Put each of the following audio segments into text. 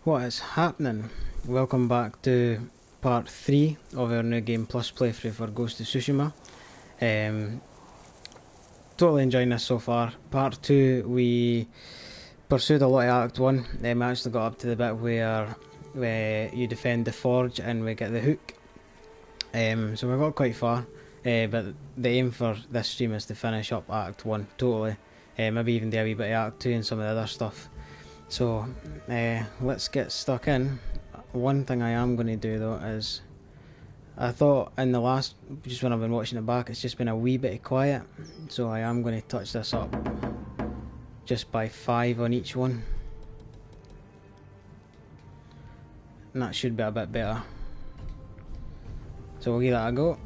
What is happening? Welcome back to part 3 of our New Game Plus playthrough for Ghost of Tsushima. Totally enjoying this so far. Part 2 we pursued a lot of Act 1. We actually got up to the bit where you defend the forge and we get the hook. So we got quite far, but the aim for this stream is to finish up Act 1 totally. Maybe even do a wee bit of Act 2 and some of the other stuff. So let's get stuck in. One thing I am going to do though is, I thought in the last, just when I've been watching it back, it's just been a wee bit quiet, so I am going to touch this up just by 5 on each one, and that should be a bit better. So we'll give that a go.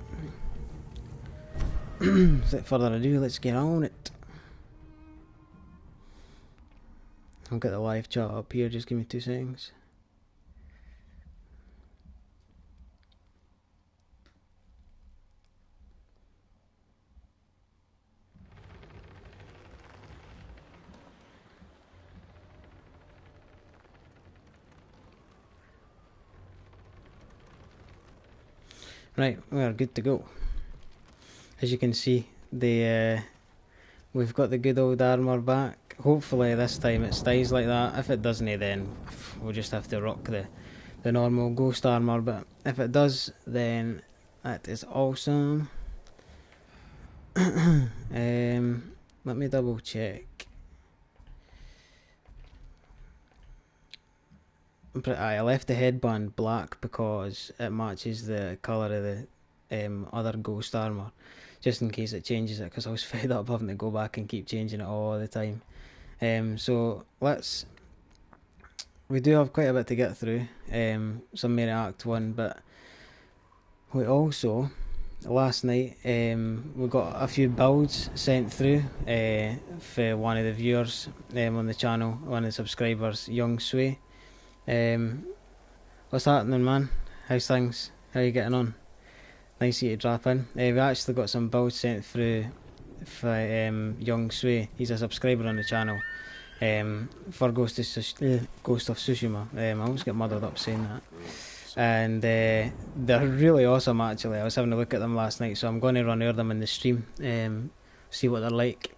Without further ado, let's get on it. I'll get the live chat up here, just give me 2 seconds. Right, we are good to go. As you can see, we've got the good old armour back. Hopefully this time it stays like that. If it doesn't, then we'll just have to rock the normal ghost armour, but if it does, then that is awesome. Let me double check. I left the headband black because it matches the colour of the other ghost armour, just in case it changes it, because I was fed up having to go back and keep changing it all the time. So we do have quite a bit to get through, some more Act 1, but we also, last night, we got a few builds sent through for one of the viewers on the channel, one of the subscribers, Young Sway. What's happening, man? How's things? How are you getting on? Nice of you to drop in. We actually got some builds sent through for Young Sway. He's a subscriber on the channel for Ghost of Tsushima. I almost get muddled up saying that. And they're really awesome actually. I was having a look at them last night, so I'm going to run over them in the stream, see what they're like.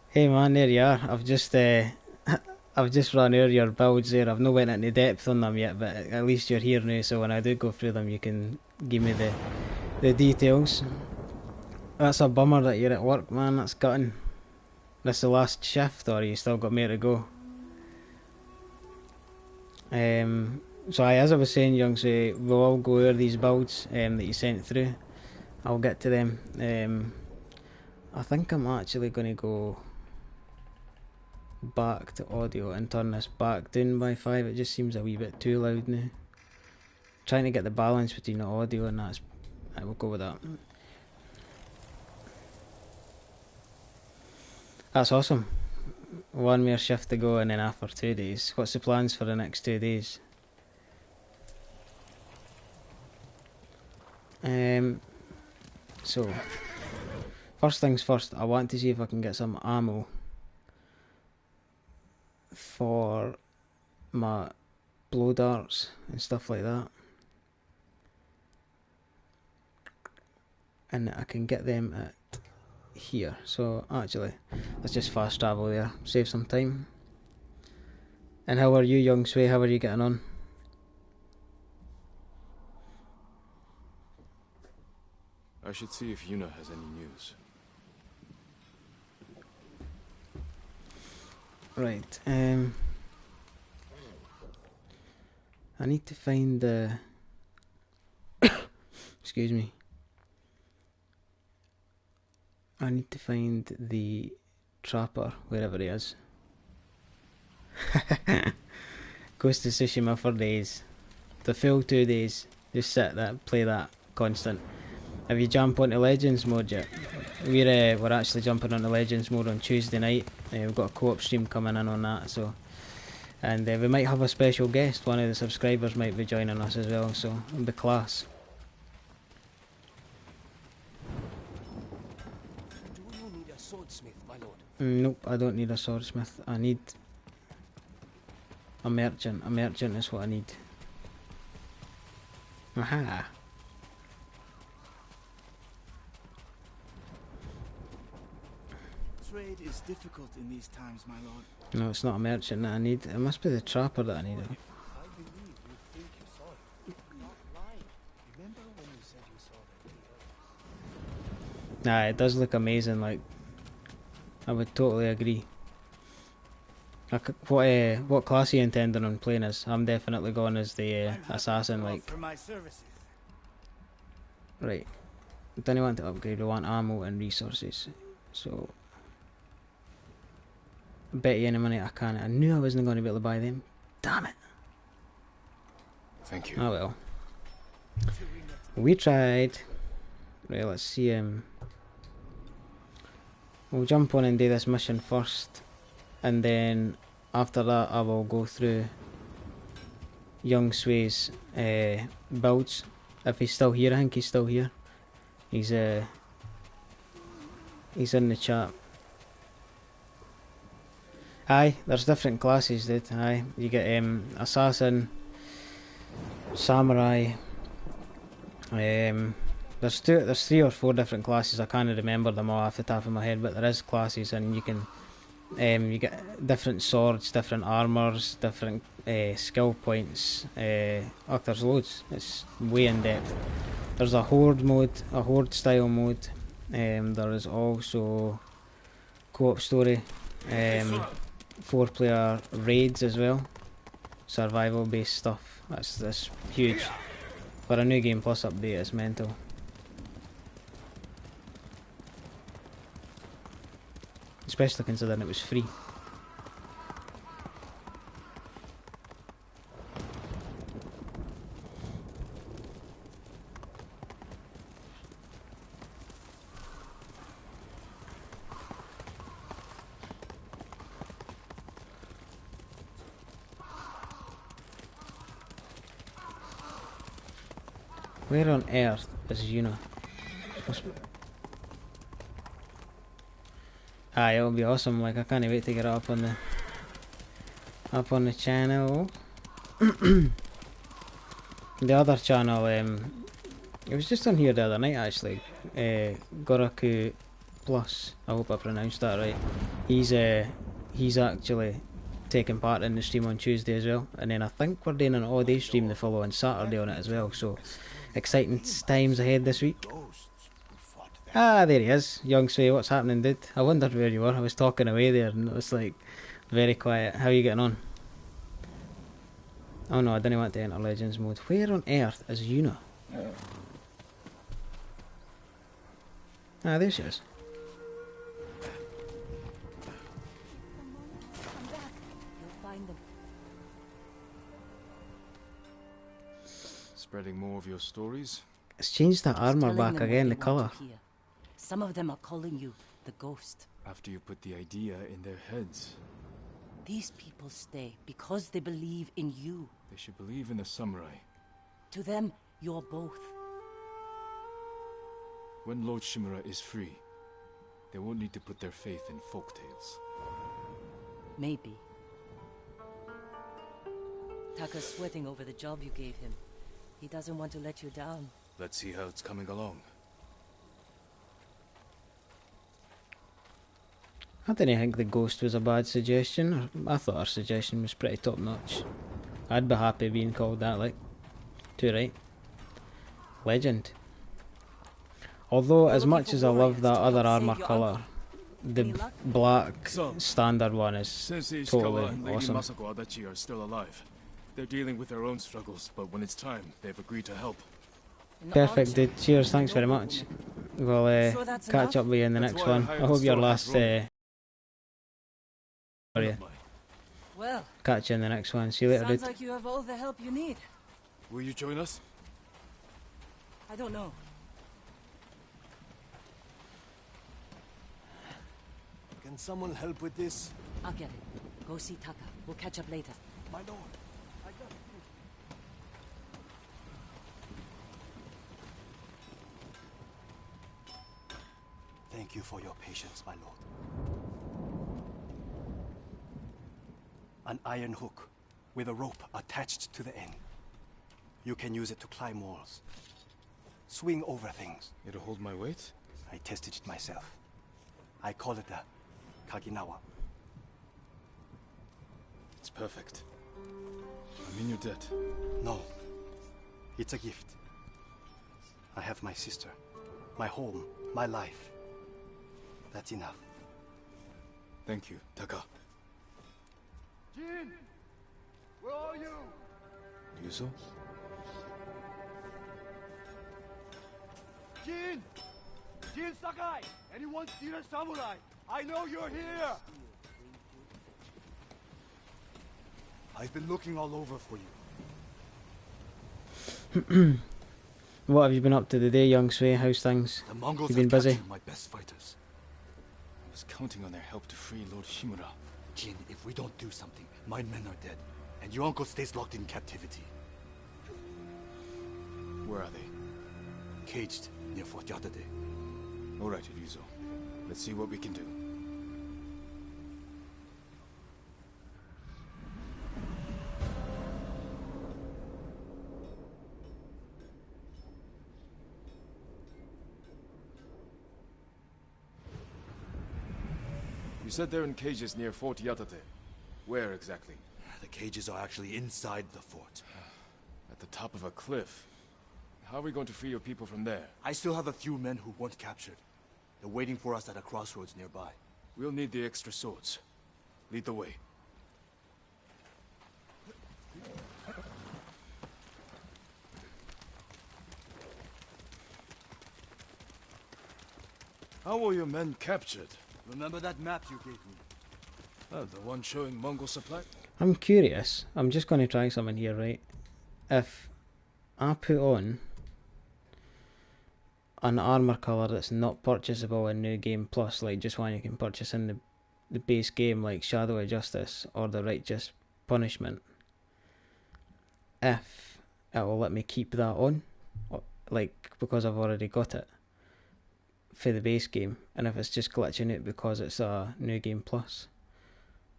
Hey man, there you are. I've just run over your builds there. I've not went into depth on them yet, but at least you're here now, so when I do go through them you can give me the details. That's a bummer that you're at work, man. That's gutting. This the last shift, or you still got more to go? So as I was saying, Young, so we'll all go over these builds that you sent through. I'll get to them. I think I'm actually going to go back to audio and turn this back down by 5. It just seems a wee bit too loud now. Trying to get the balance between the audio and that. I will go with that. That's awesome. One more shift to go, and then after 2 days. What's the plans for the next 2 days? So first things first, I want to see if I can get some ammo for my blow darts and stuff like that, and I can get them at here. So actually, let's just fast travel there, save some time. And how are you, Young Sway? How are you getting on? I should see if Yuna has any news. Right, I need to find the excuse me. I need to find the trapper, wherever he is. Ghost of Tsushima for days. The full 2 days. Just sit that, play that constant. Have you jumped onto Legends mode yet? We're actually jumping onto Legends mode on Tuesday night. We've got a co-op stream coming in on that, so, and we might have a special guest. One of the subscribers might be joining us as well, so it'll be class. Do you need a swordsmith, my lord? Nope, I don't need a swordsmith. I need A merchant. A merchant is what I need. Aha. Trade is difficult in these times, my lord. No, it's not a merchant that I need. It must be the trapper that I need. I believe you think you saw it. You're not lying. Remember when you said you saw that? Nah, it does look amazing. Like, I would totally agree. What class are you intending on playing as? I'm definitely going as the assassin. Like, For my services. right. Don't want to upgrade. We want ammo and resources. So, bet you any money I can. I knew I wasn't going to be able to buy them. Damn it. Thank you. Oh well. We tried. Right, let's see. We'll jump on and do this mission first, and then after that I will go through Young Sway's builds. If he's still here, I think he's still here. He's in the chat. Aye, there's different classes, dude. Aye, you get assassin, samurai. There's 3 or 4 different classes. I can't remember them all off the top of my head, but there is classes, and you can you get different swords, different armors, different skill points. Oh, there's loads. It's way in depth. There's a horde mode, a horde style mode. There is also co-op story. 4-player raids as well. Survival based stuff. That's huge. For a new game plus update, it's mental. Especially considering it was free. Where on earth is Yuna? Aye, it'll be awesome. Like, I can't wait to get it up on the channel. The other channel, it was just on here the other night actually. Goraku Plus. I hope I pronounced that right. He's actually taking part in the stream on Tuesday as well, and then I think we're doing an all-day stream the following Saturday on it as well. So exciting times ahead this week. Ah, there he is. Young Sway, what's happening, dude? I wondered where you were. I was talking away there and it was like very quiet. How are you getting on? Oh no, I didn't want to enter Legends mode. Where on earth is Yuna? Ah, there she is. Come back. You'll find them. Spreading more of your stories? It's changed that armor Telling back them again, what the they want colour. to hear. Some of them are calling you the ghost. After you put the idea in their heads. These people stay because they believe in you. They should believe in the samurai. To them, you're both. When Lord Shimura is free, they won't need to put their faith in folktales. Maybe. Taka's sweating over the job you gave him. He doesn't want to let you down. Let's see how it's coming along. I didn't think the ghost was a bad suggestion. I thought our suggestion was pretty top notch. I'd be happy being called that, like. Too right. Legend. Although, as much as I love that other armor colour, the black standard one is Sensei totally Ishikawa and Lady awesome. Masako Adachi are still alive. They're dealing with their own struggles, but when it's time, they've agreed to help. Perfect, dude. Cheers, thanks very much. We'll catch up with you in the next one. I hope your last... sorry. Well, Catch you in the next one. See you later, dude. sounds like you have all the help you need. Will you join us? I don't know. Can someone help with this? I'll get it. Go see Taka. We'll catch up later. My lord. I got it. Thank you for your patience, my lord. An iron hook. with a rope attached to the end. You can use it to climb walls, swing over things. It'll hold my weight? I tested it myself. I call it the Kaginawa. It's perfect. I'm in your debt. No. It's a gift. I have my sister, my home, my life. That's enough. Thank you, Taka. Jin! Where are you? Yuzo? Jin! Jin Sakai! Anyone seen a samurai? I know you're here! I've been looking all over for you. What have you been up to today, young Sway? How's things? The Mongols You've been have busy? captured my best fighters. I was counting on their help to free Lord Shimura. Jin, if we don't do something, my men are dead, and your uncle stays locked in captivity. Where are they? Caged near Fort Yatate. All right, Ryuzo. Let's see what we can do. You said they're in cages near Fort Yatate. Where exactly? The cages are actually inside the fort. At the top of a cliff. How are we going to free your people from there? I still have a few men who weren't captured. They're waiting for us at a crossroads nearby. We'll need the extra swords. Lead the way. How were your men captured? Remember that map you gave me? The one showing Mongol supply? I'm curious. I'm just going to try something here, right? If I put on an armor colour that's not purchasable in New Game Plus, like just one you can purchase in the base game, like Shadow of Justice or the Righteous Punishment, if it will let me keep that on, like because I've already got it for the base game, and if it's just glitching it because it's a New Game Plus.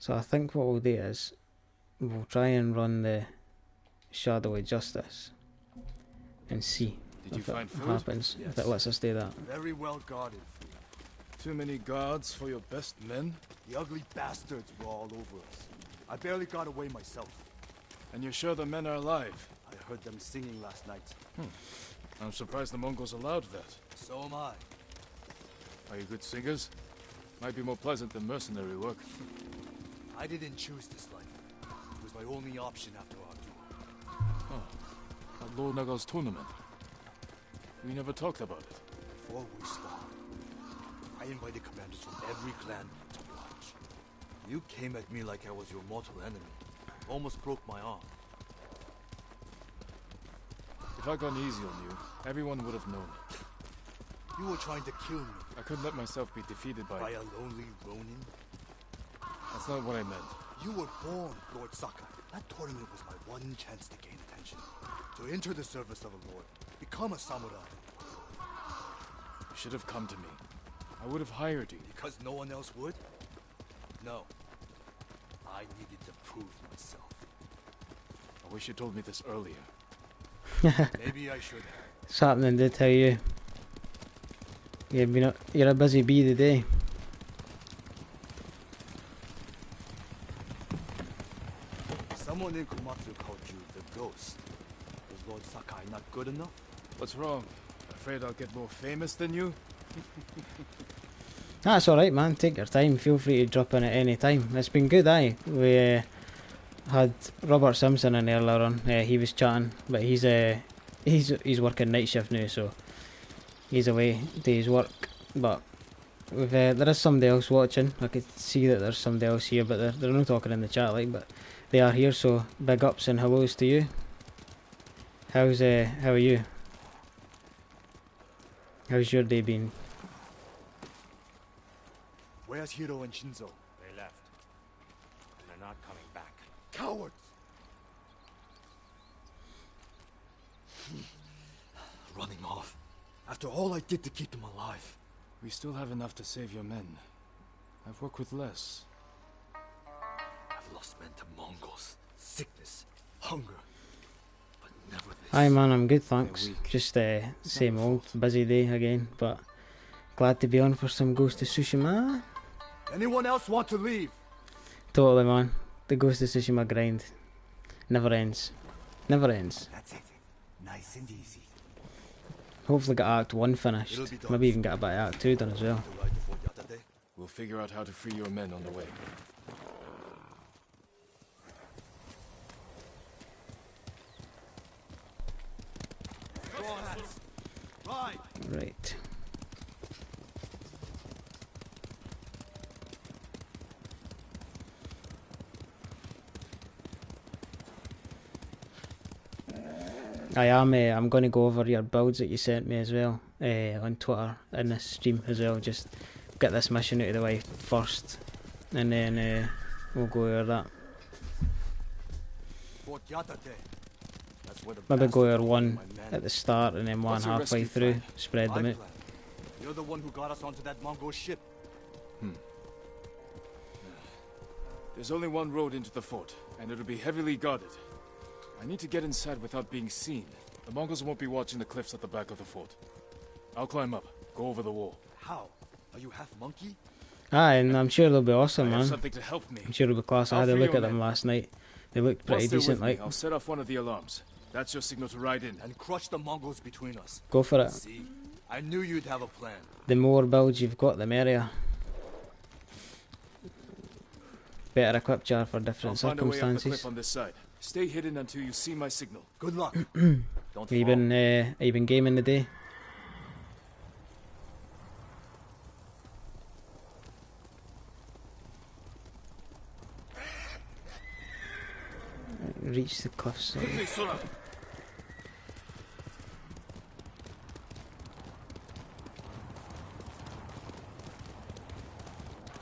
So I think what we'll do is we'll try and run the Shadow of Justice and see Did you if it find food? happens, if it Yes. lets us do that. Very well guarded. Too many guards for your best men? The ugly bastards were all over us. I barely got away myself. And you're sure the men are alive? I heard them singing last night. I'm surprised the Mongols allowed that. So am I. Are you good singers? Might be more pleasant than mercenary work. I didn't choose this life. It was my only option after our tour. At Lord Naga's tournament. We never talked about it. Before we started, I invited commanders from every clan to watch. You came at me like I was your mortal enemy. Almost broke my arm. If I'd gone easy on you, everyone would have known. You were trying to kill me I couldn't let myself be defeated by by... a lonely Ronin. That's not what I meant. You were born, Lord Sakai. That tournament was my one chance to gain attention. To enter the service of a lord. Become a samurai. You should have come to me. I would have hired you. Because no one else would? No. I needed to prove myself. I wish you told me this earlier. Maybe I should have. What's happening, did tell you? You're a busy bee today. Someone in Komatsu called you the Ghost. Was Lord Sakai not good enough? What's wrong? Afraid I'll get more famous than you? That's alright, man. Take your time. Feel free to drop in at any time. It's been good, aye. We had Robert Simpson in earlier on. He was chatting, but he's working night shift now, so he's away to his work. But there is somebody else watching. I could see that there's somebody else here, but they're not talking in the chat, like. But they are here, so big ups and hellos to you. How are you? How's your day been? Where's Hiro and Shinzo? They left. And they're not coming back. Cowards! Running off. After all I did to keep them alive. We still have enough to save your men. I've worked with less. I've lost men to Mongols, sickness, hunger, but never this. Hi man, I'm good thanks. weak. Just It's same not your old, fault. busy day again, but glad to be on for some Ghost of Tsushima. Anyone else want to leave? Totally man, the Ghost of Tsushima grind never ends. Never ends. That's it. Nice and easy. Hopefully get Act 1 finished. It'll be done. Maybe even get a bit of Act 2 done as well. To ride before Yatate? We'll figure out how to free your men on the way. Straw hats. Ride. Right. I'm going to go over your builds that you sent me as well on Twitter in this stream as well. Just get this mission out of the way first, and then we'll go over that. Fort Yatate. That's where the Maybe go bastards over one my men. at the start and then one What's your halfway rescue through. plan? Spread My them out. plan. You're the one who got us onto that Mongol ship. There's only one road into the fort, and it'll be heavily guarded. I need to get inside without being seen. The Mongols won't be watching the cliffs at the back of the fort. I'll climb up, go over the wall. How? Are you half monkey? Aye, and I'm sure they'll be awesome, I have man. something to help me. I'm sure it'll be class. I I'll had a free look your at them men. last night. They looked pretty Once they're decent, with me, like. I'll set off one of the alarms. That's your signal to ride in. And crush the Mongols between us. Go for it. See? I knew you'd have a plan. The more builds you've got, the merrier. Better equipped you are for I'll different find a way up the circumstances. cliff on this side. Stay hidden until you see my signal. Good luck. Don't Have you fall. been gaming today? Reach the cliffs. Quickly, Sora.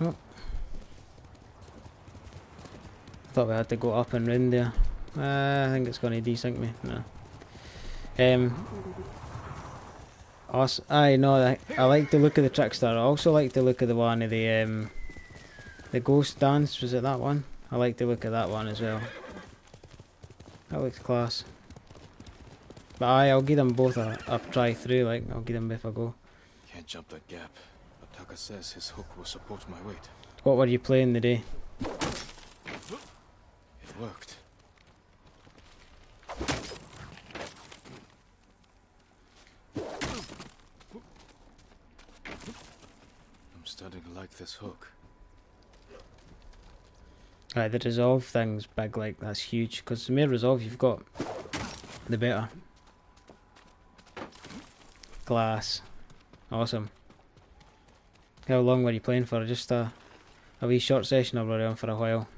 Oh. Thought we had to go up and round there. I think it's going to desync me. No. I know. I like the look of the Trickster. I also like the look of the one of the Ghost Dance. Was it that one? I like the look of that one as well. That looks class. But I'll give them both a try through. Like I'll give them both a go. Can't jump that gap. But Taka says his hook will support my weight. What were you playing today? It worked. I'm starting to like this hook. The resolve thing's big. Like that's huge. Because the more resolve you've got, the better. Glass. Awesome. How long were you playing for? Just a wee short session, or were you on for a while?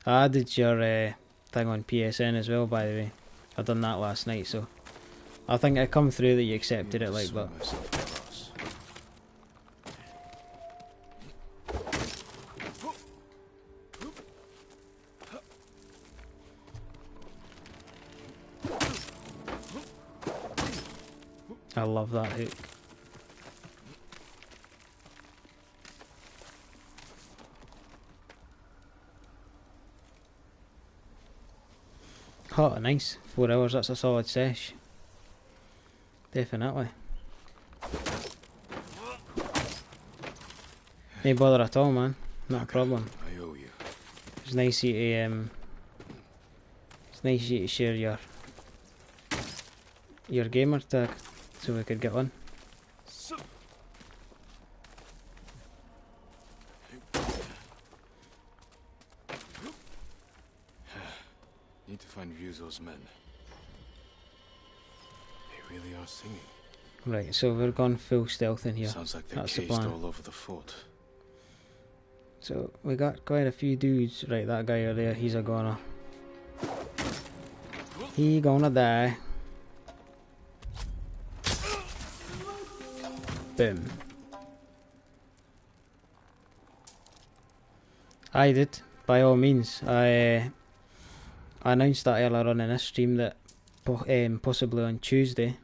I added your thing on PSN as well, by the way. I done that last night, so I think it come through that you accepted it, like, but Swim myself across. I love that hook. Oh, nice. 4 hours, that's a solid sesh. Definitely. No bother at all, man. Not a problem. I owe you. It's nice of you to it's nice of you to share your gamer tag so we could get one. Need to find Ryuzo's men. They really are singing. Right, so we're going full stealth in here. Sounds like they're That's the cased plan. all over the fort. So we got quite a few dudes. Right, that guy over there, he's a goner. He gonna die. Boom. I did, by all means. I announced that earlier on in this stream that possibly on Tuesday.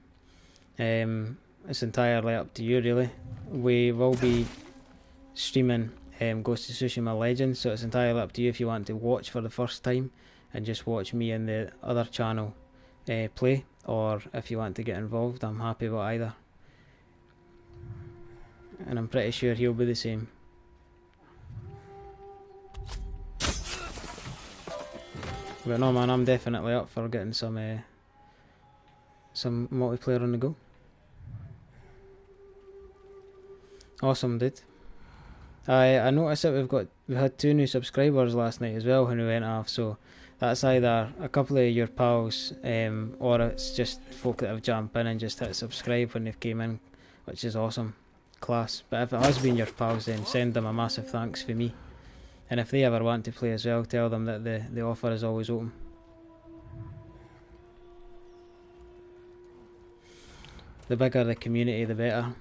It's entirely up to you, really. We will be streaming Ghost of Tsushima Legends, so it's entirely up to you if you want to watch for the first time and just watch me and the other channel play, or if you want to get involved, I'm happy with either. And I'm pretty sure he'll be the same. But no man, I'm definitely up for getting some multiplayer on the go. Awesome, dude. I noticed that we had 2 new subscribers last night as well when we went off, so that's either a couple of your pals, or it's just folk that have jumped in and just hit subscribe when they've came in, which is awesome. Class. But if it has been your pals, then send them a massive thanks for me. And if they ever want to play as well, tell them that the offer is always open. The bigger the community, the better.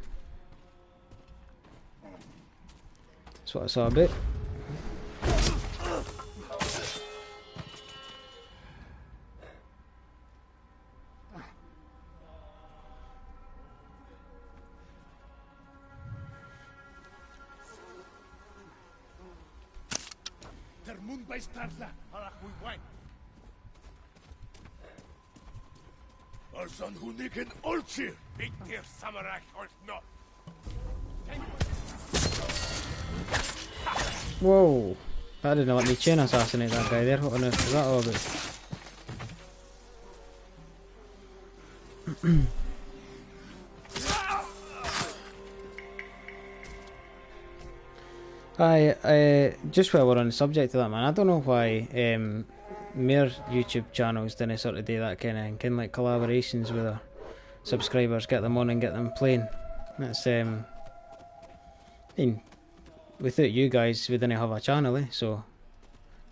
That's what it's all about. Whoa! That didn't let me chain assassinate that guy there. What on earth is that all about? Just while we're on the subject of that, man, I don't know why more YouTube channels didn't sort of do that kind of like collaborations with their subscribers, get them on and get them playing. That's I mean, without you guys, we didn't have a channel, so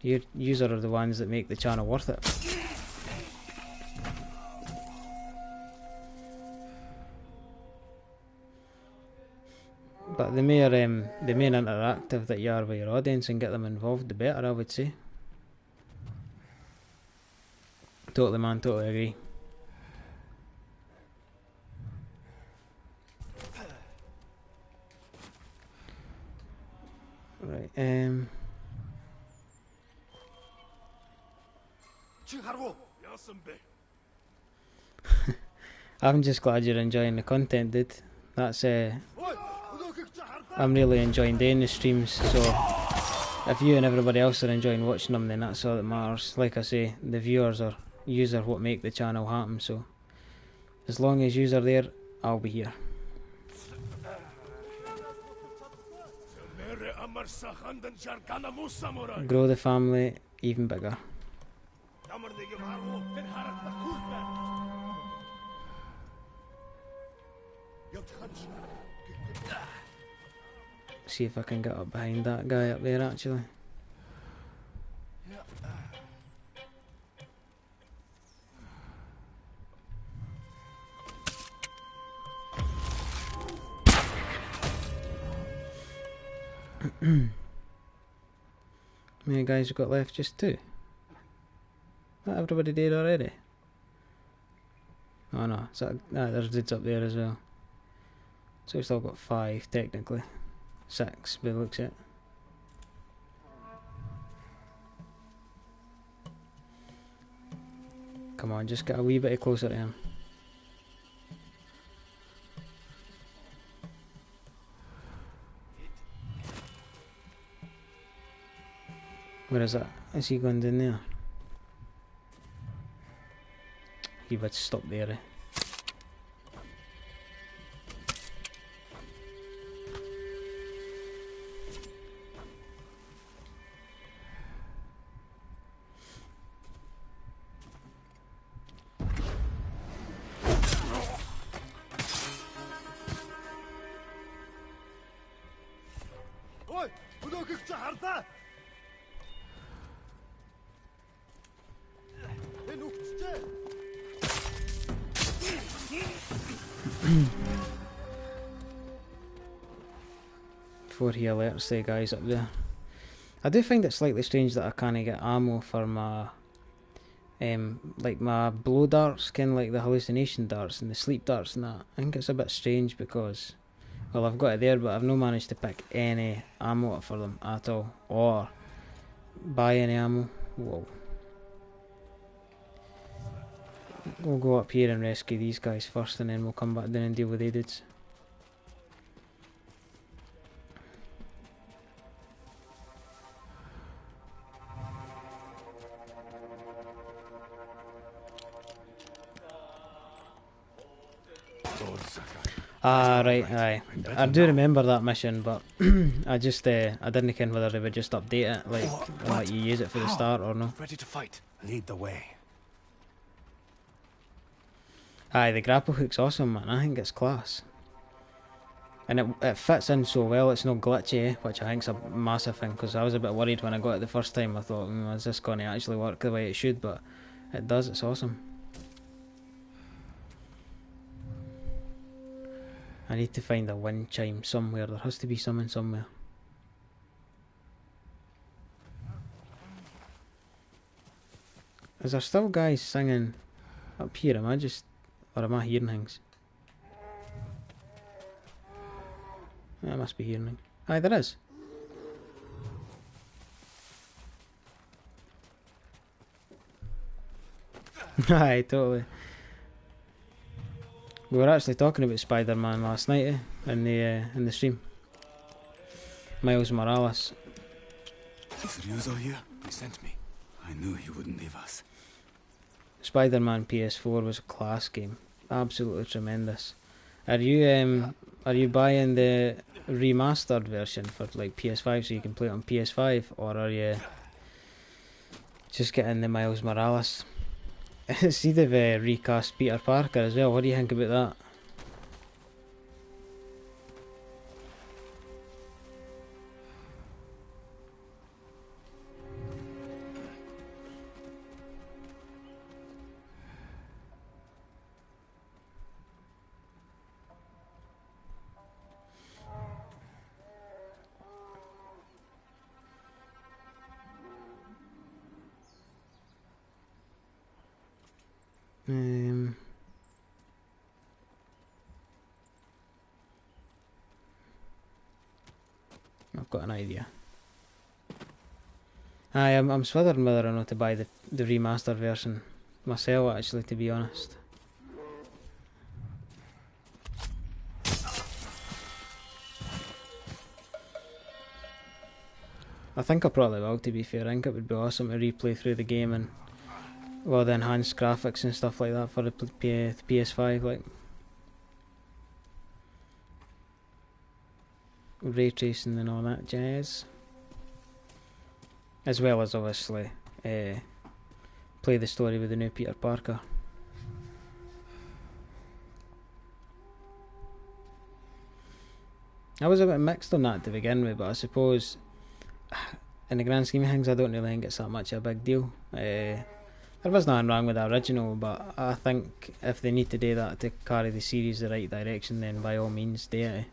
you are the ones that make the channel worth it. But the more interactive that you are with your audience and get them involved, the better, I would say. Totally, man, totally agree. Right, I'm just glad you're enjoying the content, dude. That's I'm really enjoying doing the streams, so if you and everybody else are enjoying watching them, then that's all that matters. Like I say, the viewers or yous are what make the channel happen, so as long as yous are there, I'll be here. Grow the family even bigger. See if I can get up behind that guy up there actually. How many guys have got left? Just 2? Not everybody dead already? Oh no, so, there's dudes up there as well. So we've still got 5 technically. 6 by the looks at it. Come on, just get a wee bit closer to him. Where is that? Is he going down there? He would stop there, eh? Before he alerts the guys up there. I do find it slightly strange that I can't get ammo for my like my blow darts, kind of like the hallucination darts and the sleep darts and that. I think it's a bit strange because, well, I've got it there, but I've not managed to pick any ammo for them at all, or buy any ammo. Whoa. We'll go up here and rescue these guys first, and then we'll come back down and deal with the dudes. Ah, right, aye. I do remember that mission, but I just, I didn't know whether they would just update it, like you use it for the start or no. Ready to fight. Lead the way. Aye, the grapple hook's awesome, man. I think it's class. And it fits in so well, it's not glitchy, which I think's a massive thing, because I was a bit worried when I got it the first time. I thought, is this going to actually work the way it should? But it does, it's awesome. I need to find a wind chime somewhere. There has to be some somewhere. Is there still guys singing up here? Or am I hearing things? I must be hearing things. Aye, there is. Aye, totally. We were actually talking about Spider-Man last night in the stream. Miles Morales. Is Ryuzo here? He sent me. I knew he wouldn't leave us. Spider-Man PS4 was a class game. Absolutely tremendous. Are you buying the remastered version for like PS5 so you can play it on PS5, or are you just getting the Miles Morales? See, they've recast Peter Parker as well. What do you think about that? I've got an idea. I'm swithering whether or not to buy the remastered version myself, actually, to be honest. I think I probably will, to be fair. I think it would be awesome to replay through the game and well, the enhanced graphics and stuff like that for the PS5, like ray tracing and all that jazz, as well as obviously play the story with the new Peter Parker. I was a bit mixed on that to begin with, but I suppose in the grand scheme of things I don't really think it's that much of a big deal. There was nothing wrong with the original, but I think if they need to do that to carry the series the right direction, then by all means do it.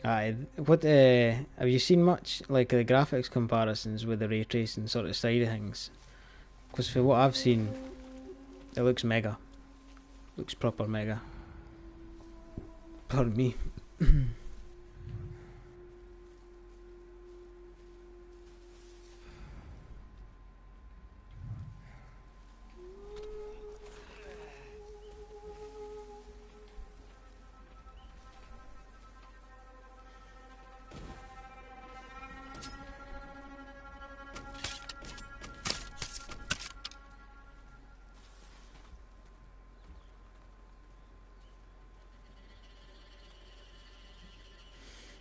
Aye, what have you seen much like the graphics comparisons with the ray tracing sort of side of things? Because for what I've seen, it looks mega. Looks proper mega. Pardon me.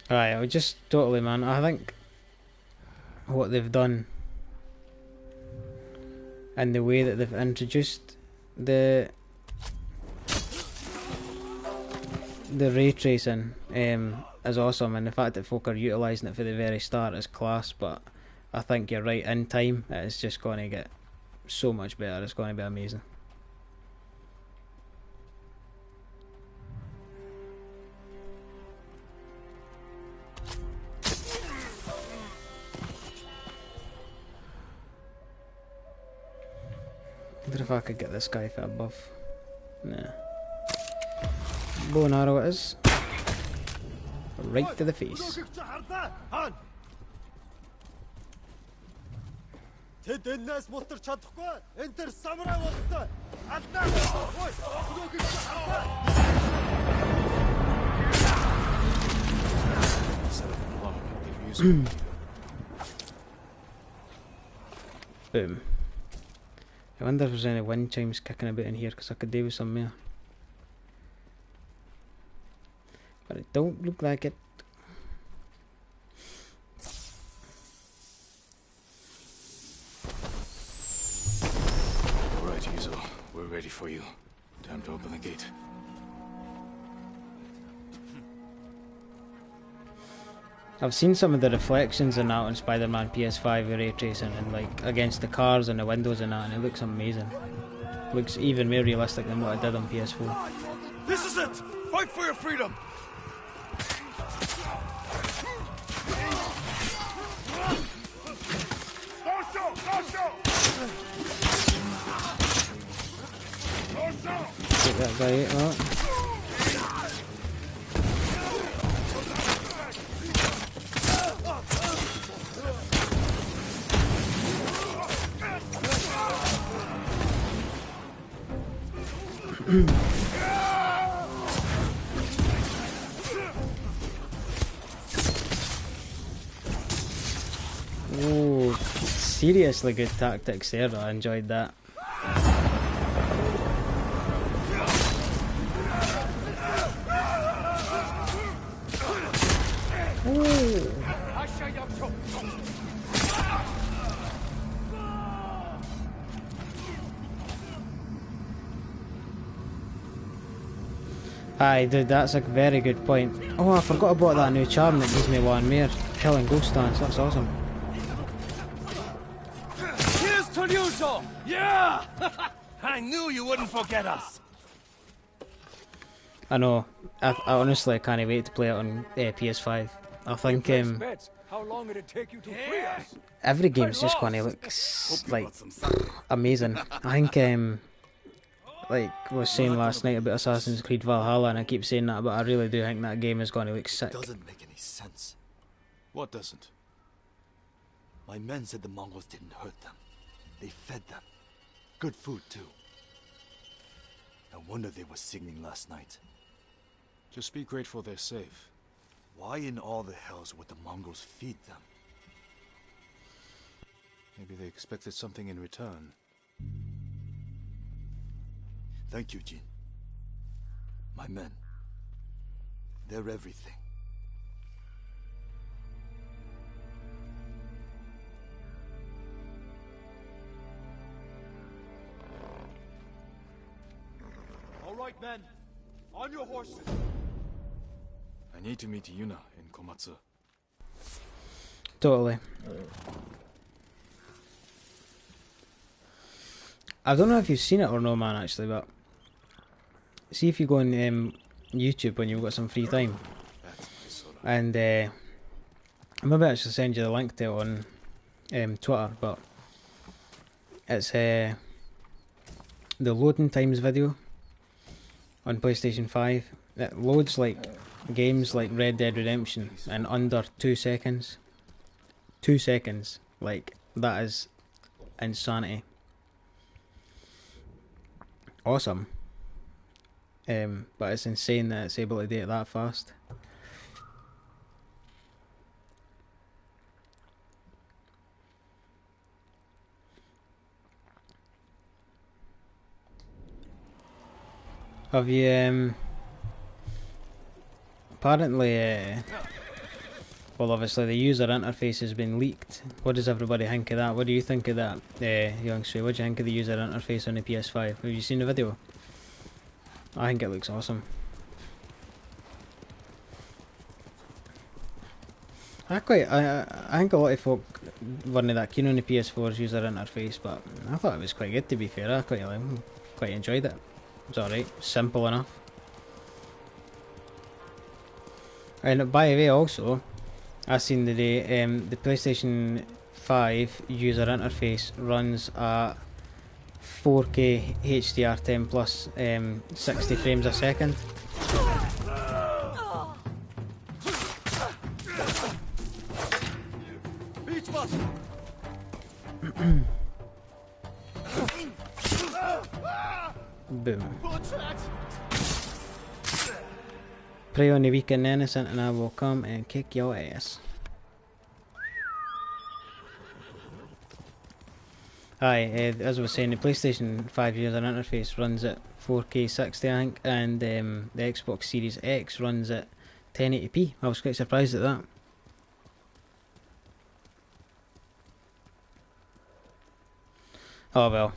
Right, I just totally, man. I think what they've done and the way that they've introduced the ray tracing is awesome, and the fact that folk are utilising it for the very start is class. But I think you're right. In time, it's just going to get so much better. It's going to be amazing. I wonder if I could get this guy for above. Nah. Bow and arrow it is. Right to the face. Тэд энэс мултар чадахгүй. Энд тэр самурай болтой. Алдаа. Ой, өнөөгөө хатаа. Set up an alarm. Give you some. Boom. I wonder if there's any wind chimes kicking about in here, because I could do with some more. But it don't look like it. All right, Yuzo. We're ready for you. Time to open the gate. I've seen some of the reflections in that on Spider-Man PS5 with ray tracing and like against the cars and the windows and that, and it looks amazing. Looks even more realistic than what I did on PS4. This is it. Fight for your freedom. Take that guy out, right? Oh, seriously good tactics there. I enjoyed that. Aye, dude, that's a very good point. Oh, I forgot about that new charm that gives me one more. Hell and Ghost Dance, that's awesome. Here's to Yuzo. Yeah. I knew you wouldn't forget us. I know, I honestly can't wait to play it on PS5. I think How long did it take you to free us? every game's just going to look like amazing. I think like I was saying last night about Assassin's Creed Valhalla, and I keep saying that, but I really do think that game is going to look sick. Doesn't make any sense. What doesn't? My men said the Mongols didn't hurt them. They fed them. Good food, too. No wonder they were singing last night. Just be grateful they're safe. Why in all the hells would the Mongols feed them? Maybe they expected something in return. Thank you, Jin. My men. They're everything. All right, men. On your horses. I need to meet Yuna in Komatsu. Totally. I don't know if you've seen it or no, man, actually, but see if you go on YouTube when you've got some free time, and maybe I should send you the link to it on Twitter, but it's the loading times video on PlayStation 5. It loads like games like Red Dead Redemption in under 2 seconds. 2 seconds. Like, that is insanity. Awesome. But it's insane that it's able to do it that fast. Have you apparently well, obviously the user interface has been leaked. What does everybody think of that? What do you think of that, Young Shui? What do you think of the user interface on the PS5? Have you seen the video? I think it looks awesome. I think a lot of folk weren't that keen on the PS4's user interface, but I thought it was quite good, to be fair. I quite enjoyed it. It's alright, simple enough. And by the way, also, I seen today the PlayStation 5 user interface runs at 4K HDR10 plus 60 frames a second. Boom. Prey on the weak and innocent and I will come and kick your ass. Aye, as I was saying, the PlayStation 5 user interface runs at 4K 60 I think, and the Xbox Series X runs at 1080p. I was quite surprised at that. Oh well,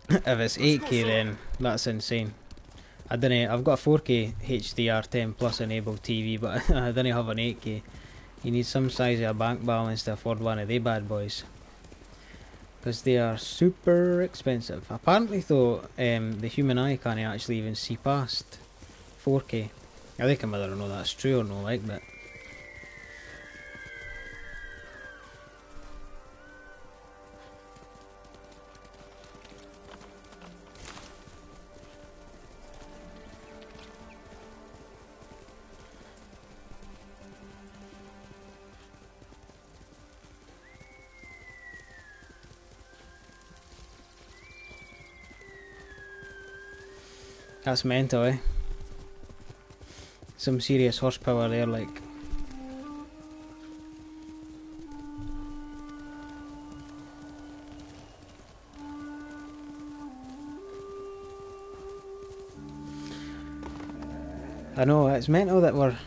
if it's 8K then that's insane. I dunno, I've got a 4K HDR10 plus enabled TV, but I don't have an 8K. You need some size of a bank balance to afford one of they bad boys, because they are super expensive. Apparently though, the human eye can't actually even see past 4K. I think whether or not that's true or not, like, but that's mental, eh? Some serious horsepower there, like. I know, it's mental that we're,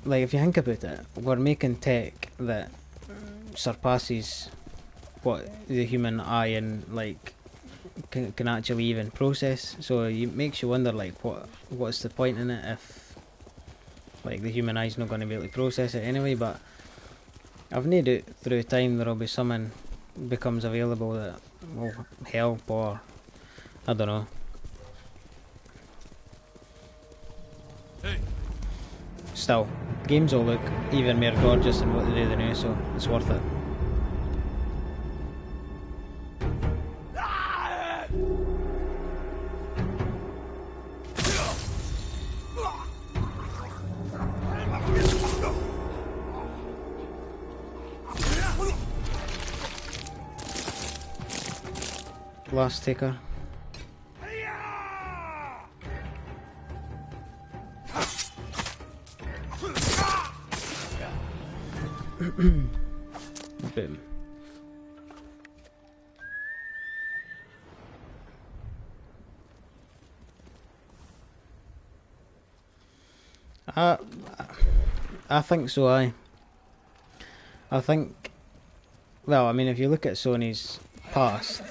like, if you think about it, we're making tech that surpasses what the human eye and, like, can actually even process. So it makes you wonder, like, what's the point in it if, like, the human eye's not going to be able to process it anyway. But I've no doubt through time there'll be something becomes available that will help, or I don't know. Hey. Still, games will look even more gorgeous than what they do now, so it's worth it. Last taker. Boom. I think so, aye. I think, well, I mean, if you look at Sony's past,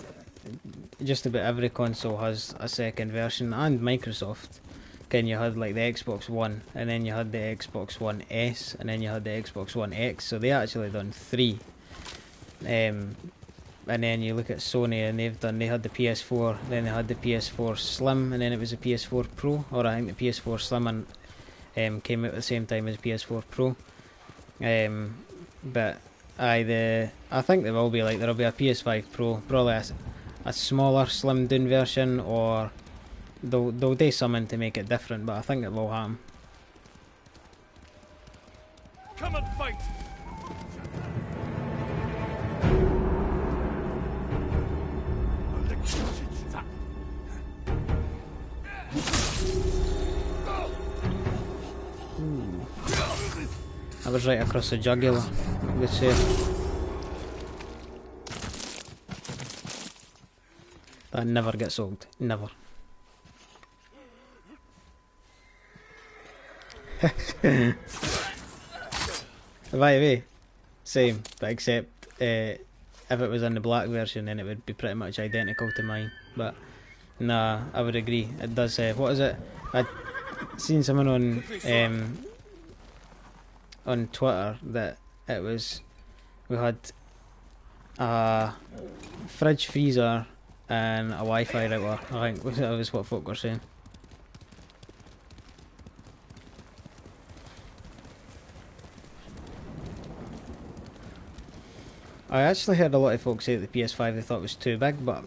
just about every console has a second version, and Microsoft. Again, you had like the Xbox One, and then you had the Xbox One S, and then you had the Xbox One X, so they actually done three. And then you look at Sony, and they had the PS4, then they had the PS4 Slim, and then it was the PS4 Pro, or I think the PS4 Slim and came out at the same time as PS4 Pro. But I think there will be, like, there'll be a PS5 Pro, probably a smaller slimmed down version, or they'll do something to make it different, but I think it will happen. Come and fight. I was right across the jugular. Good save. That never gets old. Never. By the way, same, but except if it was in the black version, then it would be pretty much identical to mine. But nah, I would agree. It does. What is it? I'd seen someone on Twitter that it was, we had a fridge freezer and a Wi-Fi router. I think that was what folk were saying. I actually heard a lot of folks say that the PS5 they thought was too big, but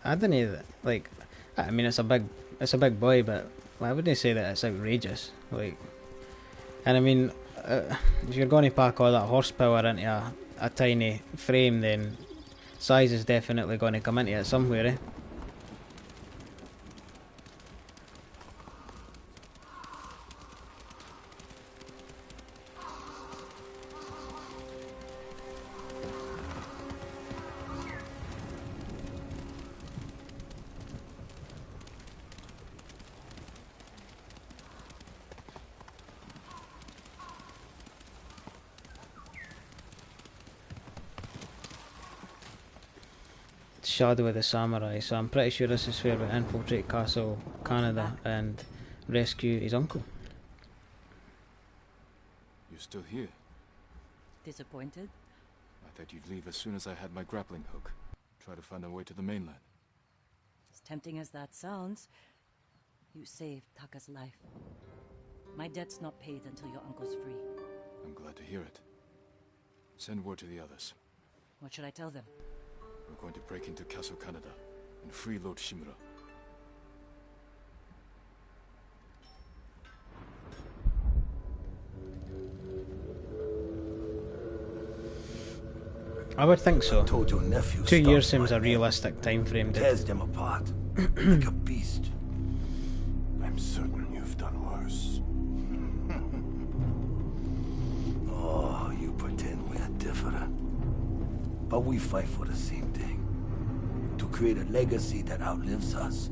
I don't know. Like, I mean, it's a big boy, but I wouldn't say that it's outrageous. Like, and I mean, if you're going to pack all that horsepower into a tiny frame, then size is definitely going to come into it somewhere, eh? Shadow of the Samurai, so I'm pretty sure this is where we infiltrate Castle Canada and rescue his uncle. You're still here? Disappointed? I thought you'd leave as soon as I had my grappling hook. Try to find a way to the mainland. As tempting as that sounds, you saved Taka's life. My debt's not paid until your uncle's free. I'm glad to hear it. Send word to the others. What should I tell them? We're going to break into Castle Canada and free Lord Shimura. I would think so. I told your nephew 2 years stopped seems my a men. realistic time frame. Tears them apart like a beast. I'm certain you've done worse. Oh, you pretend we're different. But we fight for the same thing. To create a legacy that outlives us.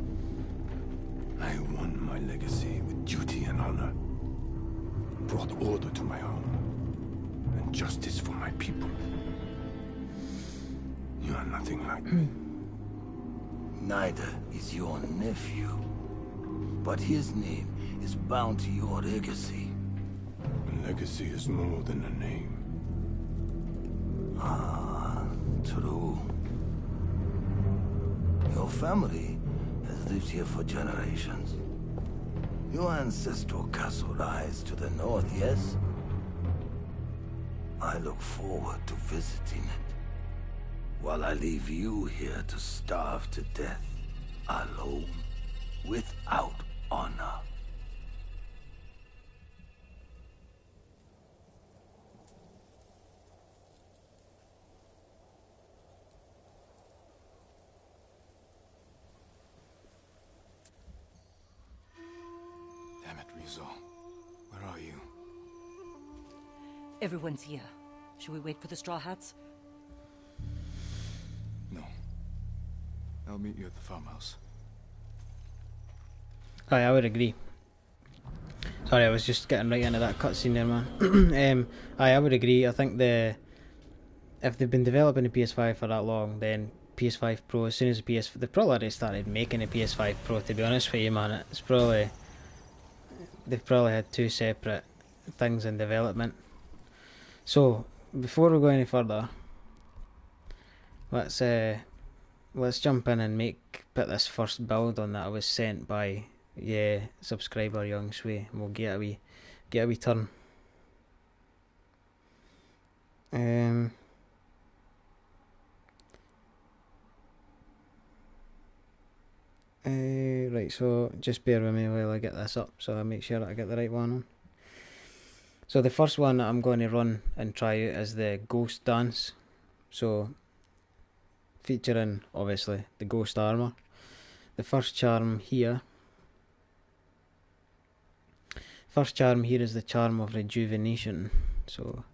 I won my legacy with duty and honor. Brought order to my home. And justice for my people. You are nothing like me. Neither is your nephew. But his name is bound to your legacy. A legacy is more than a name. Ah, true. Your family has lived here for generations. Your ancestral castle lies to the north, yes? I look forward to visiting it. While I leave you here to starve to death, alone, without honor. Damn it, Rizzo. Where are you? Everyone's here. Should we wait for the Straw Hats? No. I'll meet you at the farmhouse. Aye, I would agree. Sorry, I was just getting right into that cutscene there, man. Aye, I would agree. I think if they've been developing the PS5 for that long, then PS5 Pro, as soon as they've probably already started making a PS5 Pro, to be honest with you, man. They've probably had two separate things in development. So, before we go any further, let's jump in and put this first build on that I was sent by subscriber Young Shui, and we'll get a wee turn. Right, so just bear with me while I get this up, so I make sure that I get the right one on. So the first one that I'm going to run and try out is the Ghost Dance. So featuring obviously the Ghost Armor. The first charm here is the charm of Rejuvenation. So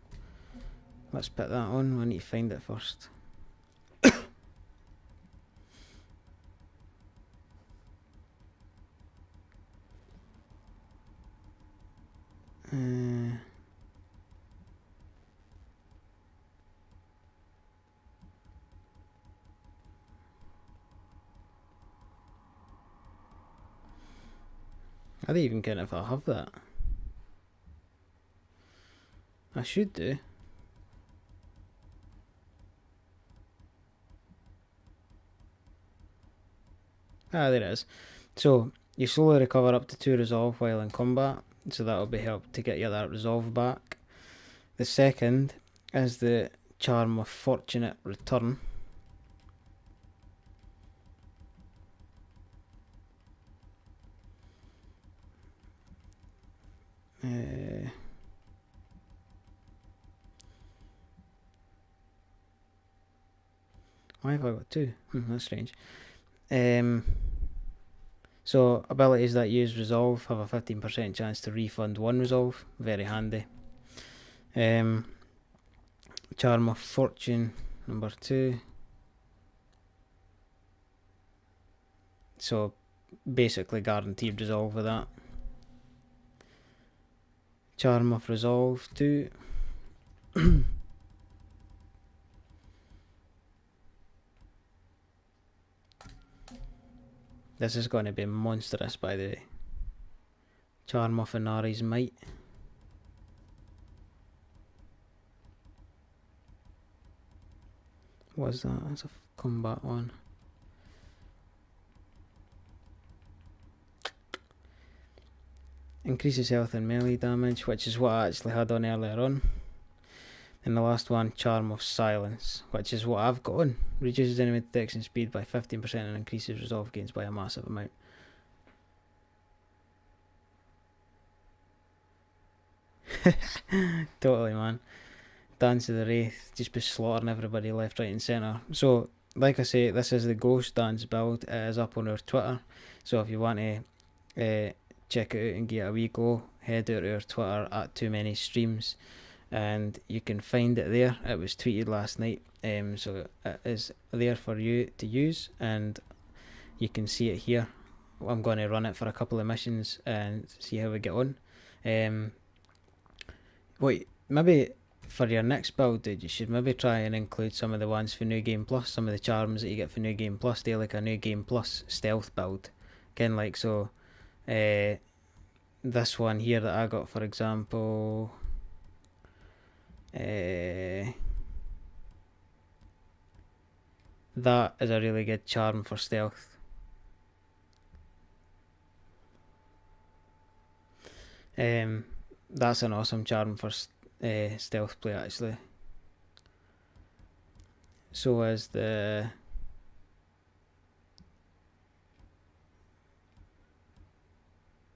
let's put that on. I need to find it first. I don't even care if I have that. I should do. Ah, there it is. So, you slowly recover up to 2 resolve while in combat, so that'll be help to get you that resolve back. The second is the charm of Fortunate Return. Why have I got 2? That's strange. So abilities that use resolve have a 15% chance to refund 1 resolve. Very handy. Charm of Fortune number 2. So basically guaranteed resolve with that. Charm of Resolve 2. This is going to be monstrous, by the way. Charm off Inari's might. What's that? That's a combat one. Increases health and melee damage, which is what I actually had on earlier on. And the last one, Charm of Silence, which is what I've got on. Reduces enemy detection speed by 15% and increases resolve gains by a massive amount. Totally, man. Dance of the Wraith, just be slaughtering everybody left, right and centre. So, like I say, this is the Ghost Dance build. It is up on our Twitter. So if you want to check it out and give it a wee go, head out to our Twitter at @Manystreams and you can find it there. It was tweeted last night, so it is there for you to use and you can see it here. I'm going to run it for a couple of missions and see how we get on. Wait, maybe for your next build, dude, you should maybe try and include some of the ones for New Game Plus, some of the charms that you get for New Game Plus. They're like a New Game Plus stealth build. Again, like, so, this one here that I got, for example, that is a really good charm for stealth. That's an awesome charm for stealth play, actually. So is the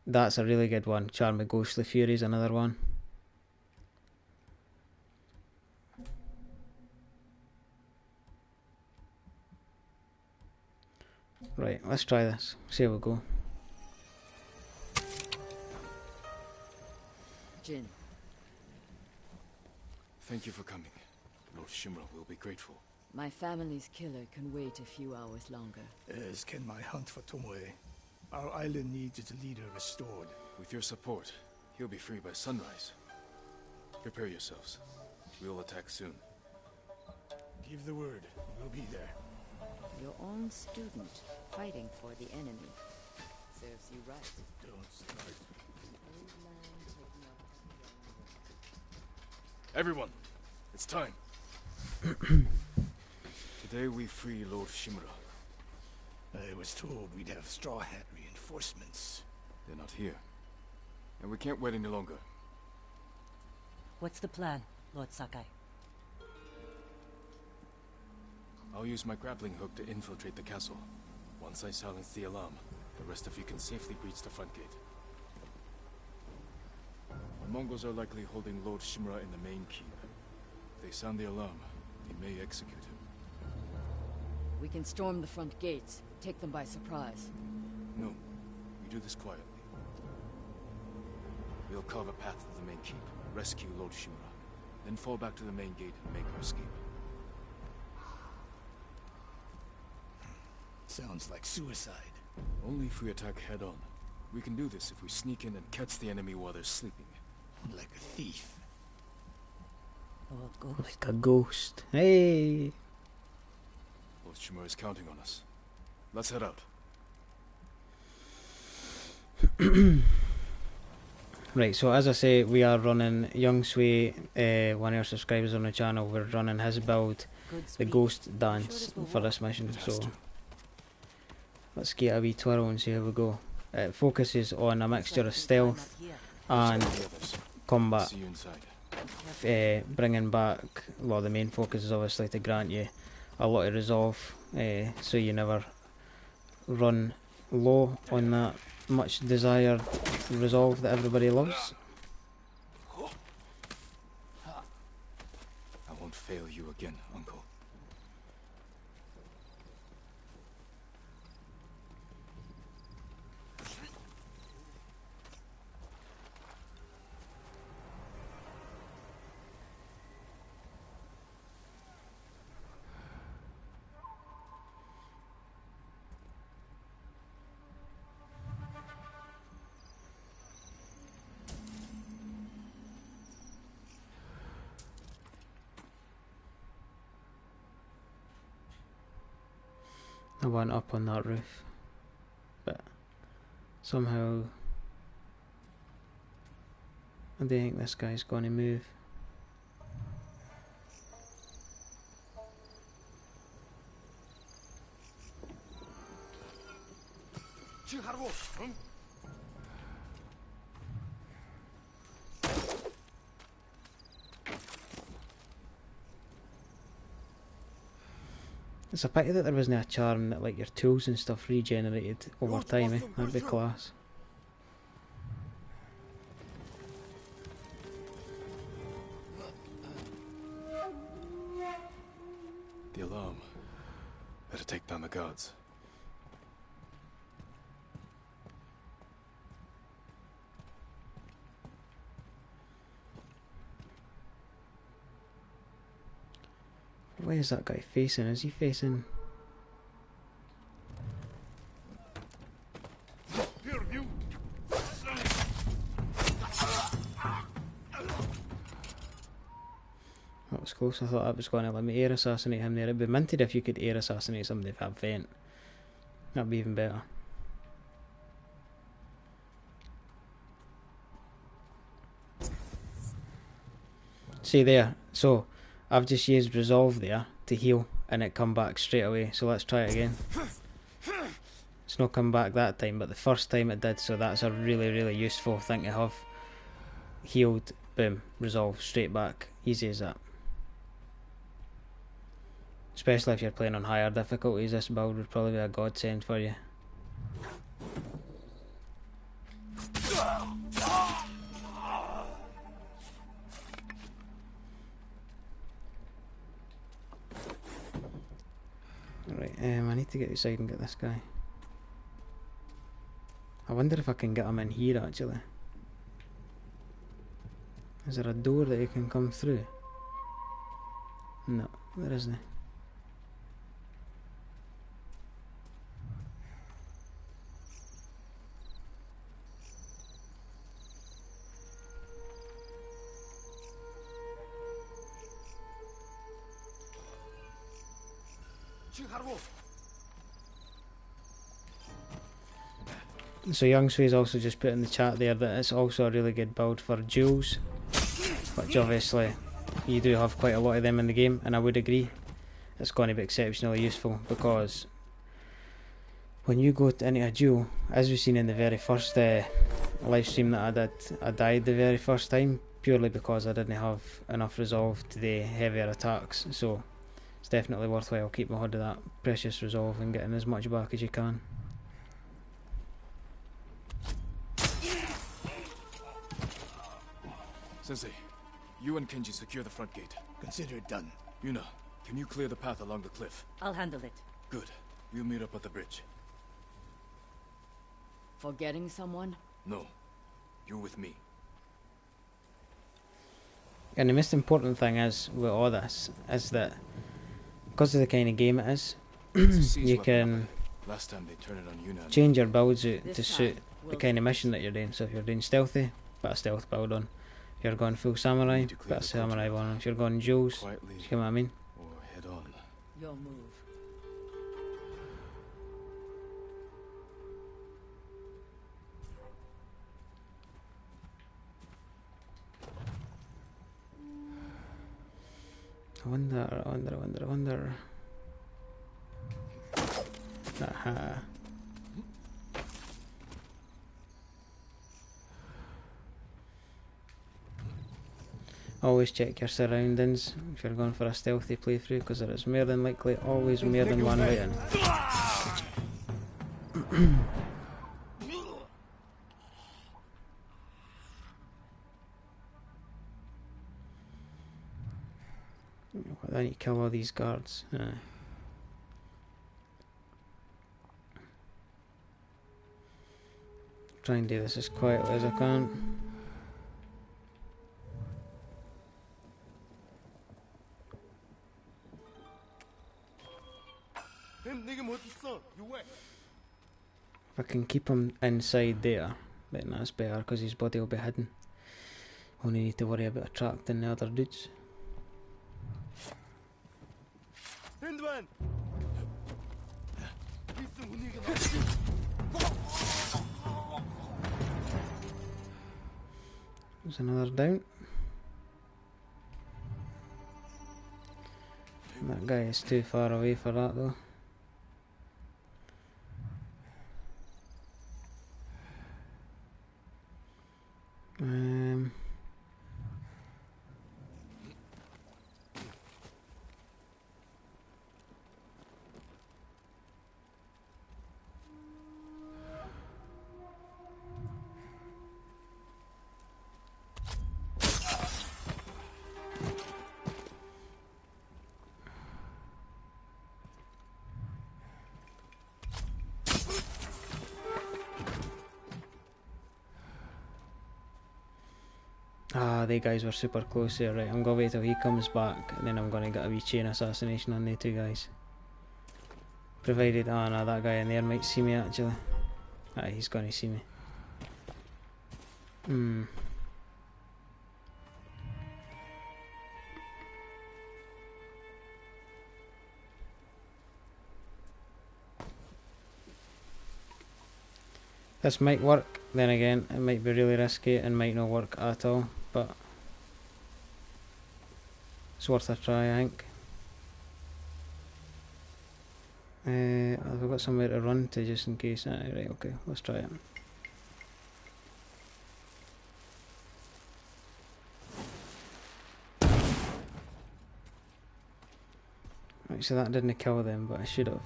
that's a really good one. Charm of Ghostly Fury is another one. Right, let's try this. See how we go. Jin. Thank you for coming. Lord Shimura will be grateful. My family's killer can wait a few hours longer. As can my hunt for Tomoe. Our island needs its leader restored. With your support, he'll be free by sunrise. Prepare yourselves. We'll attack soon. Give the word. We'll be there. Your own student fighting for the enemy. Serves you right. Don't start. Everyone, it's time. Today we free Lord Shimura. I was told we'd have Straw Hat reinforcements. They're not here. And we can't wait any longer. What's the plan, Lord Sakai? I'll use my grappling hook to infiltrate the castle. Once I silence the alarm, the rest of you can safely breach the front gate. The Mongols are likely holding Lord Shimura in the main keep. If they sound the alarm, they may execute him. We can storm the front gates, take them by surprise. No, we do this quietly. We'll carve a path to the main keep, rescue Lord Shimura, then fall back to the main gate and make our escape. Sounds like suicide. Only if we attack head-on. We can do this if we sneak in and catch the enemy while they're sleeping. Like a thief. Lord Ghost. Like a ghost. Hey! Lord Shimura is counting on us. Let's head out. Right, so as I say, we are running Young Sui, one of our subscribers on the channel. We're running his build, Good the sweet. Ghost Dance, for this mission. So let's get a wee twirl and see how we go. It focuses on a mixture of stealth and The others. combat. See you inside. Bringing back, well, the main focus is obviously to grant you a lot of resolve, so you never run low on that much desired resolve that everybody loves. I won't fail you again, Uncle. I went up on that roof. Somehow, I don't think this guy's going to move. It's a pity that there wasn't a charm that like your tools and stuff regenerated over time, eh? That'd be class. The alarm. Better take down the guards. Where is that guy facing? Is he facing? That was close. I thought that was going to let me air assassinate him there. It'd be minted if you could air assassinate somebody if had vent. That'd be even better. See there. So I've just used resolve there to heal and it come back straight away. So let's try it again. It's not come back that time, but the first time it did, so that's a really useful thing to have. Healed, boom, resolve, straight back. Easy as that. Especially if you're playing on higher difficulties, this build would probably be a godsend for you. Right, I need to get outside and get this guy. I wonder if I can get him in here actually. Is there a door that you can come through? No, there isn't. So Young Sui's also just put in the chat there that it's also a really good build for jewels, which obviously you do have quite a lot of them in the game, and I would agree it's going to be exceptionally useful because when you go into a jewel, as we've seen in the very first live stream that I did, I died the very first time purely because I didn't have enough resolve to do heavier attacks, so it's definitely worthwhile keeping hold of that precious resolve and getting as much back as you can. Sensei, you and Kenji secure the front gate. Consider it done. Yuna, can you clear the path along the cliff? I'll handle it. Good. We'll meet up at the bridge. Forgetting someone? No. You're with me. And the most important thing is with all this is that because of the kind of game it is, you can Last time they turned it on Yuna. change your builds out This to suit time, the kind of mission that you're doing. So if you're doing stealthy, put a stealth build on. If you're going full samurai, Need to clear put a the courtyard. samurai one on. If you're going jewels, Quietly you know what I mean? or head on. Your move. I wonder. Aha. Always check your surroundings if you're going for a stealthy playthrough, because there is more than likely always more than one way in. I need to kill all these guards. Try and do this as quietly as I can. If I can keep him inside there, then that's better because his body will be hidden. Only need to worry about attracting the other dudes. There's another down. That guy is too far away for that though. Ah, they guys were super close there, right? I'm gonna wait till he comes back and then I'm gonna get a wee chain assassination on the two guys. Provided, oh no, that guy in there might see me actually. Ah, he's gonna see me. This might work, then again, it might be really risky and might not work at all, but it's worth a try, I think. I've got somewhere to run to just in case. Right, okay, let's try it. Right, so that didn't kill them, but I should have.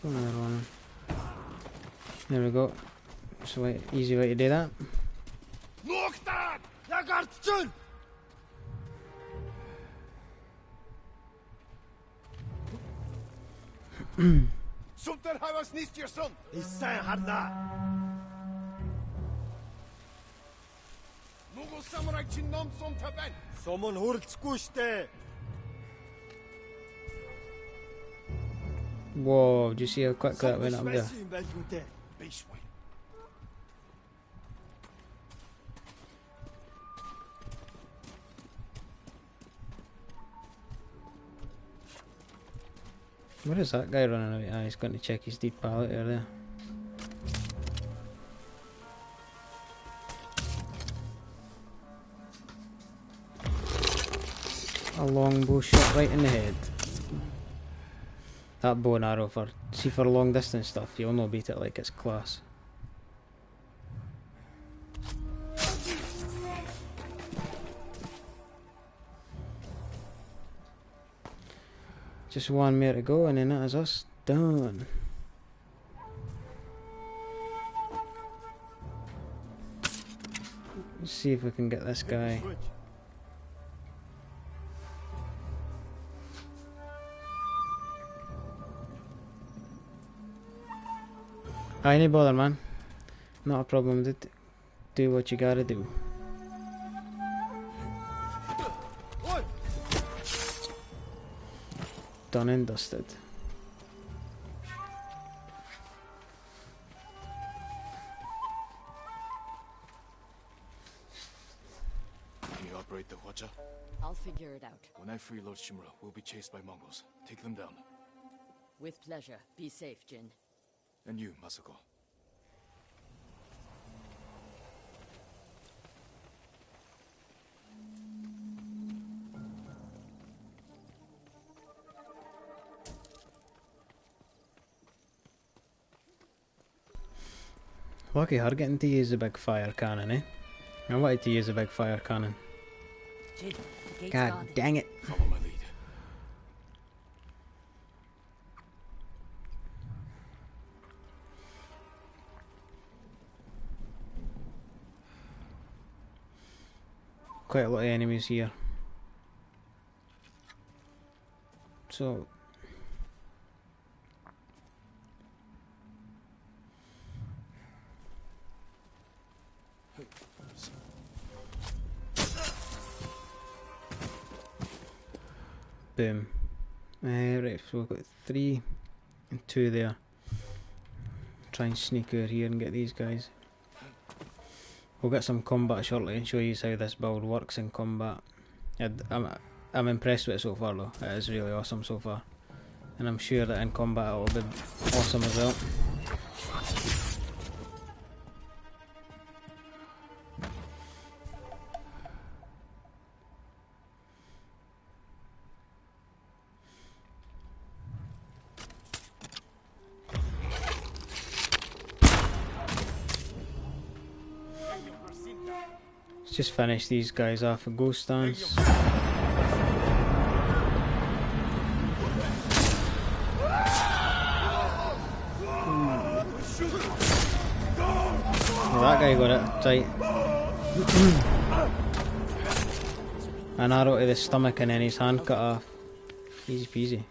Another one. There we go. So easy way to do that. Look that! Lagartçın! Sultan havas ne istiyorsun? İsten hanna. Mughal samurai için nam som taben. Somun hurtsku işte. Whoa, did you see how quick that went up there? Where is that guy running away? Ah, he's going to check his deep pallet there. A long bow shot right in the head. That bow and arrow for long distance stuff, you'll not beat it like it's class. Just one more to go and then that is us done. Let's see if we can get this guy. I ain't bother, man. Not a problem. Do what you gotta do. Done and dusted. Can you operate the Hwacha? I'll figure it out. When I free Lord Shimura, we'll be chased by Mongols. Take them down. With pleasure. Be safe, Jin. And you, Masako. Lucky her getting to use the big fire cannon, eh? I wanted to use a big fire cannon. Jin, the gate's God guarded. dang it. Follow my lead. Quite a lot of enemies here. So boom. Right, so we've got 3 and 2 there. Try and sneak over here and get these guys. We'll get some combat shortly and show you how this build works in combat. I'm impressed with it so far though. It is really awesome so far. And I'm sure that in combat it will be awesome as well. just finish these guys off with ghost dance. Well, that guy got it tight. An arrow to the stomach and then his hand cut off. Easy peasy.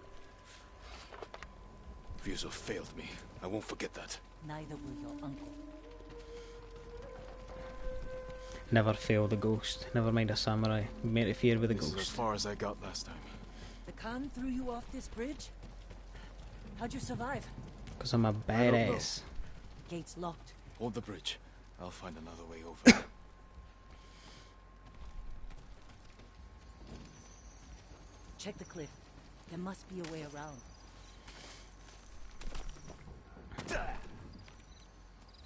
Ryuzo failed me. I won't forget that. Neither will your uncle. Never fail the ghost. Never mind a samurai. Made it fear with a This is as ghost. far as I got last time. The Khan threw you off this bridge? How'd you survive? Because I'm a badass. Gates locked. Hold the bridge. I'll find another way over. Check the cliff. There must be a way around.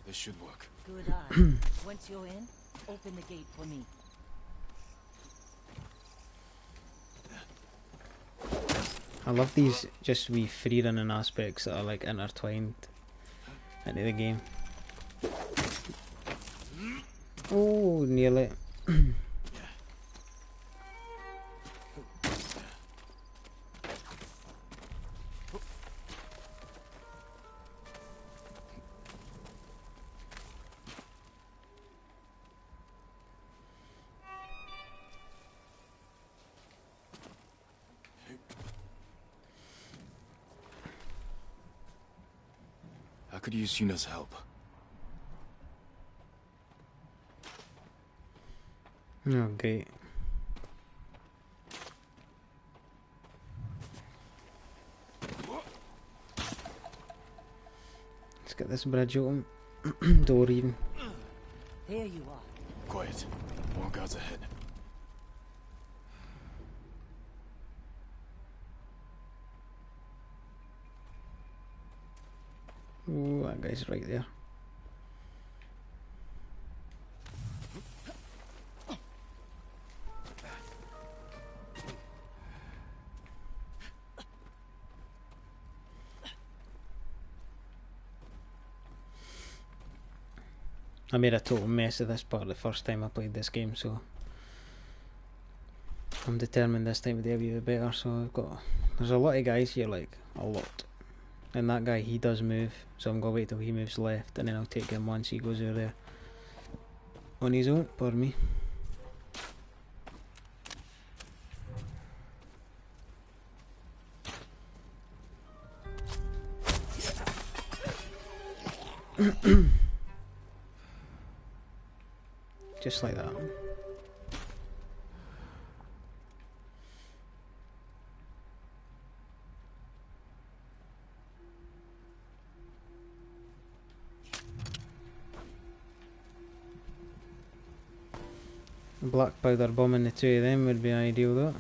This should work. Good eye. Once you're in, open the gate for me. I love these just wee freerunning aspects that are like intertwined into the game. Oh, nearly. I could use Yuna's help. Oh, great. Let's get this bridge open. Door even. There you are. Quiet. More guards ahead. Oh, that guy's right there. I made a total mess of this part the first time I played this game, so I'm determined this time to do a wee bit better. So I've got, there's a lot of guys here, like a lot, and that guy, he does move, so I'm gonna wait till he moves left and then I'll take him once he goes over there on his own. Pardon me. Just like that. A black powder bombing the two of them would be ideal though.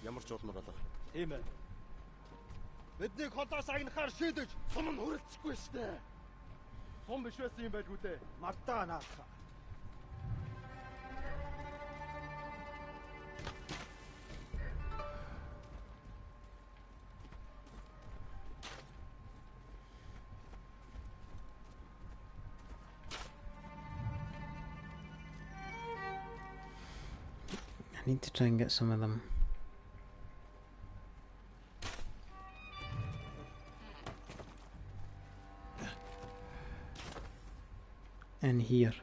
Ямар ч удмаар болов. Тийм ээ. Биднийг холоос агнахаар шийдэж сум нь хүрэлцэхгүй шүү дээ. Сум биш байсан юм байлгүй дээ. Мартаа наасаа. I need to try and get some of them. In here.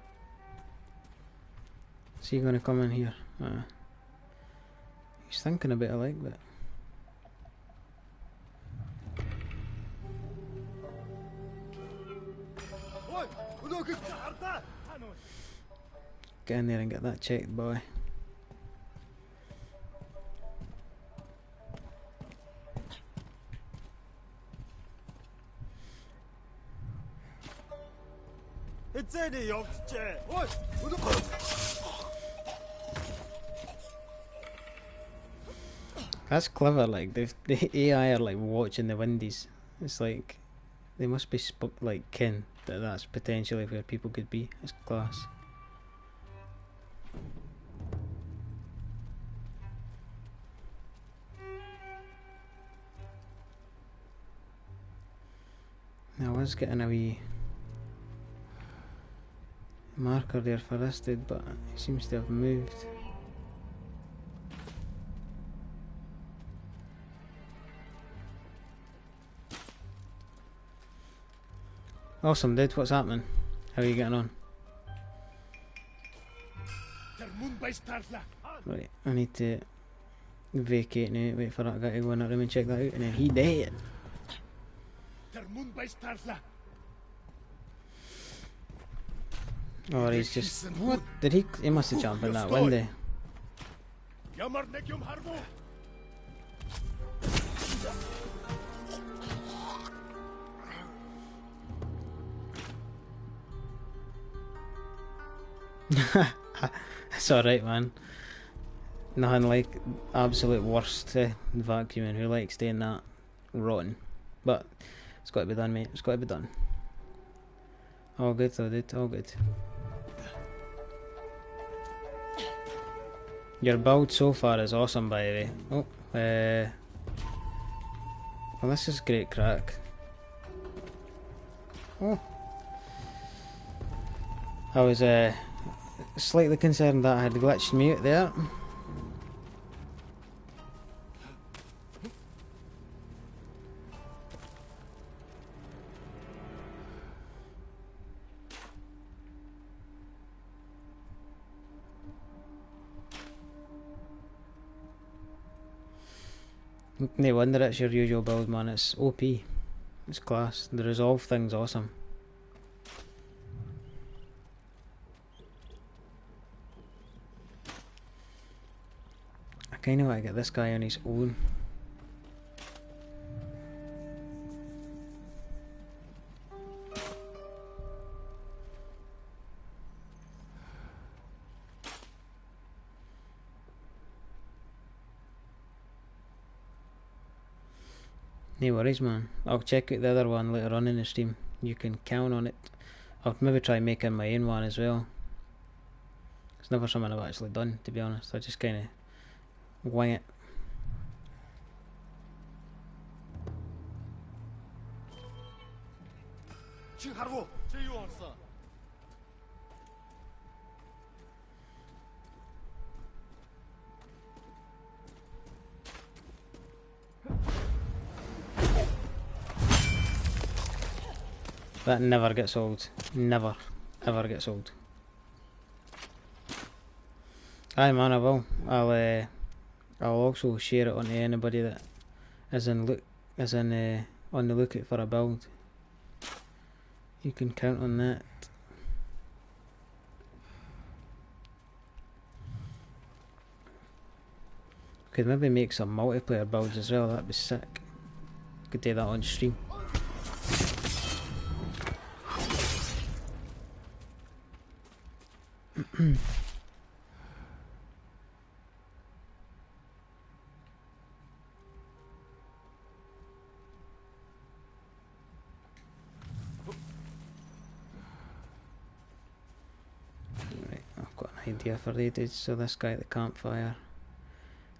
Is he gonna come in here? He's thinking a bit alike, but get in there and get that checked, boy. That's clever, like the AI are like watching the windies. It's like they must be like kin that that's potentially where people could be. It's class. I was getting a wee marker there for this dude, but he seems to have moved. Awesome dude, what's happening? How are you getting on? Right, I need to vacate now, wait for that guy to go in that room and check that out, and then he dead. Or he's just... What? Did he... He must have jumped in that window. It's alright, man. Nothing like absolute worst vacuuming. Who likes staying that rotten? But it's got to be done, mate. It's got to be done. All good though, dude. All good. Your build so far is awesome, by the way. Oh, well, this is great crack. Oh, I was slightly concerned that I had glitched mute there. No wonder it's your usual build, man. It's OP. It's class. The resolve thing's awesome. I kinda want to get this guy on his own. No worries, man. I'll check out the other one later on in the stream. You can count on it. I'll maybe try making my own one as well. It's never something I've actually done, to be honest. I just kind of wing it. That never gets old. Never, ever gets old. Aye, man, I will. I'll also share it on to anybody that is on the lookout for a build. You can count on that. Could maybe make some multiplayer builds as well. That'd be sick. Could do that on stream. Right, I've got an idea for the dudes. So this guy at the campfire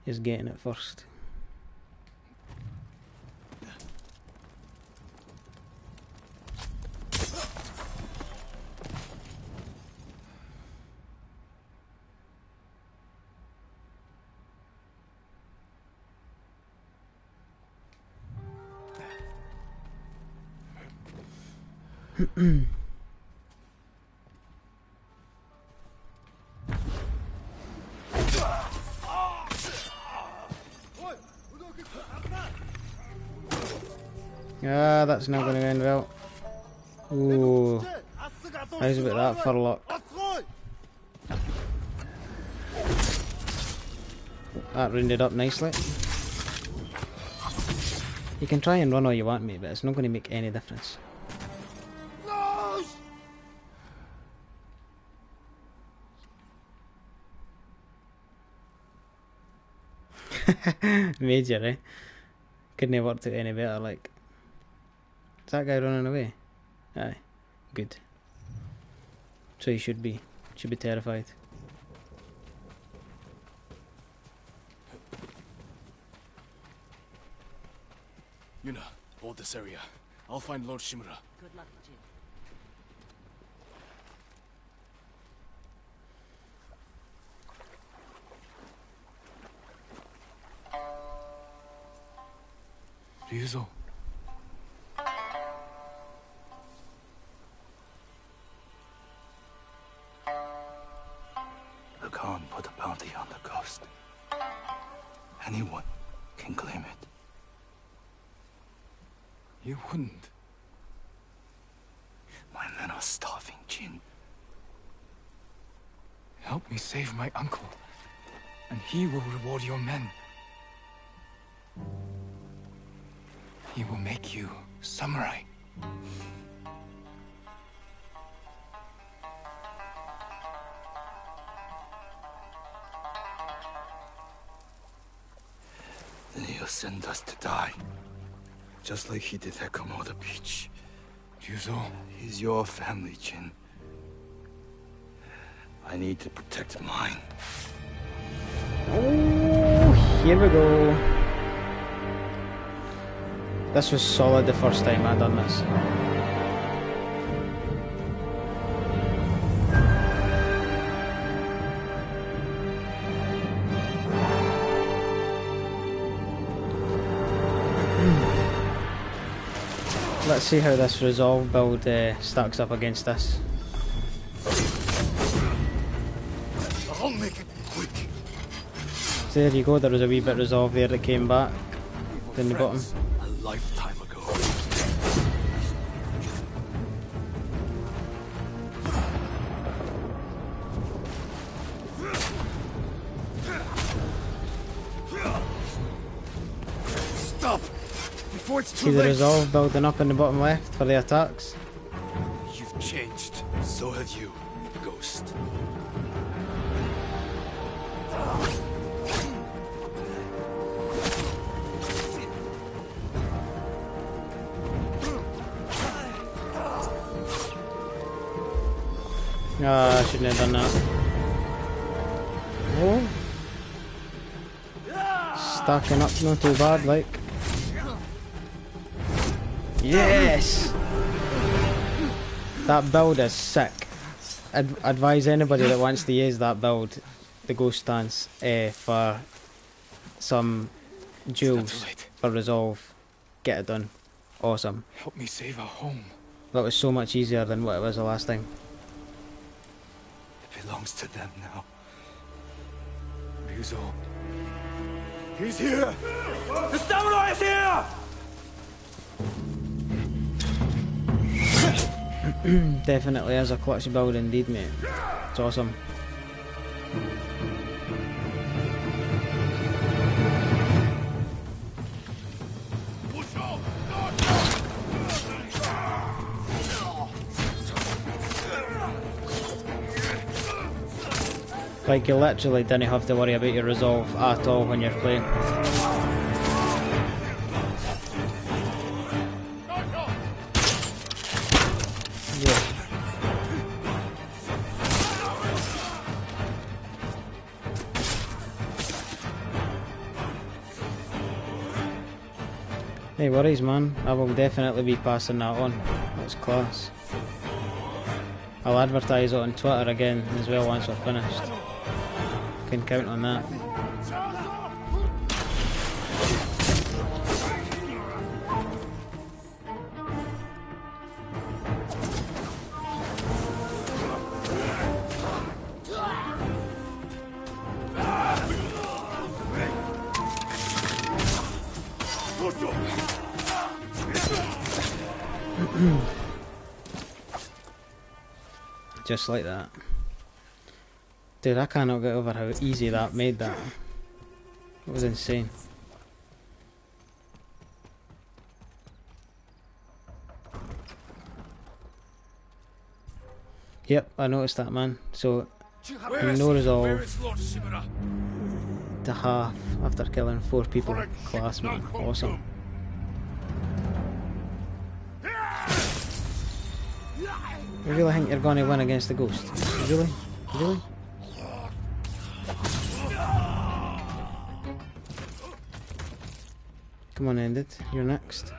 is getting it first. Ah, that's not going to end well. Ooh, how's about that for luck? That rounded up nicely. You can try and run all you want, mate, but it's not going to make any difference. Major, eh? Couldn't have worked out any better, like. Is that guy running away? Aye. Good. So he should be. Should be terrified. Yuna, hold this area. I'll find Lord Shimura. Good luck, Jin. Ryuzo. The Khan put a bounty on the ghost. Anyone can claim it. You wouldn't. My men are starving, Jin. Help me save my uncle, and he will reward your men. He will make you samurai. Then he'll send us to die. Just like he did at Komoda Beach. Ryuzo. He's your family, Jin. I need to protect mine. Oh, here we go. This was solid the first time I done this. Let's see how this resolve build stacks up against this. I'll make it quick. So there you go, there was a wee bit resolve there that came back in the bottom. A lifetime ago. Stop! Before it's too See the late. resolve building up in the bottom left for the attacks. You've changed. So have you, Ghost. Ah, I shouldn't have done that. Oh. Stacking up, not too bad, like. Yes! That build is sick. Advise anybody that wants to use that build, the ghost stance, for some duels for resolve. Get it done. Awesome. Help me save our home. That was so much easier than what it was the last time. It belongs to them now. Ryuzo. He's here! The samurai is here! Definitely is a clutch build indeed, mate. It's awesome. Like, you literally didn't have to worry about your resolve at all when you're playing. Yeah. No worries, man. I will definitely be passing that on. That's class. I'll advertise it on Twitter again as well once we're finished. Can count on that. Just like that. Dude, I cannot get over how easy that made that. It was insane. Yep, I noticed that, man. So, no resolve to half after killing 4 people. Class, man. Awesome. You really think you're going to win against the ghost? Really? Really? Come on, Ended. You're next.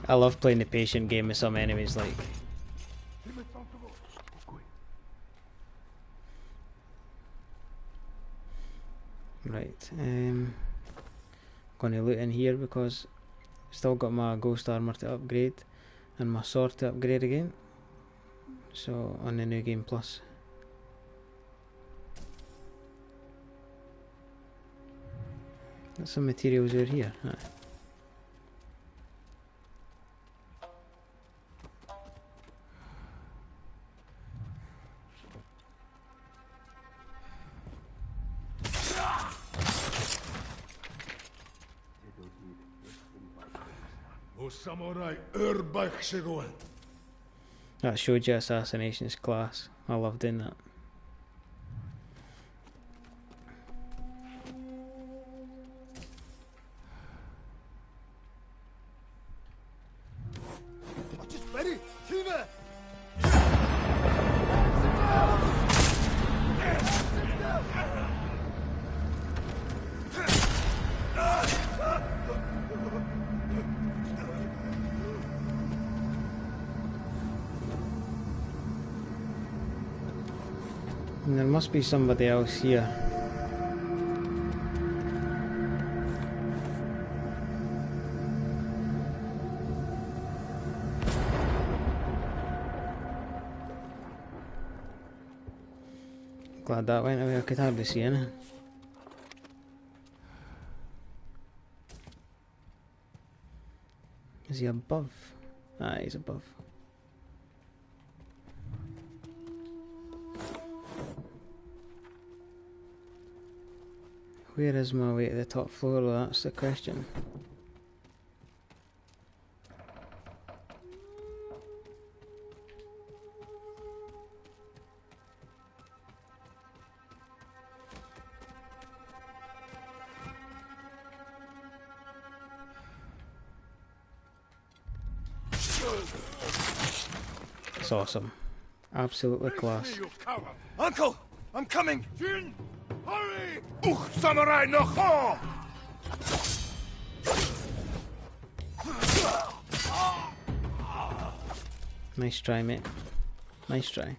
I love playing the patient game with some enemies, like. Right, gonna loot in here because still got my ghost armor to upgrade and my sword to upgrade again. So on the new game plus. Got some materials over here. Aye. Samurai Urbach Shigoen. That showed you Assassination's class. I love doing that. And there must be somebody else here. Glad that went away, I could hardly see anything. Is he above? Ah, he's above. Where is my way to the top floor? Well, that's the question. It's awesome. Absolutely class. Uncle, I'm coming. Jin, hurry! Samurai no ho! Nice try, mate. Nice try.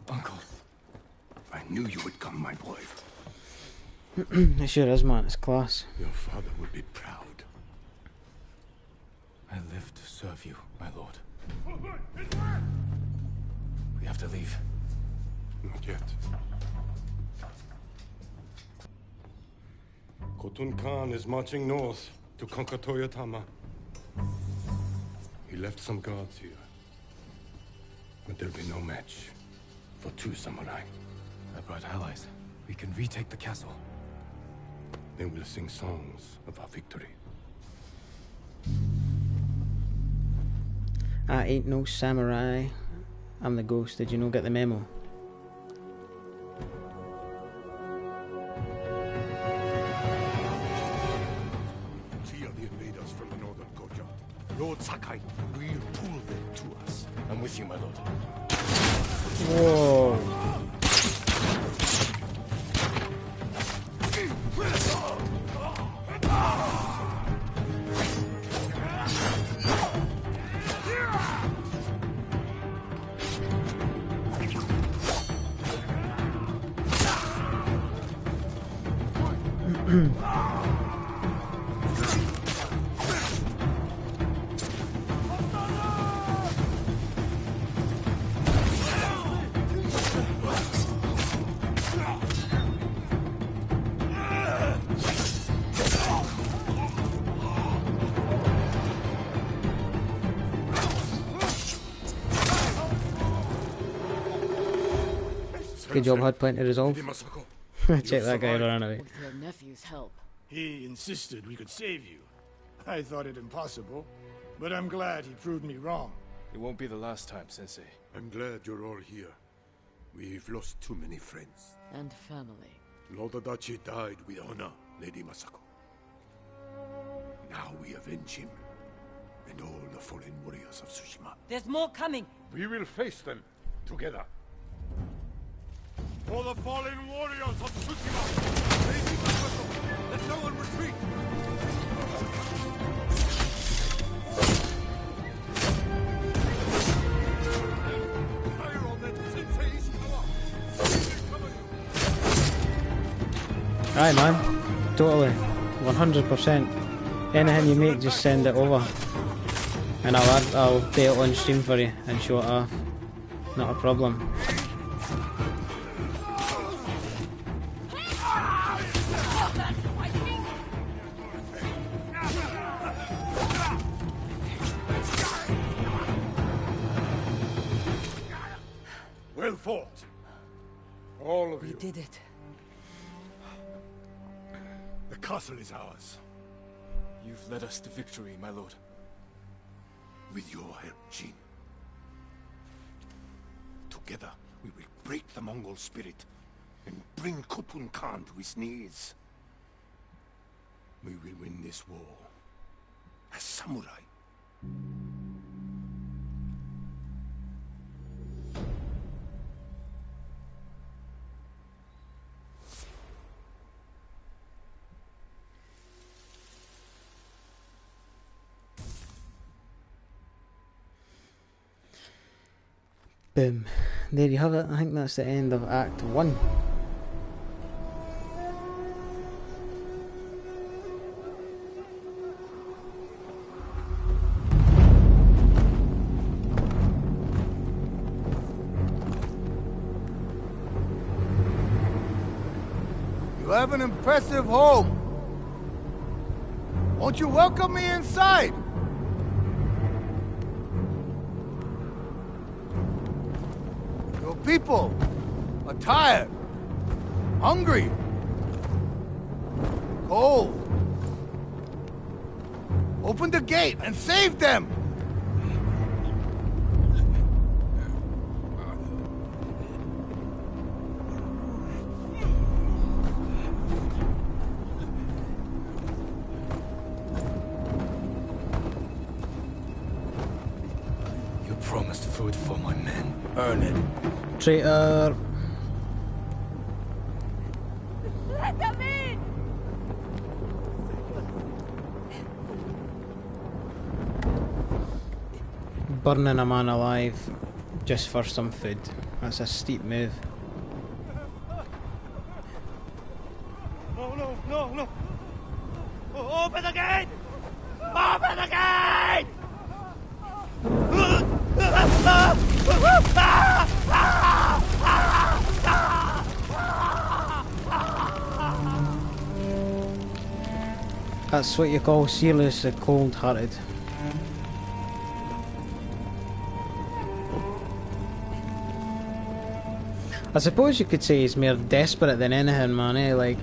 Uncle, I knew you would come, my boy. It sure is, man. It's class. Your father would be proud. I live to serve you, my lord. We have to leave. Not yet. Khotun Khan is marching north to conquer Toyotama. He left some guards here. But there'll be no match for 2 samurai. I brought allies. We can retake the castle. They will sing songs of our victory. I ain't no samurai. I'm the ghost. Did you not get the memo? See the invaders from the northern courtyard. Lord Sakai will pull them to us. I'm with you, my lord. Whoa. Good job, had plenty of resolve. Check that guy running away. With your nephew's help. He insisted we could save you. I thought it impossible, but I'm glad he proved me wrong. It won't be the last time, Sensei. I'm glad you're all here. We've lost too many friends. And family. Lord Adachi died with honor, Lady Masako. Now we avenge him, and all the fallen warriors of Tsushima. There's more coming. We will face them, Together. For the fallen warriors of Tsushima! Raising the whistle! Let no one retreat! Fire on that sensei Ishikawa! Aye, man. Totally. 100%. Anything you make, just send it over. And I'll do it on stream for you and show it off. Not a problem. Well fought. All of you. We did it. The castle is ours. You've led us to victory, my lord. With your help, Jin. Together, we will break the Mongol spirit and bring Khotun Khan to his knees. We will win this war as samurai. Boom. There you have it. I think that's the end of Act 1. You have an impressive home. Won't you welcome me inside? Your people are tired, hungry, cold. Open the gate and save them! You promised food for my men. Earn it. Traitor. Let them in! Burning a man alive just for some food. That's a steep move. No. Open the gate! Open the gate! That's what you call serious and cold-hearted. I suppose you could say he's more desperate than anything, man, eh? Like...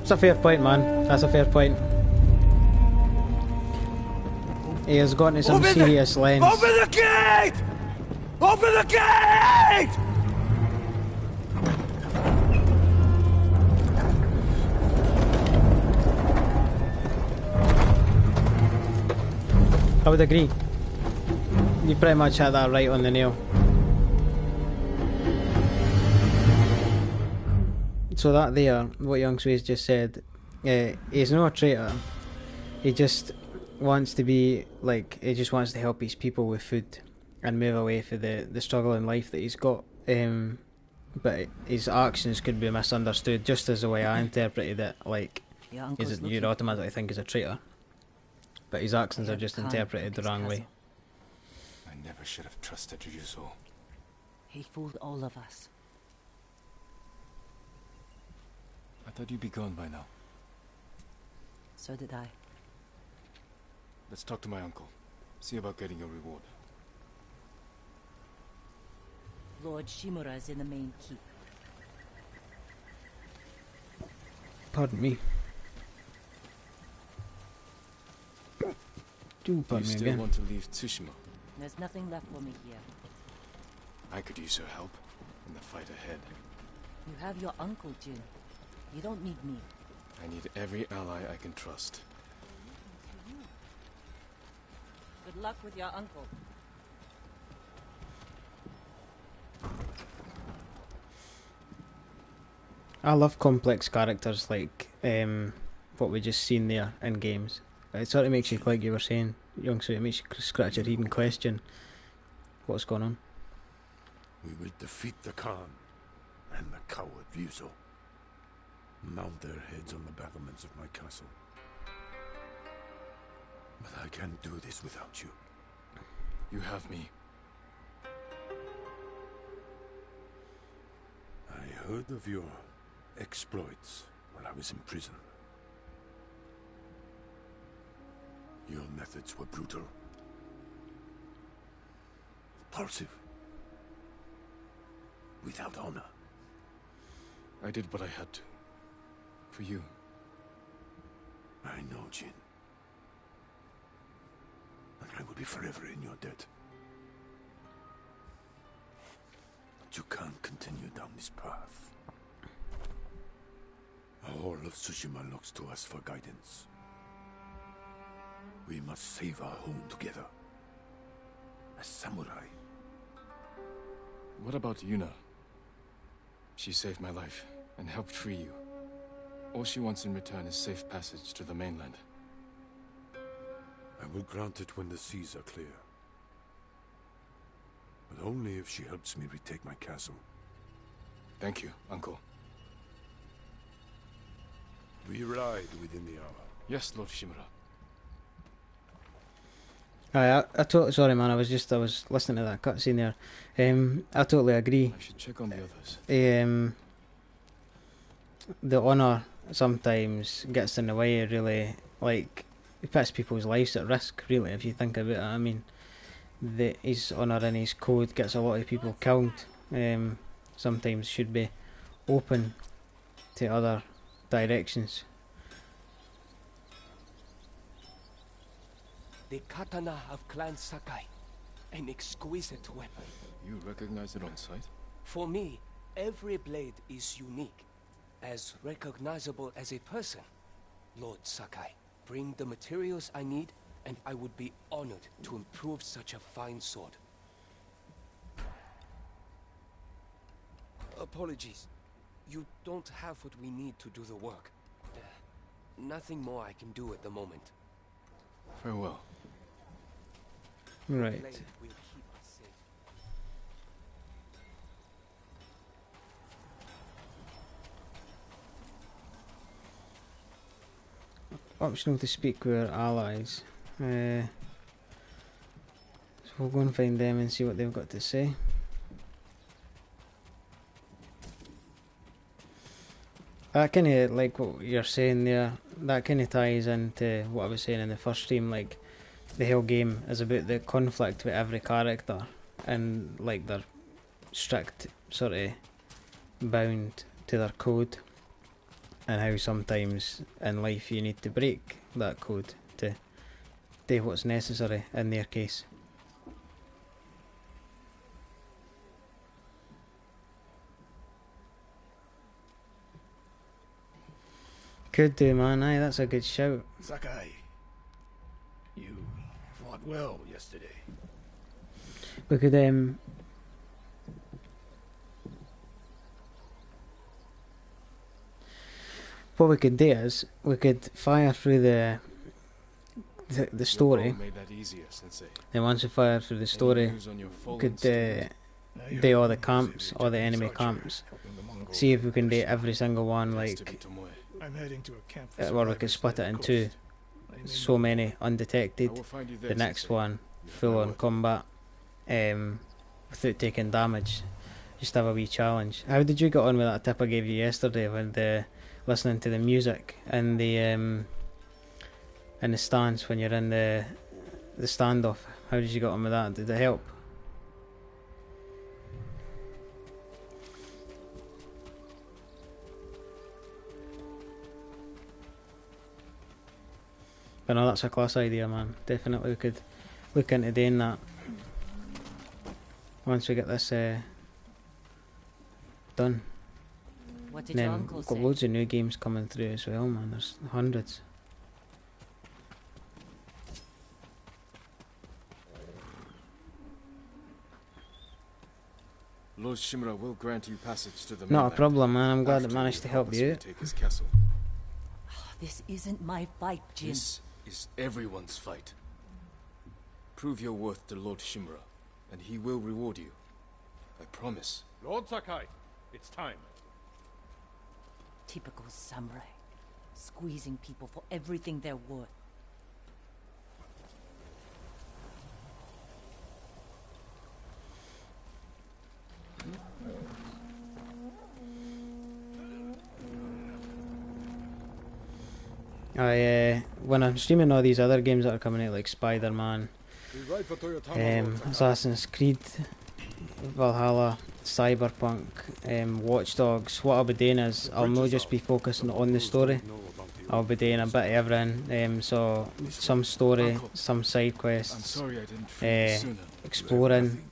It's a fair point, man. That's a fair point. He has gone to some serious lengths. Open the gate! Open the gate! I would agree. You pretty much had that right on the nail. So that there, what Young Sui's just said, he's not a traitor. He just wants to be, like, he just wants to help his people with food and move away from the struggle in life that he's got. But his actions could be misunderstood, just as the way I interpreted it, like, you'd automatically think he's a traitor. But his actions are just interpreted the wrong way. I never should have trusted Ryuzo. He fooled all of us. I thought you'd be gone by now. So did I. Let's talk to my uncle. See about getting your reward. Lord Shimura is in the main keep. Pardon me. Do You pardon me still again. want to leave Tsushima? There's nothing left for me here. I could use your help in the fight ahead. You have your uncle, Jin. You don't need me. I need every ally I can trust. Good luck with your uncle. I love complex characters like what we just seen there in games. It sort of makes you, like you were saying, youngster, it makes you scratch your head and question what's going on. We will defeat the Khan and the coward Ryuzo. Mount their heads on the battlements of my castle. But I can't do this without you. You have me. I heard of your exploits when I was in prison. Your methods were brutal. Impulsive. Without honor. I did what I had to. For you. I know, Jin. And I will be forever in your debt. But you can't continue down this path. All of Tsushima looks to us for guidance. We must save our home together. As samurai. What about Yuna? She saved my life and helped free you. All she wants in return is safe passage to the mainland. I will grant it when the seas are clear. But only if she helps me retake my castle. Thank you, Uncle. We ride within the hour. Yes, Lord Shimura. I totally, sorry man, I was listening to that cutscene there. I totally agree. I should check on the others. The honour sometimes gets in the way, really. Like, it puts people's lives at risk, really, if you think about it. I mean, his honour and his code gets a lot of people killed. Sometimes should be open to other directions. The katana of Clan Sakai. An exquisite weapon. You recognize it on sight? For me, every blade is unique. As recognizable as a person. Lord Sakai, bring the materials I need, and I would be honored to improve such a fine sword. Apologies. You don't have what we need to do the work. Nothing more I can do at the moment. Farewell. Right. Blade will keep us safe. Optional to speak with our allies. So we'll go and find them and see what they've got to say. That kind of, like what you're saying there, that kind of ties into what I was saying in the first stream, like, the whole game is about the conflict with every character, and, like, they're strict, sort of, bound to their code, and how sometimes in life you need to break that code to do what's necessary in their case. Could do, man. Aye, that's a good shout. Sakai, you fought well yesterday. We could what we could do is we could fire through the story. Made that easier, Sensei. Then once we fire through the story, News on your we fallen could student? do all the camps, all the enemy camps. See if we can do every single one, Has to like, be Tomoe. I'm heading to a camp or we could split it in two. So many undetected. I will find you there, The next Sensei. one, full on combat, without taking damage. Just have a wee challenge. How did you get on with that tip I gave you yesterday with the listening to the music and the stance when you're in the standoff? How did you get on with that? Did it help? But no, that's a class idea, man. Definitely we could look into doing that once we get this done. What did And your then uncle we've got say? loads of new games coming through as well, man. There's hundreds. Lord Shimura will grant you passage to the Not a mainland problem, man. I'm glad I after managed you to help us you. retake his castle. This isn't my fight, Jin. This is everyone's fight. Prove your worth to Lord Shimura, and he will reward you. I promise. Lord Sakai, it's time. Typical samurai. Squeezing people for everything they're worth. When I'm streaming all these other games that are coming out, like Spider-Man, Assassin's Creed, Valhalla, Cyberpunk, Watch Dogs, what I'll be doing is I'll not just be focusing on the story, I'll be doing a bit of everything, so some story, some side I'm quests, sorry I didn't free you sooner. exploring,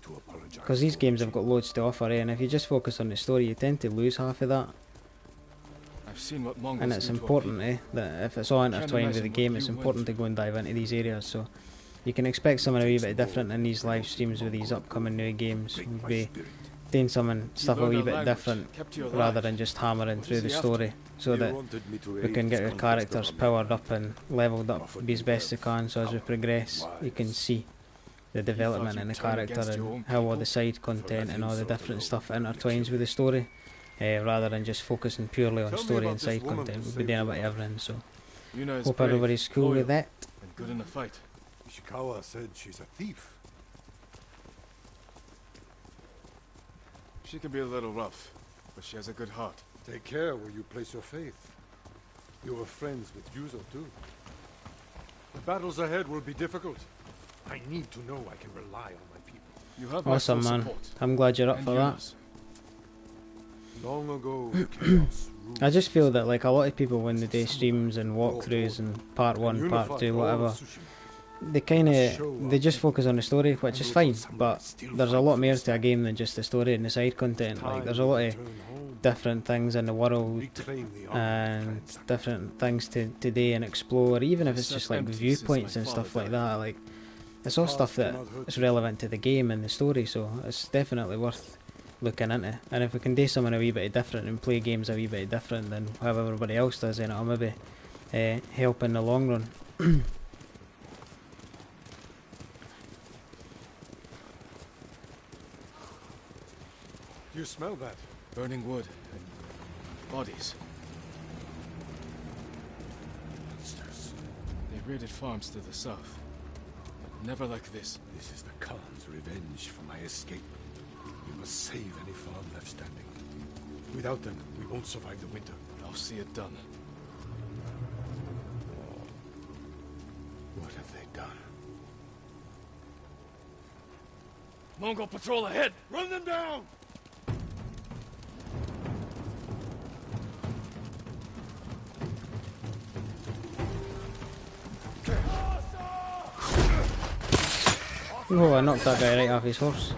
because these games have got loads to offer, and if you just focus on the story you tend to lose half of that. I've seen what Mongols And it's do to our important, people. that if it's all intertwined with the imagine game, what it's you went important to go and dive into these areas. So you can expect something a wee bit different in these live streams with these upcoming new games. We'll be doing stuff a wee bit different rather than just hammering through the story, so that we can get our characters powered up and leveled up be as best they can. So as we progress, you can see the development in the character and how all the side content and all the different stuff intertwines with the story. Rather than just focusing purely on story and side content, we'll be doing a bit of everything, so Yuna is hope brave, everybody's cool loyal, with that. and good in a fight. Ishikawa said she's a thief. She can be a little rough, but she has a good heart. Take care where you place your faith. You were friends with Yuzo too. The battles ahead will be difficult. I need to know I can rely on my people. You have my Awesome, full man. support. I'm glad you're up And for that. Yuna's. Long ago, chaos ruled. I just feel that like a lot of people when they do streams and walkthroughs and part 1, part 2, whatever, they just focus on the story, which is fine, but there's a lot more to a game than just the story and the side content. Like there's a lot of different things in the world and different things to do and explore, even if it's just like viewpoints and stuff like that. Like it's all stuff that is relevant to the game and the story, so it's definitely worth looking into. And if we can do something a wee bit different and play games a wee bit different than how everybody else does, then it'll maybe help in the long run. Do you smell that? Burning wood and bodies. Monsters. They raided farms to the south. But never like this. This is the Khan's revenge for my escape. We must save any farm left standing. Without them, we won't survive the winter. I'll see it done. What have they done? Mongol patrol ahead! Run them down! Oh, I knocked that guy right off his horse.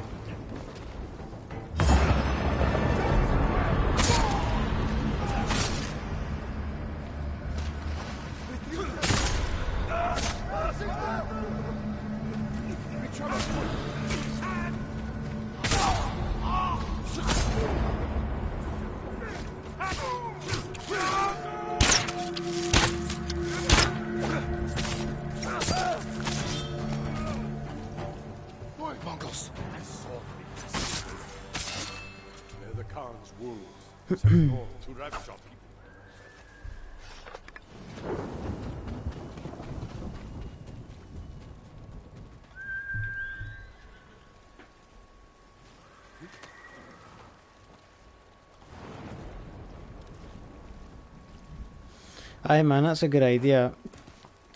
Mongols! They're the Khan's wolves, sent north to ravage our people. Aye man, that's a good idea.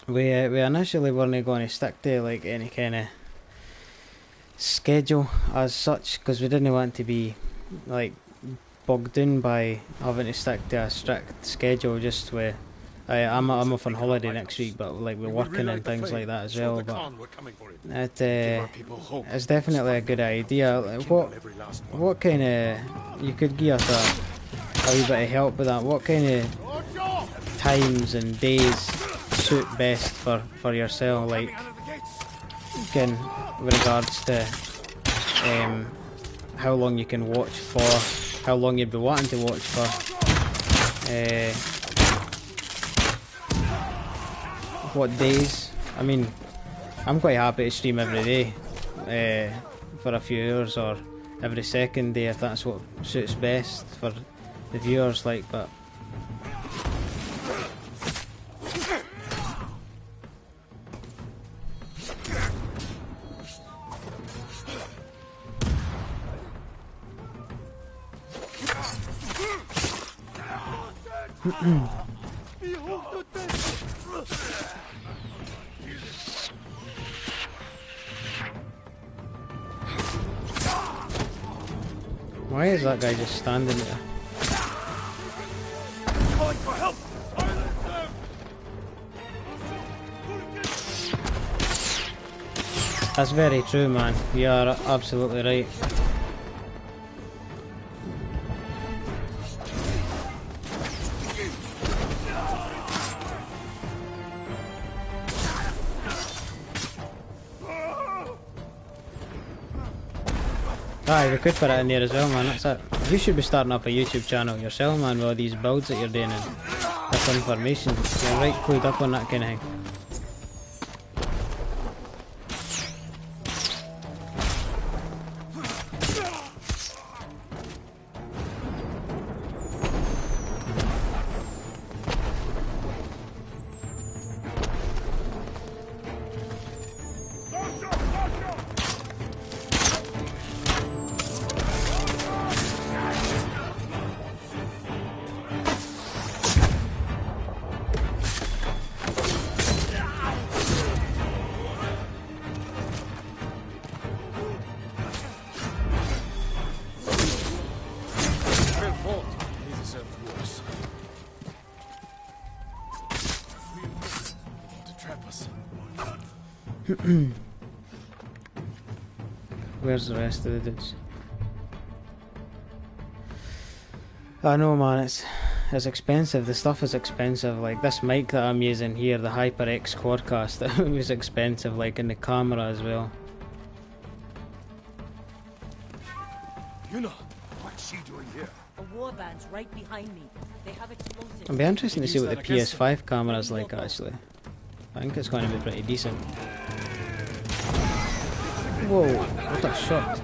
We initially weren't going to stick to like any kind of schedule as such, because we didn't want to be like bogged down by having to stick to a strict schedule. Just with I'm off on holiday next week, but like we're working and things like that as well. But it's definitely a good idea. Like, what kind of, you could give us a wee bit of help with that? What kind of times and days suit best for yourself? Like, again, with regards to how long you can watch for, how long you'd be wanting to watch for. What days? I mean, I'm quite happy to stream every day for a few hours, or every second day if that's what suits best for the viewers. Like, but why is that guy just standing there? Calling for help! That's very true, man. You are absolutely right. Aye, we could put it in there as well, man. That's it. You should be starting up a YouTube channel yourself, man, with all these builds that you're doing and this information. You're right clued up on that kind of thing. Where's the rest of the dudes? I know, man, it's expensive. The stuff is expensive. Like this mic that I'm using here, the HyperX Quadcast, it was expensive, like, in the camera as well. Yuna, what's she doing here? A warband's right behind me. They have explosives. It'll be interesting to see what the PS5 camera is like, actually. I think it's going to be pretty decent. Whoa, what a shot.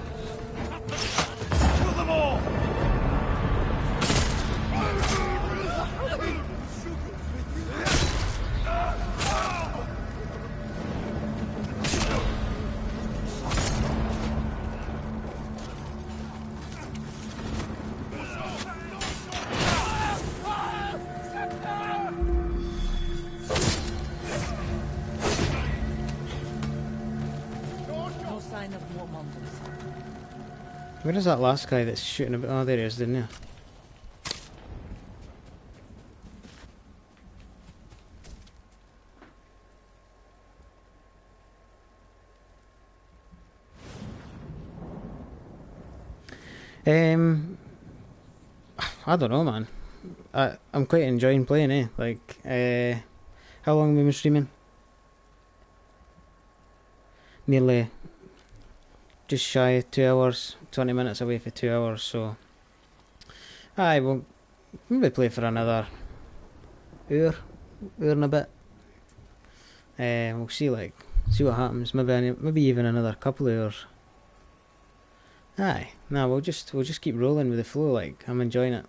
Kill them all! Where is that last guy that's shooting about? Oh, there he is, didn't he? I don't know, man. I'm quite enjoying playing, eh? Like, how long have we been streaming? Nearly just shy of 2 hours, 20 minutes away for 2 hours, so I will maybe play for another hour and a bit. We'll see, like, see what happens. Maybe even another couple of hours. Aye, nah, we'll just keep rolling with the flow. Like, I'm enjoying it.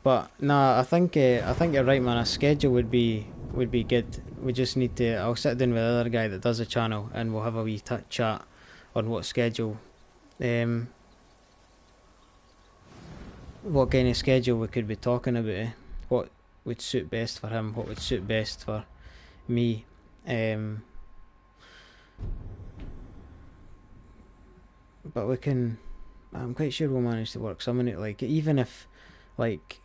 But nah, I think you're right, man. A schedule would be good. We just need to. I'll sit down with the other guy that does the channel, and we'll have a wee chat on what schedule, what kind of schedule we could be talking about. What would suit best for him? What would suit best for me? But we can. I'm quite sure we'll manage to work something out. Like, even if, like,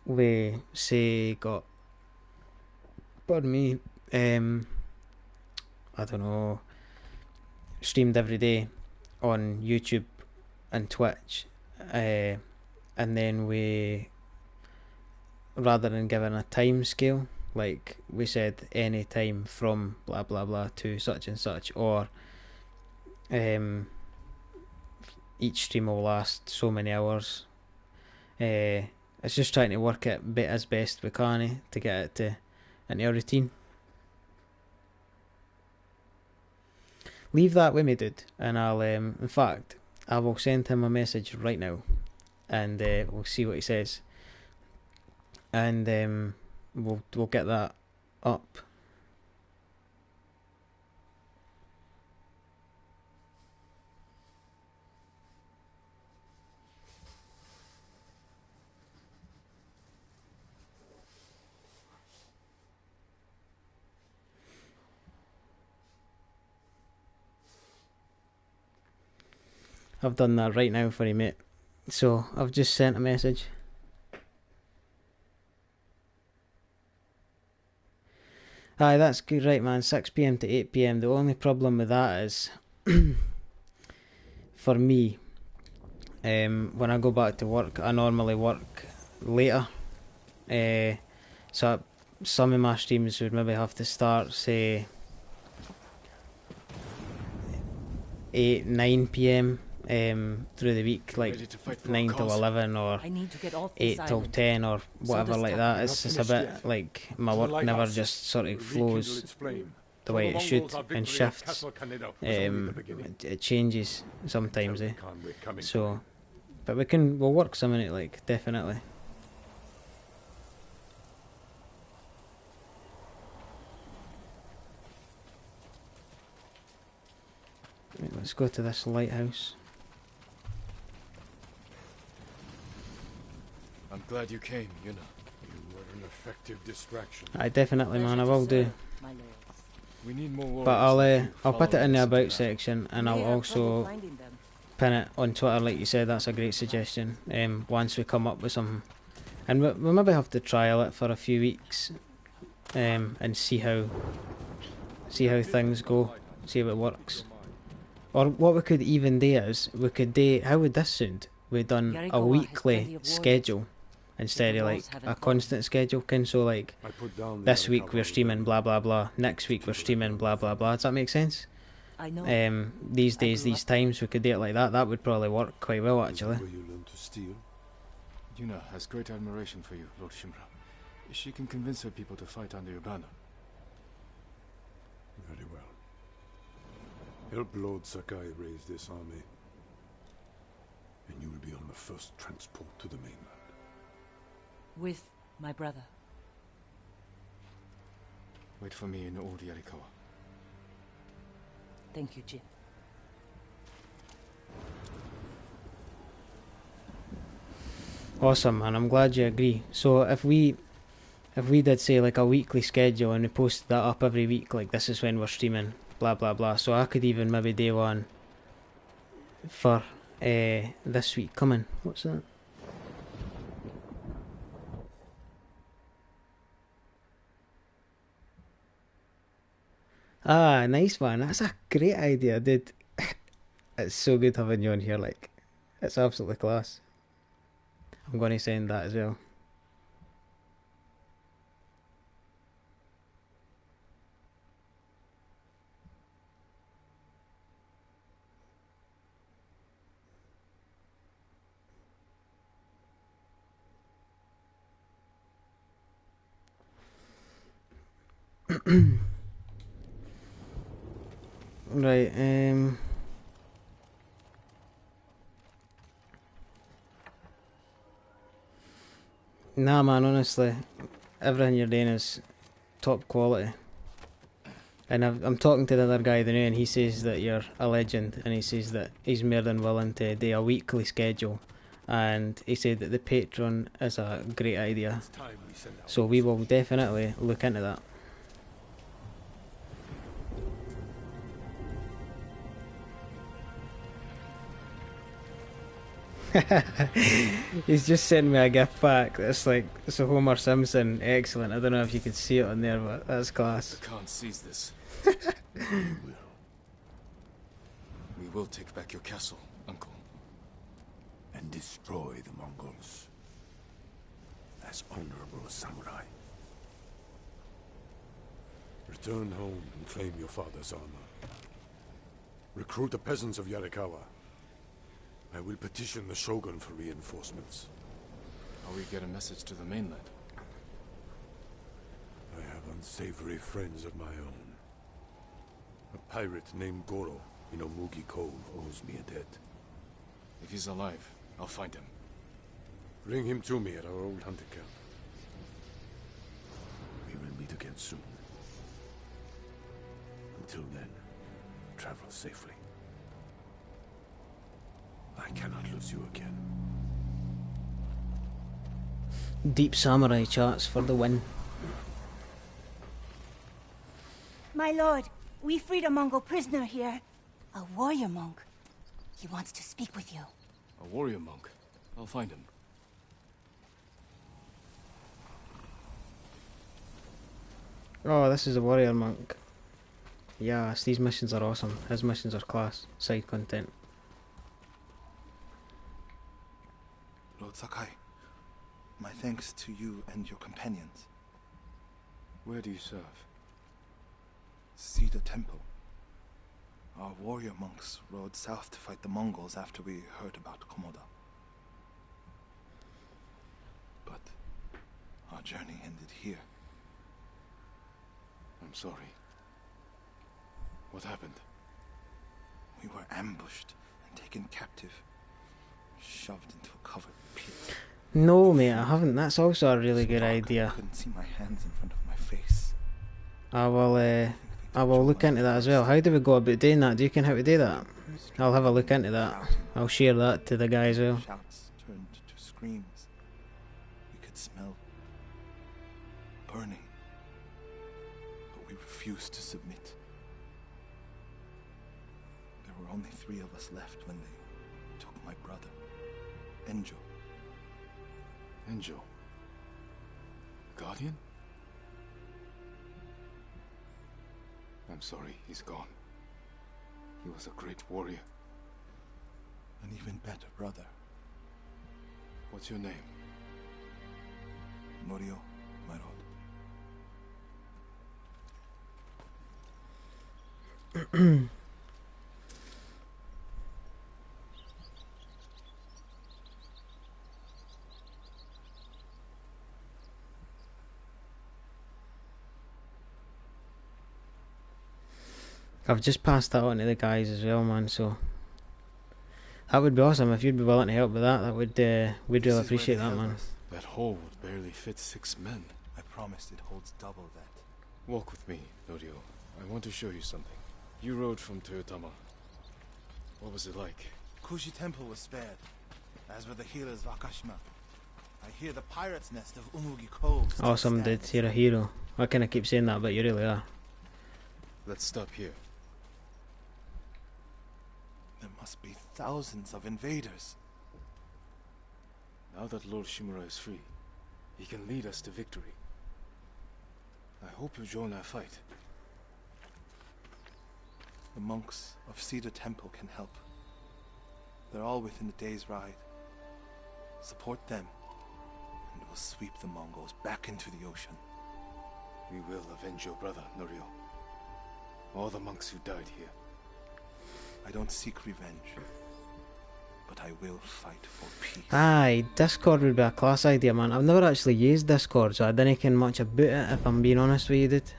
we say got. Pardon me. I don't know. Streamed every day on YouTube and Twitch, and then we, rather than giving a time scale, like we said, any time from blah blah blah to such and such, or each stream will last so many hours. It's just trying to work it as best we can to get it into a routine. Leave that with me, dude, and I'll in fact I will send him a message right now, and we'll see what he says, and we'll get that up. I've done that right now for you, mate. So I've just sent a message. Aye, that's good, right, man. 6 PM to 8 PM. The only problem with that is, for me, when I go back to work, I normally work later. So some of my streams would maybe have to start, say, 8, 9 PM. Through the week, like 9 till 11 or 8 till 10 or whatever like that. It's just a bit like my work never just sort of flows the way it should in shifts. It changes sometimes, so, but we'll work something it, like, definitely. Right, let's go to this lighthouse. I'm glad you came, you know. You were an effective distraction. I definitely, man, I will do. We need more but I'll put it in the about section, and I'll also pin it on Twitter, like you said. That's a great suggestion. Once we come up with something, and we'll maybe have to trial it for a few weeks, and see how things go, see if it works. Or what we could even do is we could do. How would this sound? We've done a weekly schedule instead of like a constant schedule. So like this week we're streaming blah blah blah. Next week we're streaming blah blah blah. Does that make sense? I know. These days, these times, we could do it like that. That would probably work quite well, actually. Yuna has great admiration for you, Lord Shimura. She can convince her people to fight under your banner. Very well. Help Lord Sakai raise this army, and you will be on the first transport to the mainland. With my brother. Wait for me in Old Yarikawa. Thank you, Jin. Awesome, man. I'm glad you agree. So if we did say like a weekly schedule and we posted that up every week, like this is when we're streaming, blah blah blah. So I could even maybe do one for this week coming. What's that? Ah, nice, man. That's a great idea, dude. It's so good having you on here. Like, it's absolutely class. I'm going to send that as well. Right, nah, man, honestly, everything you're doing is top quality. And I'm talking to the other guy the new, and he says that you're a legend, and he says that he's more than willing to do a weekly schedule, and he said that the Patreon is a great idea. So we will definitely look into that. He's just sent me a gift back. It's like, it's a Homer Simpson. Excellent. I don't know if you could see it on there, but that's class. I can't seize this. We will take back your castle, Uncle. And destroy the Mongols. As honorable a samurai. Return home and claim your father's armor. Recruit the peasants of Yarikawa. I will petition the Shogun for reinforcements. How we get a message to the mainland? I have unsavory friends of my own. A pirate named Goro in Omugi Cove owes me a debt. If he's alive, I'll find him. Bring him to me at our old hunting camp. We will meet again soon. Until then, travel safely. I cannot lose you again. Deep samurai charts for the win. My lord, we freed a Mongol prisoner here. A warrior monk. He wants to speak with you. A warrior monk. I'll find him. Oh, this is a warrior monk. Yes, these missions are awesome. His missions are class. Side content. Lord Sakai, my thanks to you and your companions. Where do you serve? Cedar Temple. Our warrior monks rode south to fight the Mongols after we heard about Komoda. But our journey ended here. I'm sorry. What happened? We were ambushed and taken captive. Shoved into a covered pit. No, mate, I haven't. That's also a really good idea. I couldn't see my hands in front of my face. I will look into that as well. How do we go about doing that? Do you know how to do that? I'll have a look into that. I'll share that to the guy as well. Shouts turned to screams. We could smell burning. But we refused to submit. There were only 3 of us left when they took my brother, Enjo. Enjo? Guardian? I'm sorry, he's gone. He was a great warrior. An even better brother. What's your name? Norio, my lord. I've just passed that on to the guys as well, man, so that would be awesome if you'd be willing to help with that. That would we'd really appreciate that, man. That hole would barely fit 6 men. I promised it holds double that. Walk with me, Norio. I want to show you something. You rode from Toyotama. What was it like? Kushi Temple was spared, as were the healers of Akashima. I hear the pirate's nest of Umugi Cove. Awesome, dude. You're a hero. I kind of keep saying that, but you really are. Let's stop here. There must be thousands of invaders. Now that Lord Shimura is free, he can lead us to victory. I hope you join our fight. The monks of Cedar Temple can help. They're all within a day's ride. Support them, and we'll sweep the Mongols back into the ocean. We will avenge your brother, Norio. All the monks who died here. I don't seek revenge, but I will fight for peace. Aye, Discord would be a class idea, man. I've never actually used Discord, so I didn't care much about it, if I'm being honest with you, dude.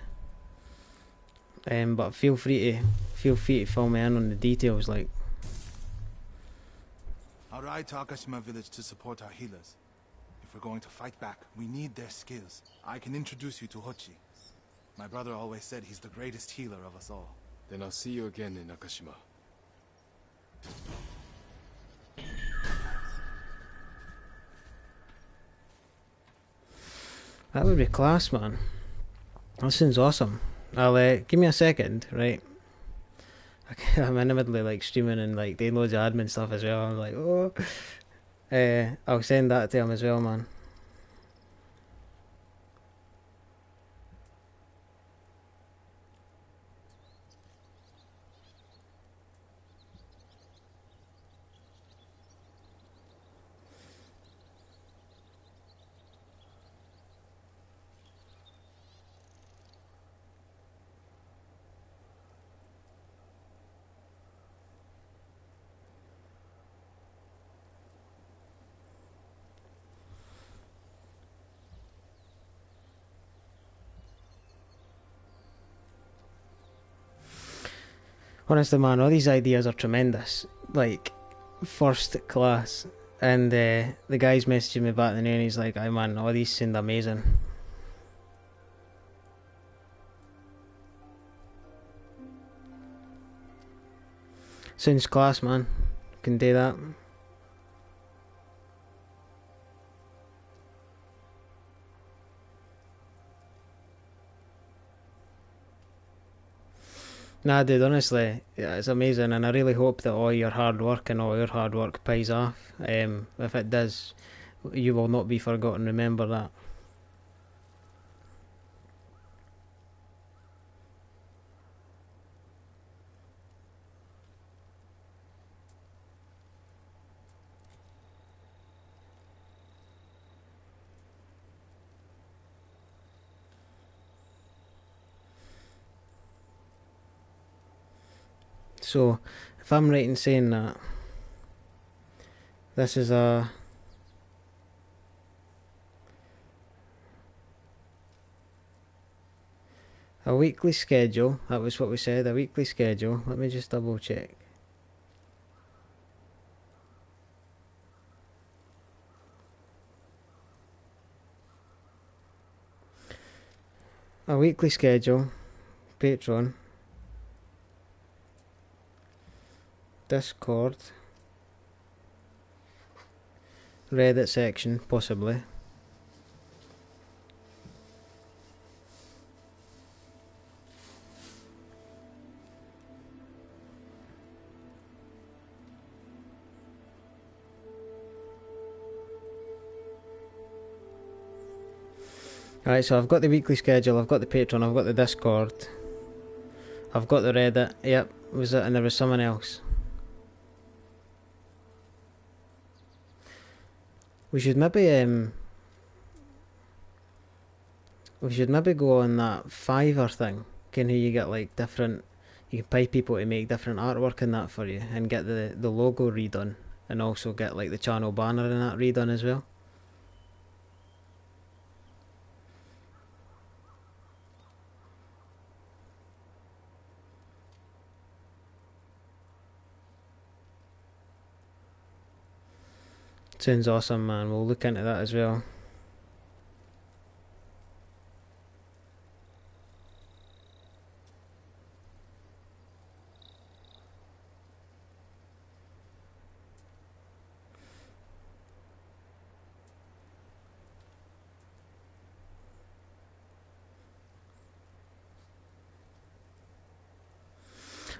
But feel free to fill me in on the details, like. I'll ride to Akashima village to support our healers. If we're going to fight back, we need their skills. I can introduce you to Hochi. My brother always said he's the greatest healer of us all. Then I'll see you again in Akashima. That would be class, man. That sounds awesome. I'll give me a second, right? I'm in the middle of like streaming and like doing loads of admin stuff as well. I'm like, oh. I'll send that to him as well, man. Honestly, man, all these ideas are tremendous. Like, first class. And the guy's messaging me back in the and he's like, "Aye, man, all these sound amazing." Sounds class, man. Can do that. Nah, dude, honestly, yeah, it's amazing, and I really hope that all your hard work and all your hard work pays off. If it does, you will not be forgotten. Remember that. So, if I'm right in saying that, this is a weekly schedule. That was what we said, a weekly schedule. Let me just double check. A weekly schedule, Patreon, Discord, Reddit section, possibly. Alright, so I've got the weekly schedule, I've got the Patreon, I've got the Discord, I've got the Reddit, yep, was it, and there was someone else. We should maybe go on that Fiverr thing. Can you get like different, you can pay people to make different artwork and that for you, and get the logo redone, and also get like the channel banner and that redone as well. Sounds awesome, man. We'll look into that as well.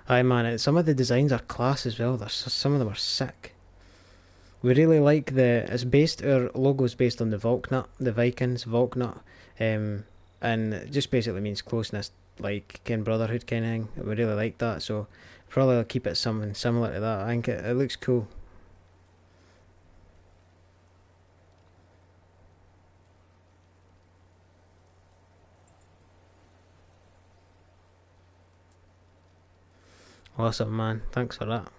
Aye, man, some of the designs are class as well. Some of them are sick. We really like our logo's based on the Volknut, the Vikings, Volknut, and it just basically means closeness, like kin brotherhood kind of thing. We really like that, so probably I'll keep it something similar to that. I think it looks cool. Awesome, man. Thanks for that.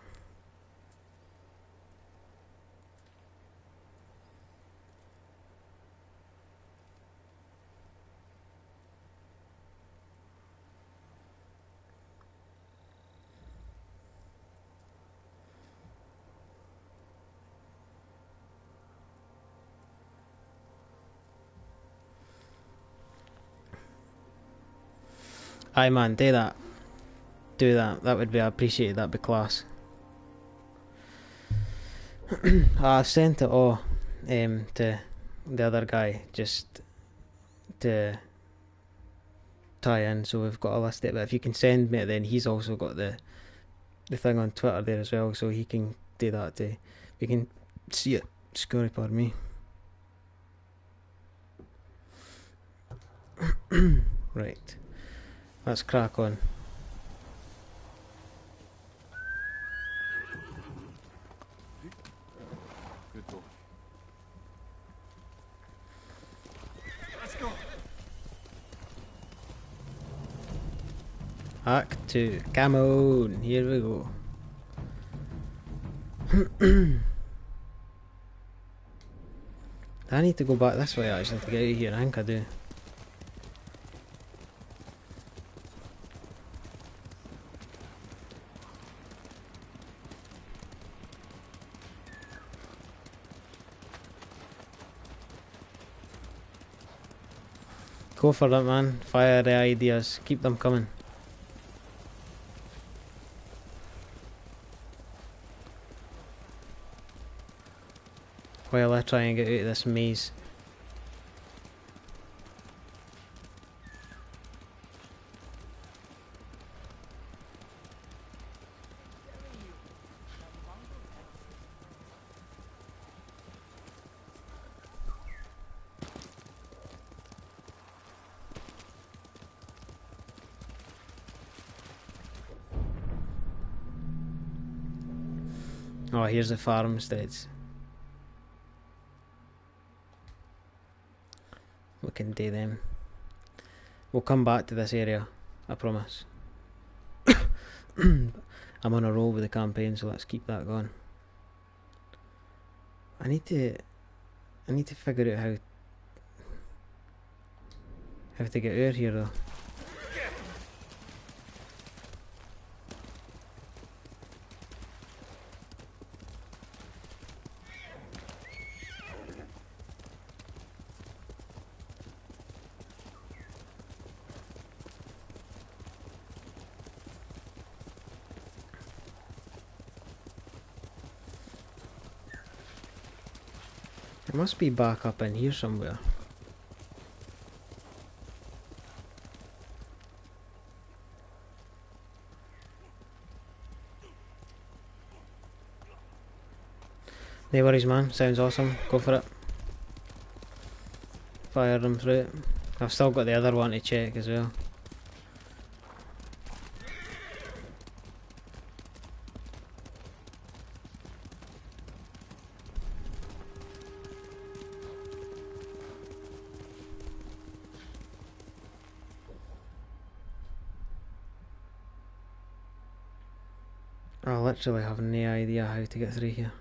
Aye, man, do that. Do that. That would be appreciated. That'd be class. I sent it all to the other guy just to tie in, so we've got a list of it. But if you can send me it, then he's also got the thing on Twitter there as well, so he can do that too. We can see it. Sorry, pardon me. Right. Let's crack on. Good boy. Let's go. Act 2. Come on. Here we go. I need to go back this way actually to get out of here. I think I do. Go for it, man. Fire the ideas. Keep them coming. While I try and get out of this maze. Oh, here's the farmsteads. We can do them. We'll come back to this area, I promise. I'm on a roll with the campaign, so let's keep that going. I need to figure out how to get out here though. It must be back up in here somewhere. No worries, man. Sounds awesome. Go for it. Fire them through it. I've still got the other one to check as well. I literally have no idea how to get through here.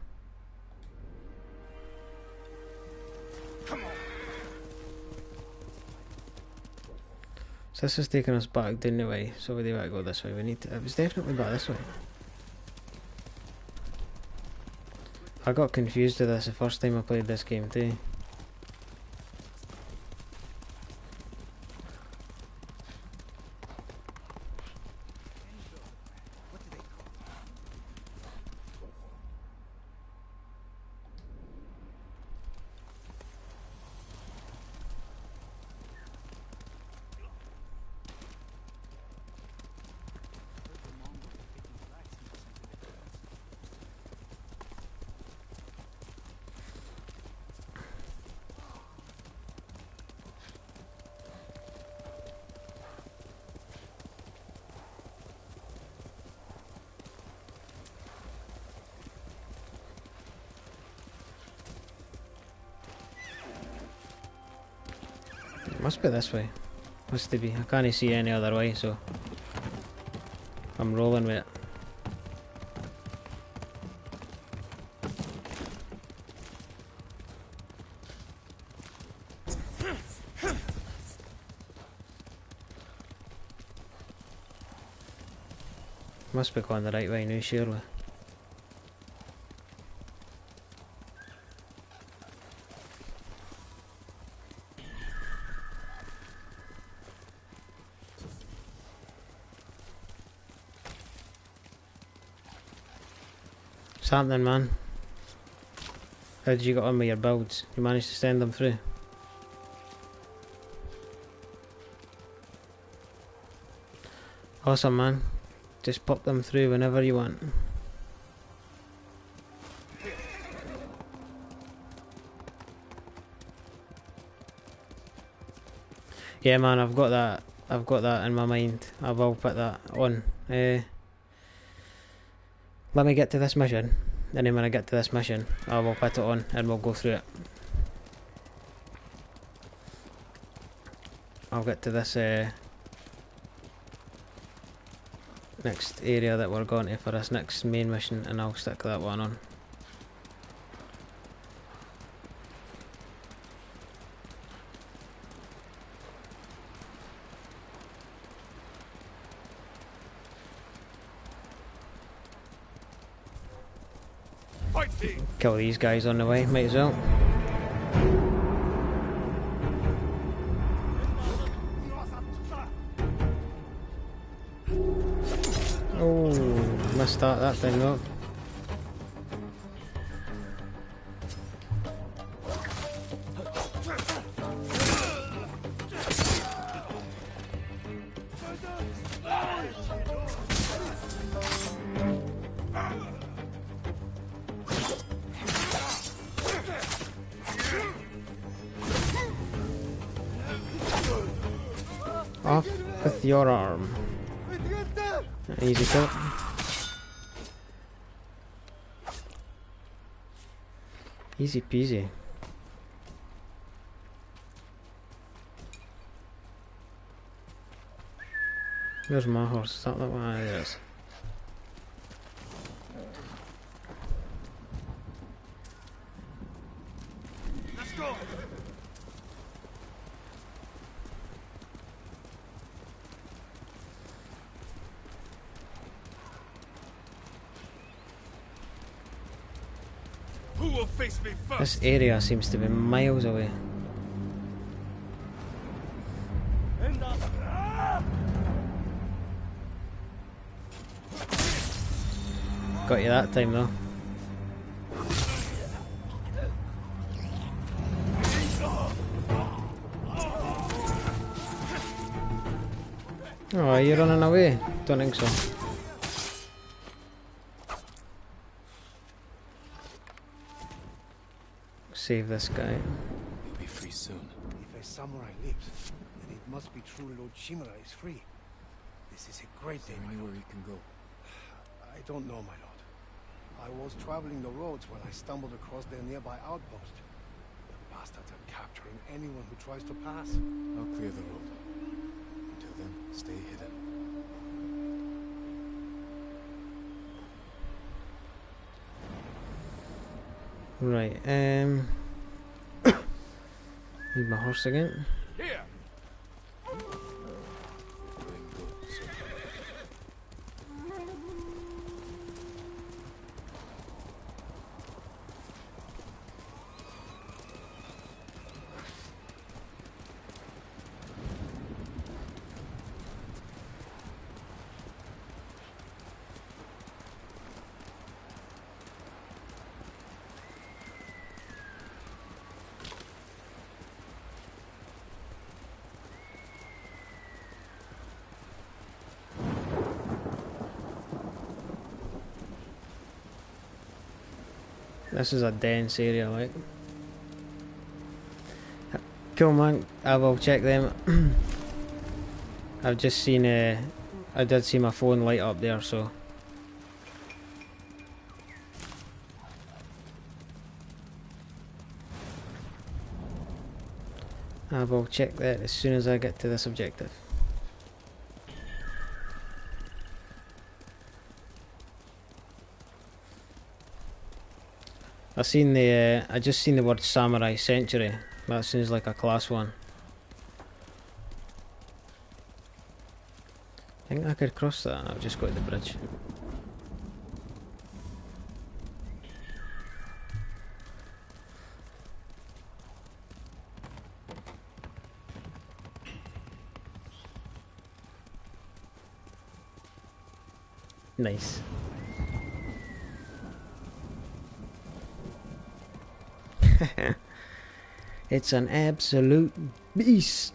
So this is taking us back down the way, so we do want to go this way. We need to, it was definitely back this way. I got confused with this the first time I played this game too. Must be this way. Must be. I can't see any other way, so I'm rolling with it. Must be going the right way now, surely. What's happening, man? How did you get on with your builds? You managed to send them through? Awesome, man. Just pop them through whenever you want. Yeah, man, I've got that in my mind. I will put that on. Let me get to this mission, and then when I get to this mission, I will put it on and we'll go through it. I'll get to this next area that we're going to for this next main mission, and I'll stick that one on. Kill these guys on the way, might as well. missed that time though. Off with your arm. Easy kill. Easy peasy. Where's my horse? Is that one? Ah, there it is. Let's go. Who will face me first? This area seems to be miles away. Got you that time though. Oh, are you running away? Don't think so. Save this guy. You'll be free soon. If a samurai lives, then it must be true Lord Shimura is free. This is a great day. Tell me where you can go. I don't know, my lord. I was traveling the roads when I stumbled across their nearby outpost. The bastards are capturing anyone who tries to pass. I'll clear the road. Until then, stay hidden. Right, need my horse again. Here! This is a dense area, like. Cool, man. I will check them. I've just seen I did see my phone light up there, so I will check that as soon as I get to this objective. I just seen the word Samurai Century. That seems like a class one. I think I could cross that. I've just got the bridge. Nice. It's an absolute beast.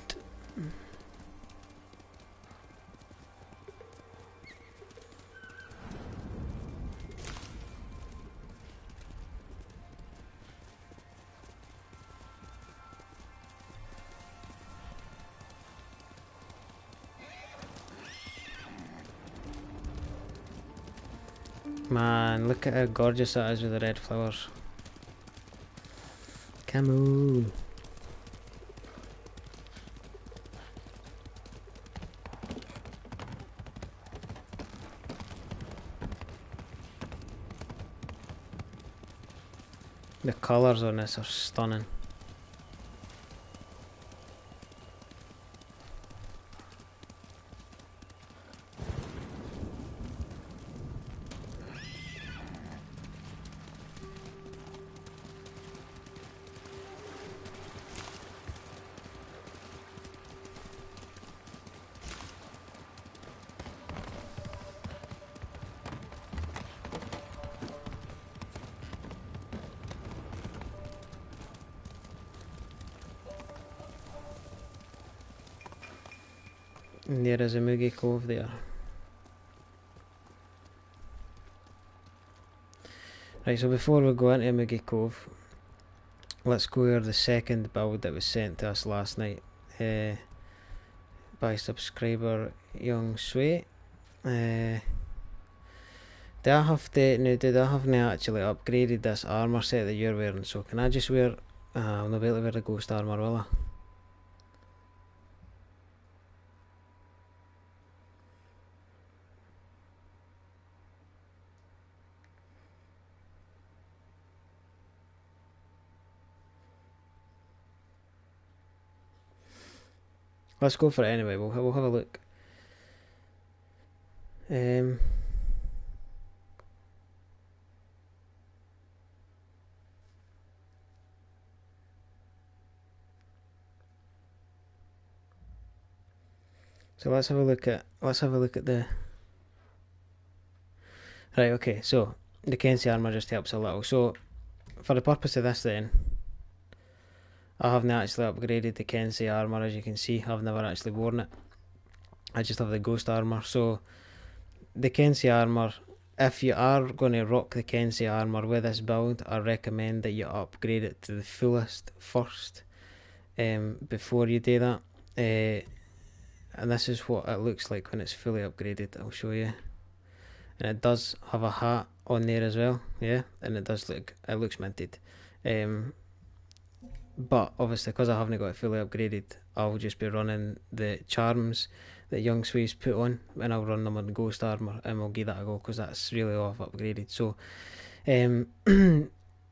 Man, look at how gorgeous that is with the red flowers. Come on. The colours on this are stunning. And there is a Moogie Cove there. Right, so before we go into Moogie Cove, let's go over the second build that was sent to us last night by subscriber Young Sway. Do I have to, now did I haven't actually upgraded this armour set that you're wearing, so can I just wear, I'll not be able to wear the ghost armour, will I? Let's go for it anyway, we'll have a look. So let's have a look at the right, okay, so the Kenzie armour just helps a little. So for the purpose of this then, I haven't actually upgraded the Kenzie armour, as you can see. I've never actually worn it. I just have the ghost armour. So the Kenzie armour, if you are going to rock the Kenzie armour with this build, I recommend that you upgrade it to the fullest first before you do that. And this is what it looks like when it's fully upgraded. I'll show you. And it does have a hat on there as well, yeah, and it looks minted. But obviously, because I haven't got it fully upgraded, I'll just be running the charms that Young Sway's put on, and I'll run them on ghost armour, and we'll give that a go, because that's really all I've upgraded. So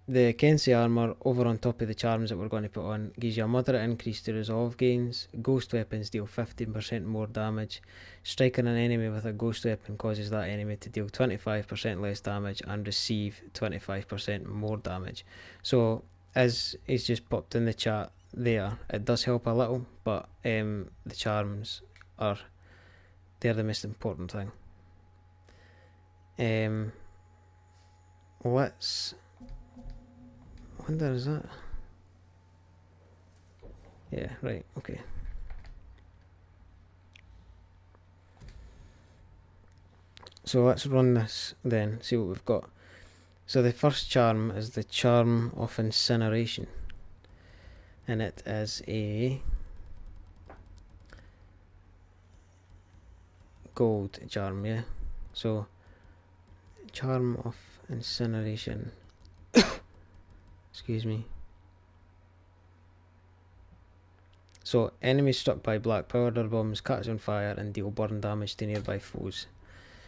the Kenzie armour over on top of the charms that we're going to put on gives you a moderate increase to resolve gains. Ghost weapons deal 15% more damage. Striking an enemy with a ghost weapon causes that enemy to deal 25% less damage and receive 25% more damage. So as he's just popped in the chat there, it does help a little, but the charms they're the most important thing. Let's, I wonder, is that, yeah, right, okay. So let's run this then, see what we've got. So the first charm is the charm of Incineration, and it is a gold charm, yeah. So charm of Incineration, excuse me. So enemies struck by black powder bombs catch on fire and deal burn damage to nearby foes.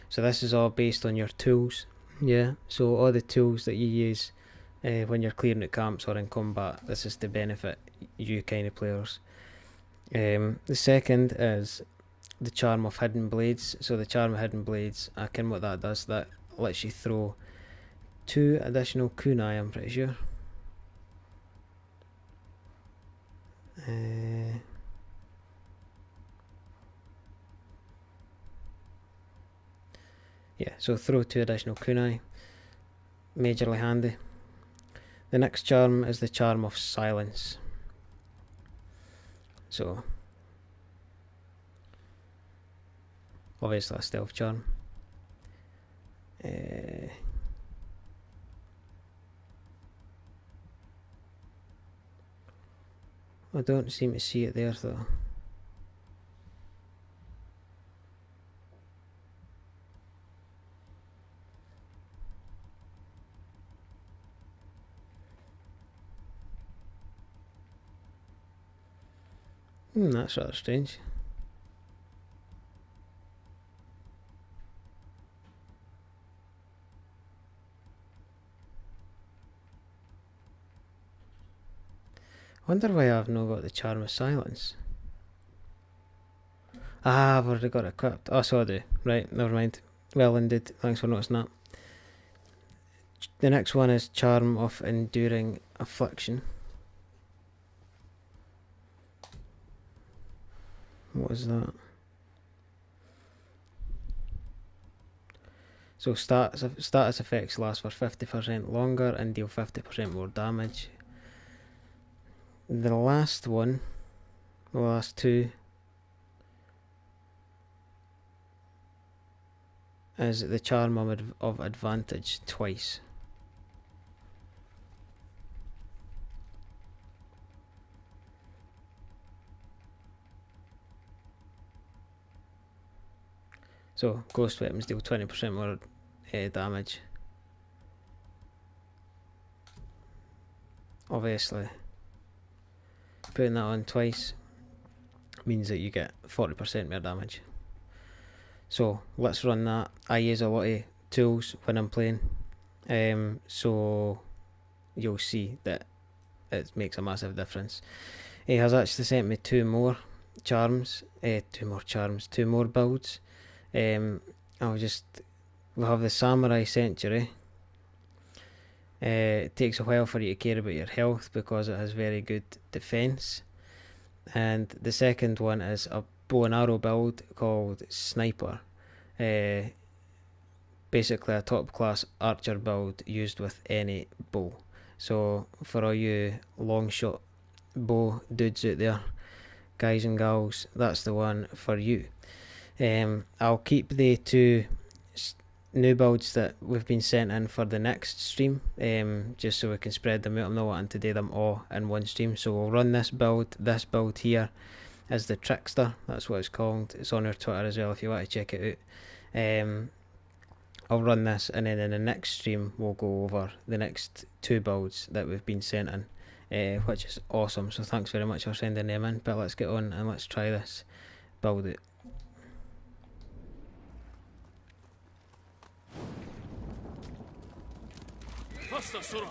So this is all based on your tools, yeah. So all the tools that you use when you're clearing out camps or in combat, this is to benefit you kind of players. The second is the charm of Hidden Blades. So the charm of Hidden Blades, akin what that does, that lets you throw 2 additional kunai, I'm pretty sure. Yeah, so throw 2 additional kunai, majorly handy. The next charm is the charm of Silence. So obviously a stealth charm. I don't seem to see it there though. That's rather strange. I wonder why I've not got the charm of Silence. Ah, I've already got it equipped. Oh, so I do. Right, never mind. Well indeed, thanks for noticing that. The next one is Charm of Enduring Affliction. What is that? So status effects last for 50% longer and deal 50% more damage. The last one, the last two, is the charm of advantage twice. So ghost weapons deal 20% more damage. Obviously, putting that on twice means that you get 40% more damage. So let's run that. I use a lot of tools when I'm playing, so you'll see that it makes a massive difference. He has actually sent me two more builds. We'll have the Samurai Century. It takes a while for you to care about your health because it has very good defense. And the second one is a bow and arrow build called Sniper. Basically a top class archer build used with any bow. So for all you long shot bow dudes out there, guys and gals, that's the one for you. I'll keep the two new builds that we've been sent in for the next stream, just so we can spread them out. I'm not wanting to do them all in one stream, so we'll run this build here as the Trickster, that's what it's called. It's on our Twitter as well if you want to check it out. I'll run this, and then in the next stream we'll go over the next two builds that we've been sent in, which is awesome, so thanks very much for sending them in. But let's get on and let's try this build it. Faster, Sora!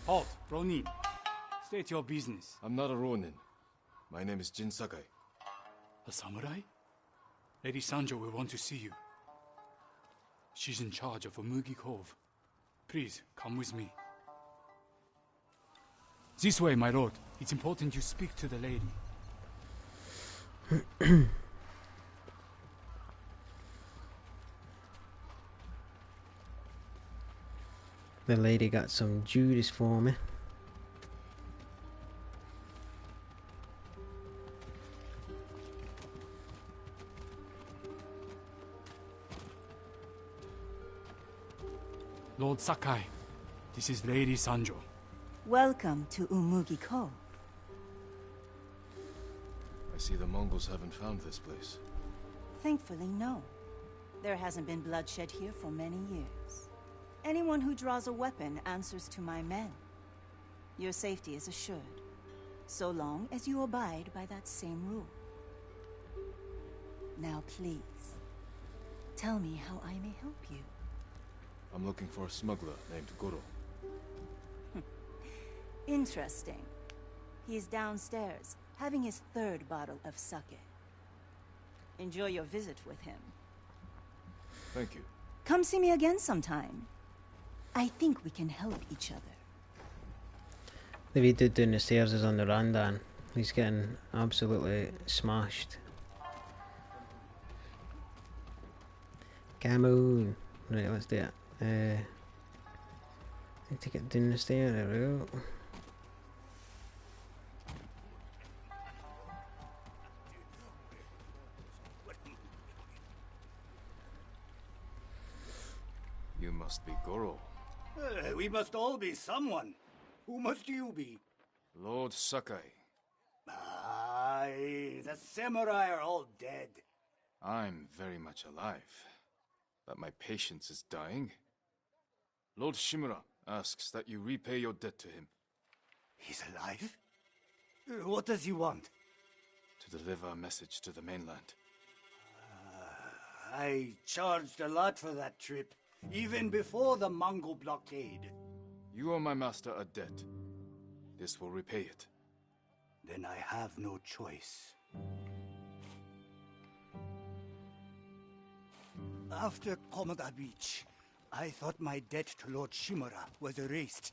Halt, Ronin. State your business. I'm not a Ronin. My name is Jin Sakai. A samurai? Lady Sanjo will want to see you. She's in charge of Umugi Cove. Please, come with me. This way, my lord. It's important you speak to the lady. The lady got some Judas for me. Lord Sakai, this is Lady Sanjo. Welcome to Umugi Cove. I see the Mongols haven't found this place. Thankfully, no. There hasn't been bloodshed here for many years. Anyone who draws a weapon answers to my men. Your safety is assured, so long as you abide by that same rule. Now please, tell me how I may help you. I'm looking for a smuggler named Goro. Interesting. He's downstairs, having his third bottle of sake. Enjoy your visit with him. Thank you. Come see me again sometime. I think we can help each other. The wee dude down the stairs is on the Randan. He's getting absolutely smashed. Come on. Right, let's do it. Need to get down the stairs. There we go. You must be Goro. We must all be someone. Who must you be? Lord Sakai. Aye, the samurai are all dead. I'm very much alive, but my patience is dying. Lord Shimura asks that you repay your debt to him. He's alive? What does he want? To deliver a message to the mainland. I charged a lot for that trip, even before the Mongol blockade. You owe my master a debt. This will repay it. Then I have no choice. After Komoda Beach, I thought my debt to Lord Shimura was erased.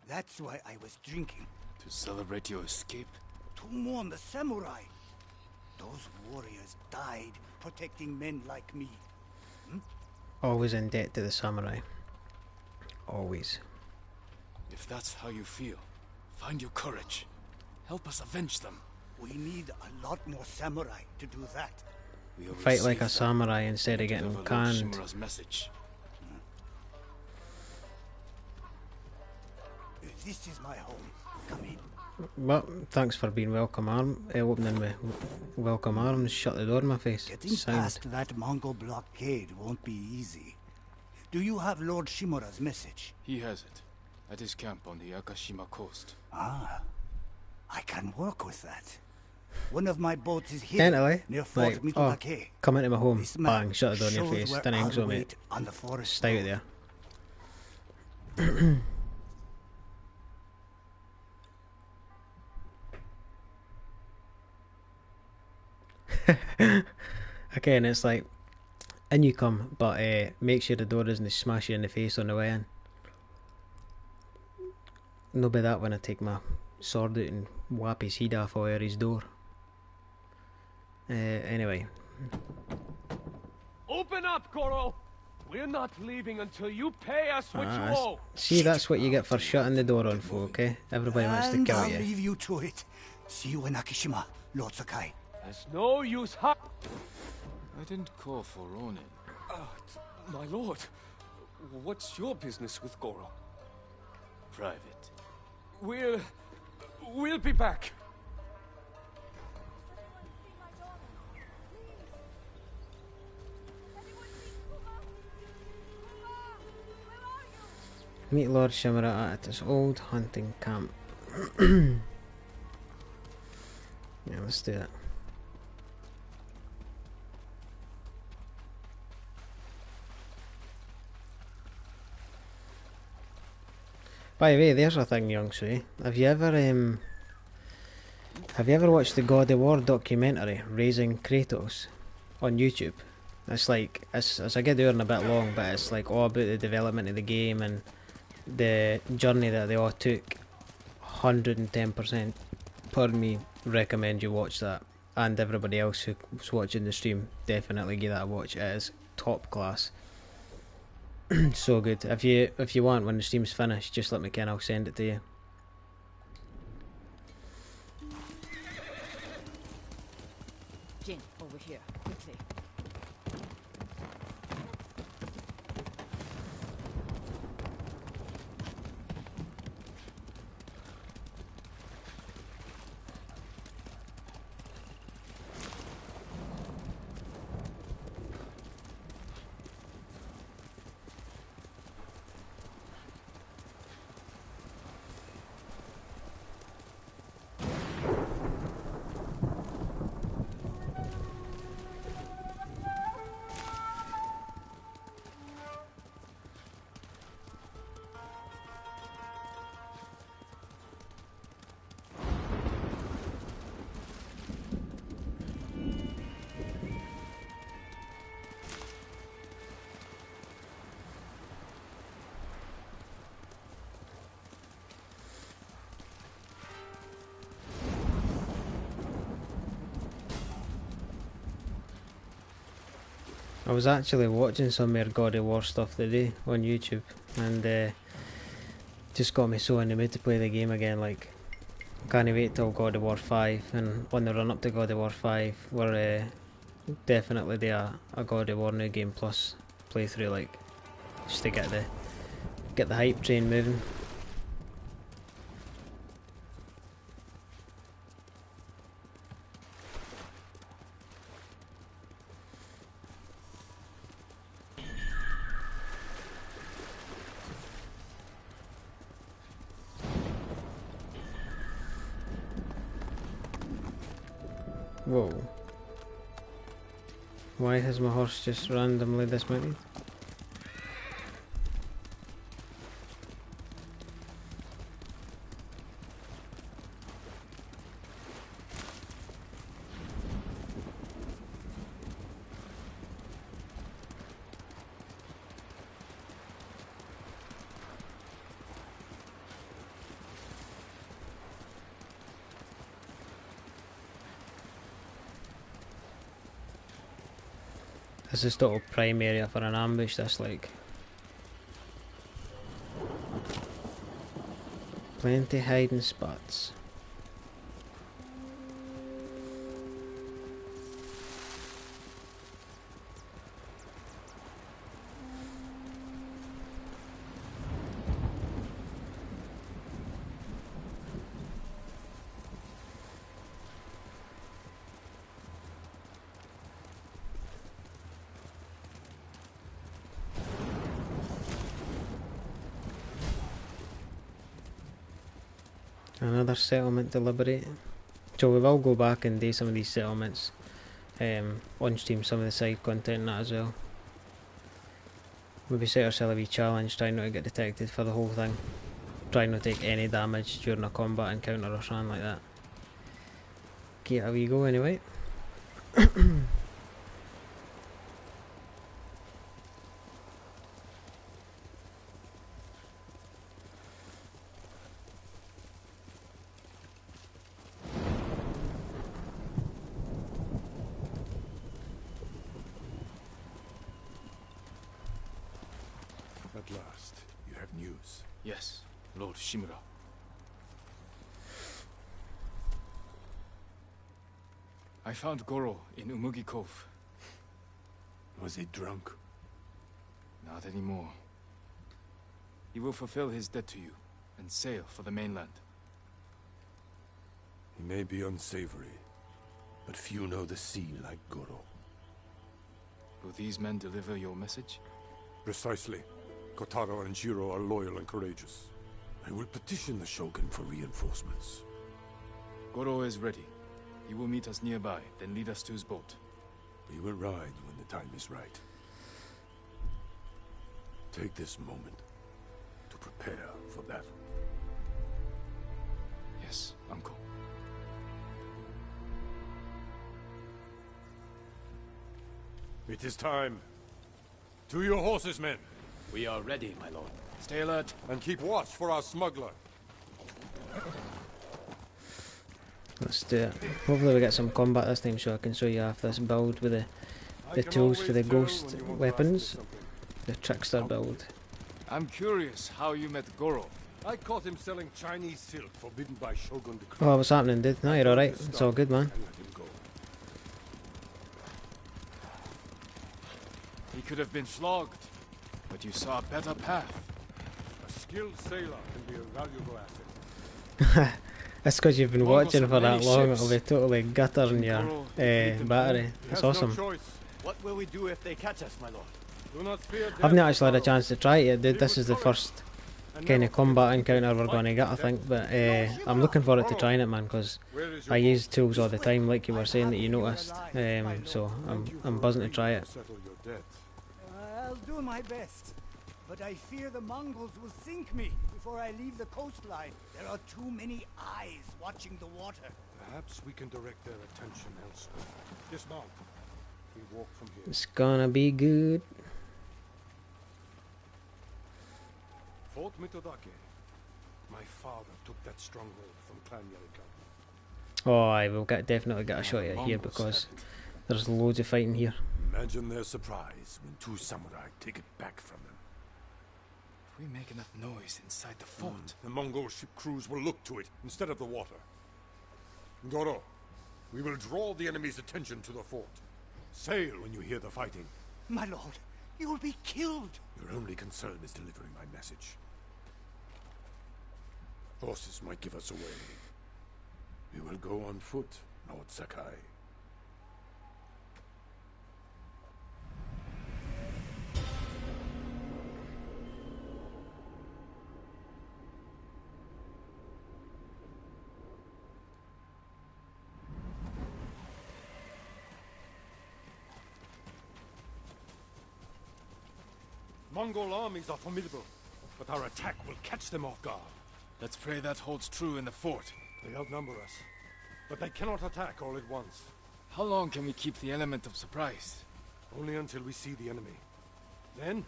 That's why I was drinking. To To celebrate your escape? To mourn the samurai. Those warriors died protecting men like me. Always in debt to the samurai. Always. If that's how you feel, find your courage. Help us avenge them. We need a lot more samurai to do that. We'll Fight like a receive samurai instead of deliver getting Lord canned. Shimura's message. This is my home. Come in. Well, thanks for being welcome opening me welcome arms. Shut the door in my face. Getting past that Mongol blockade won't be easy. Do you have Lord Shimura's message? He has it. At his camp on the Akashima coast. Ah. I can work with that. One of my boats is here near Fort Mitulake. Come into my home. This map Bang, shut the door in your shows face. where Didn't I'll so, mate. wait on the forest Stay out there. Again, it's like, in you come, but make sure the door doesn't smash you in the face on the way in. No be that when I take my sword out and whap his head off over his door. Anyway. Open up, Goro! We're not leaving until you pay us what you owe! See, that's what you get for shutting the door on folk, eh? Everybody wants to kill I'll you. leave you to it. See you in Akishima, Lord Sakai. There's no use I didn't call for Ronin. My lord, what's your business with Goro? Private. We'll be back. Meet Lord Shimura at his old hunting camp. Yeah, let's do it. By the way, there's a thing, young Sui. Have you ever watched the God of War documentary, Raising Kratos, on YouTube? It's like, it's a good hour and a bit long, but it's like all about the development of the game and the journey that they all took. 110%. Pardon me, recommend you watch that. And everybody else who's watching the stream, definitely give that a watch. It is top class. So good. If you want, when the stream's finished, just let me know, I'll send it to you. Jin, over here, quickly. I was actually watching some more God of War stuff today on YouTube, and just got me so in the mood to play the game again. Like, can't wait till God of War 5, and on the run up to God of War 5, we're definitely do a God of War New Game Plus playthrough, like, just to get the hype train moving. Whoa. Why has my horse just randomly dismounted? This is total prime area for an ambush, this like. Plenty hiding spots. Another settlement to liberate. So we will go back and do some of these settlements. On stream some of the side content and that as well. Maybe set ourselves a wee challenge, try not to get detected for the whole thing. Try not to take any damage during a combat encounter or something like that. Give it a wee go anyway. At last, you have news. Yes, Lord Shimura. I found Goro in Umugi Cove. Was he drunk? Not anymore. He will fulfill his debt to you and sail for the mainland. He may be unsavory, but few know the sea like Goro. Will these men deliver your message? Precisely. Kotaro and Jiro are loyal and courageous. I will petition the Shogun for reinforcements. Goro is ready. He will meet us nearby, then lead us to his boat. We will ride when the time is right. Take this moment to prepare for battle. Yes, Uncle. It is time. To your horses, men. We are ready, my lord. Stay alert. And keep watch for our smuggler. Let's do it. Hopefully we get some combat this time so I can show you off this build with the tools for the ghost weapons. The trickster build. I'm curious how you met Goro. I caught him selling Chinese silk forbidden by Shogun decree. Oh, what's happening, dude? No, you're alright. It's all good, man. He could have been flogged, but you saw a better path. A skilled sailor can be a valuable asset. That's because you've been watching for that long. It'll be totally guttering your battery. It's awesome. What will we do if they catch us, my lord? Do not fear I've not actually had a chance to try it yet, dude. This is the first kind of combat encounter we're going to get, I think. But I'm looking forward to trying it, man, because I use tools all the time, like you were saying that you noticed. So I'm buzzing to try it. I'll do my best, but I fear the Mongols will sink me before I leave the coastline. There are too many eyes watching the water. Perhaps we can direct their attention elsewhere. Dismount. We walk from here. It's gonna be good. Fort Mitodake. My father took that stronghold from Clan Yarikawa. Oh, I will definitely get a shot at it here because there's loads of fighting here. Imagine their surprise when two samurai take it back from them. If we make enough noise inside the fort, the Mongol ship crews will look to it instead of the water. Goro, we will draw the enemy's attention to the fort. Sail when you hear the fighting. My lord, you will be killed. Your only concern is delivering my message. Horses might give us away. We will go on foot, Lord Sakai. Mongol armies are formidable, but our attack will catch them off guard. let's pray that holds true in the fort. They outnumber us, but they cannot attack all at once. How long can we keep the element of surprise? Only until we see the enemy. Then,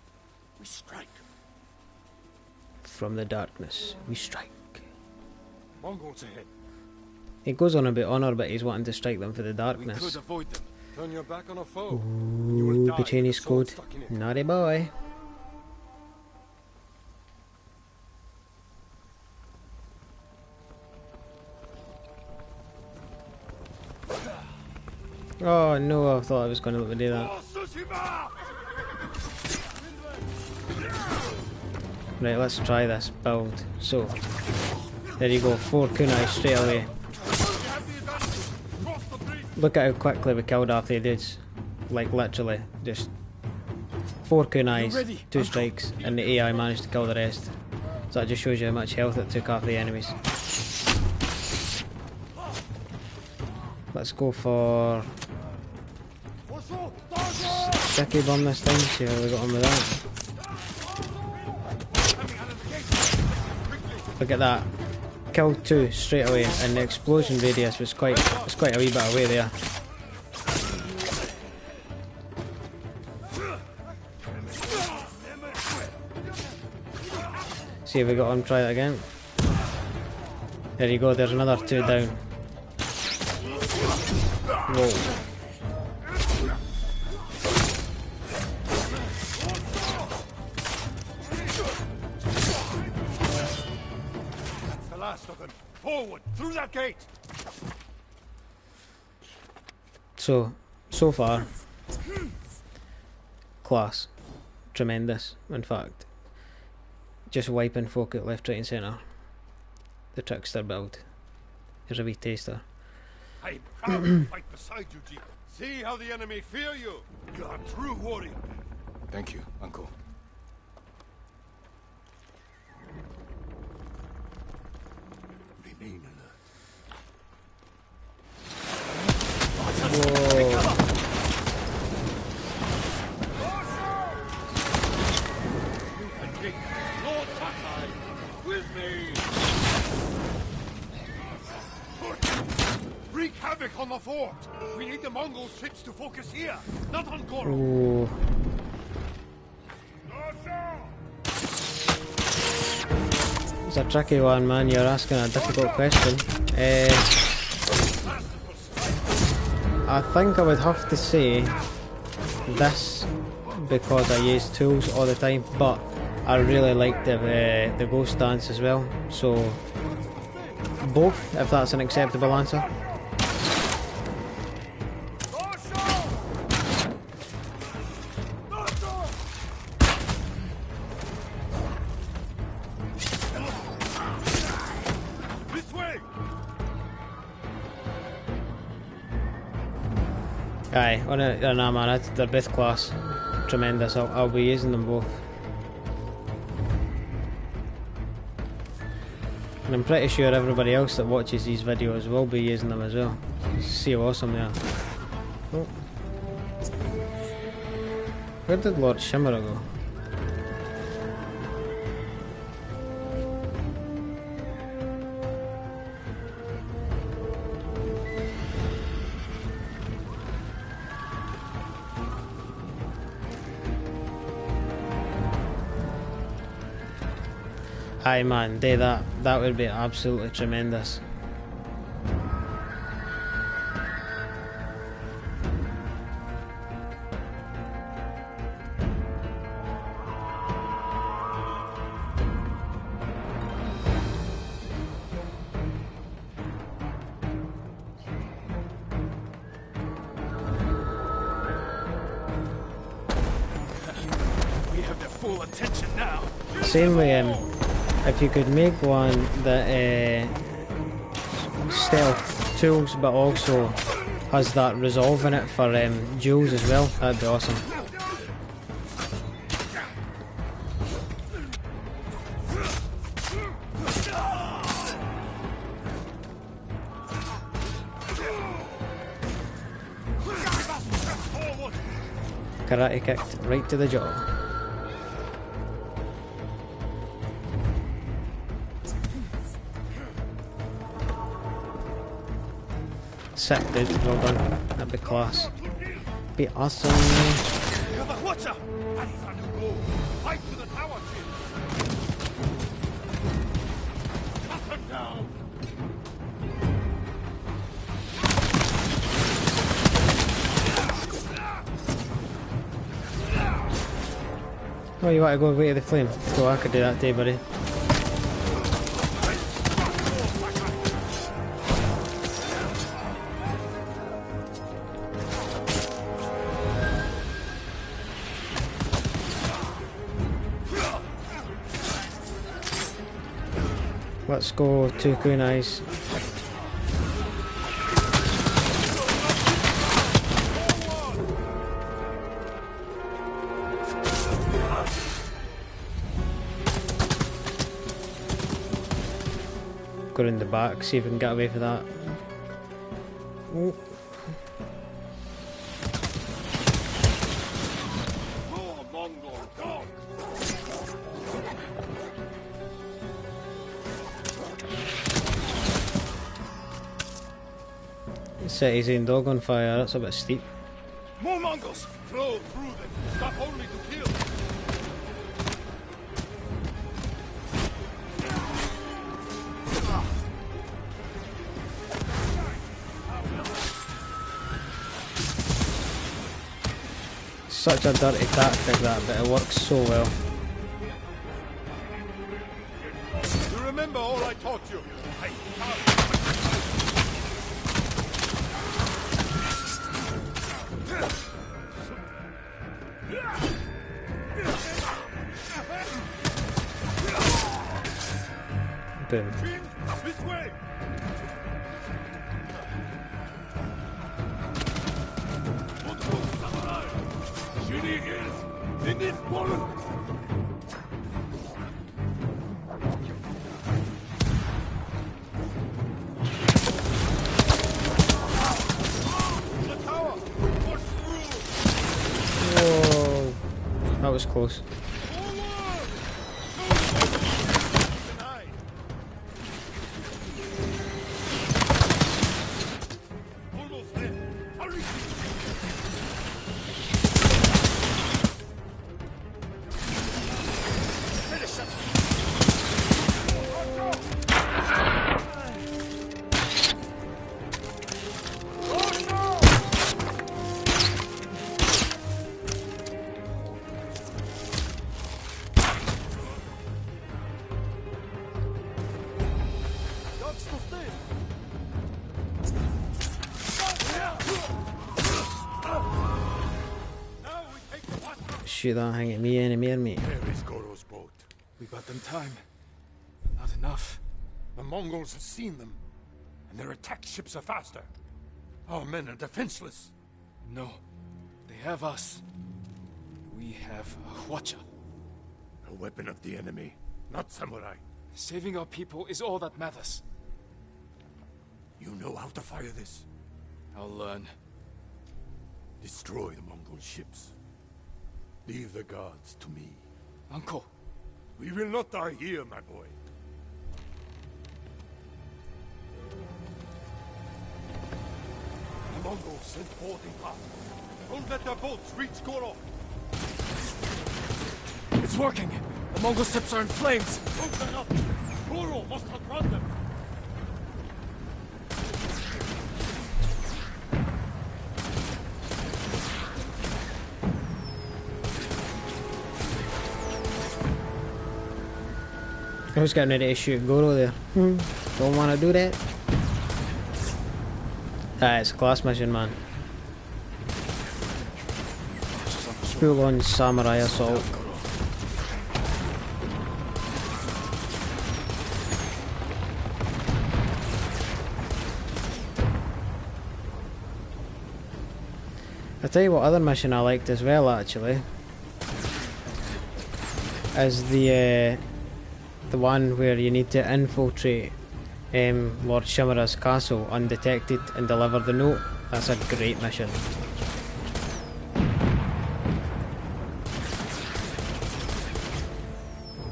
we strike. From the darkness, we strike. Mongols ahead. He goes on about honour, but he's wanting to strike them for the darkness. We could avoid them. Turn your back on a foe. Ooh, Butchini's code. Naughty boy. Oh no, I thought I was going to let me do that. Right, let's try this build. So, there you go, 4 kunai straight away. Look at how quickly we killed half the dudes. Like literally, just 4 kunais, 2 strikes, and the AI managed to kill the rest. So that just shows you how much health it took off the enemies. Let's go for sticky bomb this time, see how we got on with that. Look at that. Killed 2 straight away, and the explosion radius was quite a wee bit away there. See if we got on, try that again. There you go, there's another 2 down. Whoa. Forward, through that gate. So far, class, tremendous. In fact, just wiping folk out left, right, and centre. The trickster build. Here's a wee taster. I'm proud to fight beside you, G. See how the enemy fear you. You're a true warrior. Thank you, Uncle. Remain alert. Whoa. Lord Sakai, with me. Wreak havoc on the fort. We need the Mongol ships to focus here, not on Goro. Ooh. It's a tricky one, man. You're asking a difficult question. I think I would have to say this because I use tools all the time, but I really like the ghost stance as well. So both, if that's an acceptable answer. Aye, nah man, they're both class. Tremendous, I'll be using them both. And I'm pretty sure everybody else that watches these videos will be using them as well. See how awesome they are. Oh. Where did Lord Shimura go? Aye man, that would be absolutely tremendous. We have their full attention now. Same way, if you could make one that stealth tools but also has that resolve in it for duels as well, that'd be awesome. Karate kicked right to the jaw. Sick, dude. Well done. That'd be class. Be awesome. Oh, you want to go away to the flame? Go, I could do that day, buddy. Let's go two kunais. Go in the back, see if we can get away for that. Oh. Set his own dog on fire, that's a bit steep. More Mongols! Flow through them! Stop only to kill! Such a dirty tactic that, but it works so well. You remember all I taught you? Boom. This way! In this bullet! The tower! Push through! Whoa, that was close. Shoot that thing at me, enemy, mate. Where is Goro's boat? We bought them time. Not enough. The Mongols have seen them, and their attack ships are faster. Our men are defenseless. No, they have us. We have a Hwacha. A weapon of the enemy, not samurai. Saving our people is all that matters. You know how to fire this. I'll learn. Destroy the Mongol ships. Leave the guards to me. Uncle. We will not die here, my boy. The Mongols sent boarding parties. Don't let their boats reach Goro. It's working. The Mongol ships are in flames. Open up. Goro must outrun them. I was getting ready to shoot Goro there. Don't want to do that. It's a class mission, man. Full on samurai assault. I tell you what other mission I liked as well, actually, is the one where you need to infiltrate Lord Shimura's castle undetected and deliver the note. That's a great mission.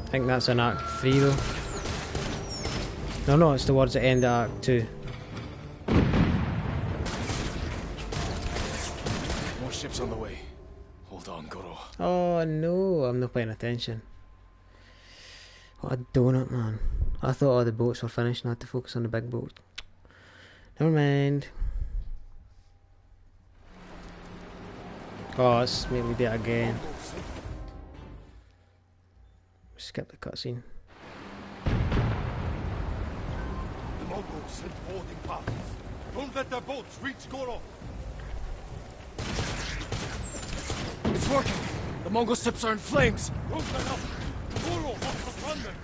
I think that's in Act 3 though. No, it's towards the end of Act 2. More ships on the way. Hold on, Goro. Oh no, I'm not paying attention. What a donut, man. I thought all the boats were finished and I had to focus on the big boat. Never mind. Oh, let's maybe do it again. skip the cutscene. The Mongols sent boarding parties. Don't let their boats reach Goro. It's working! The Mongol ships are in flames! Don't let up! Goro wants to run them!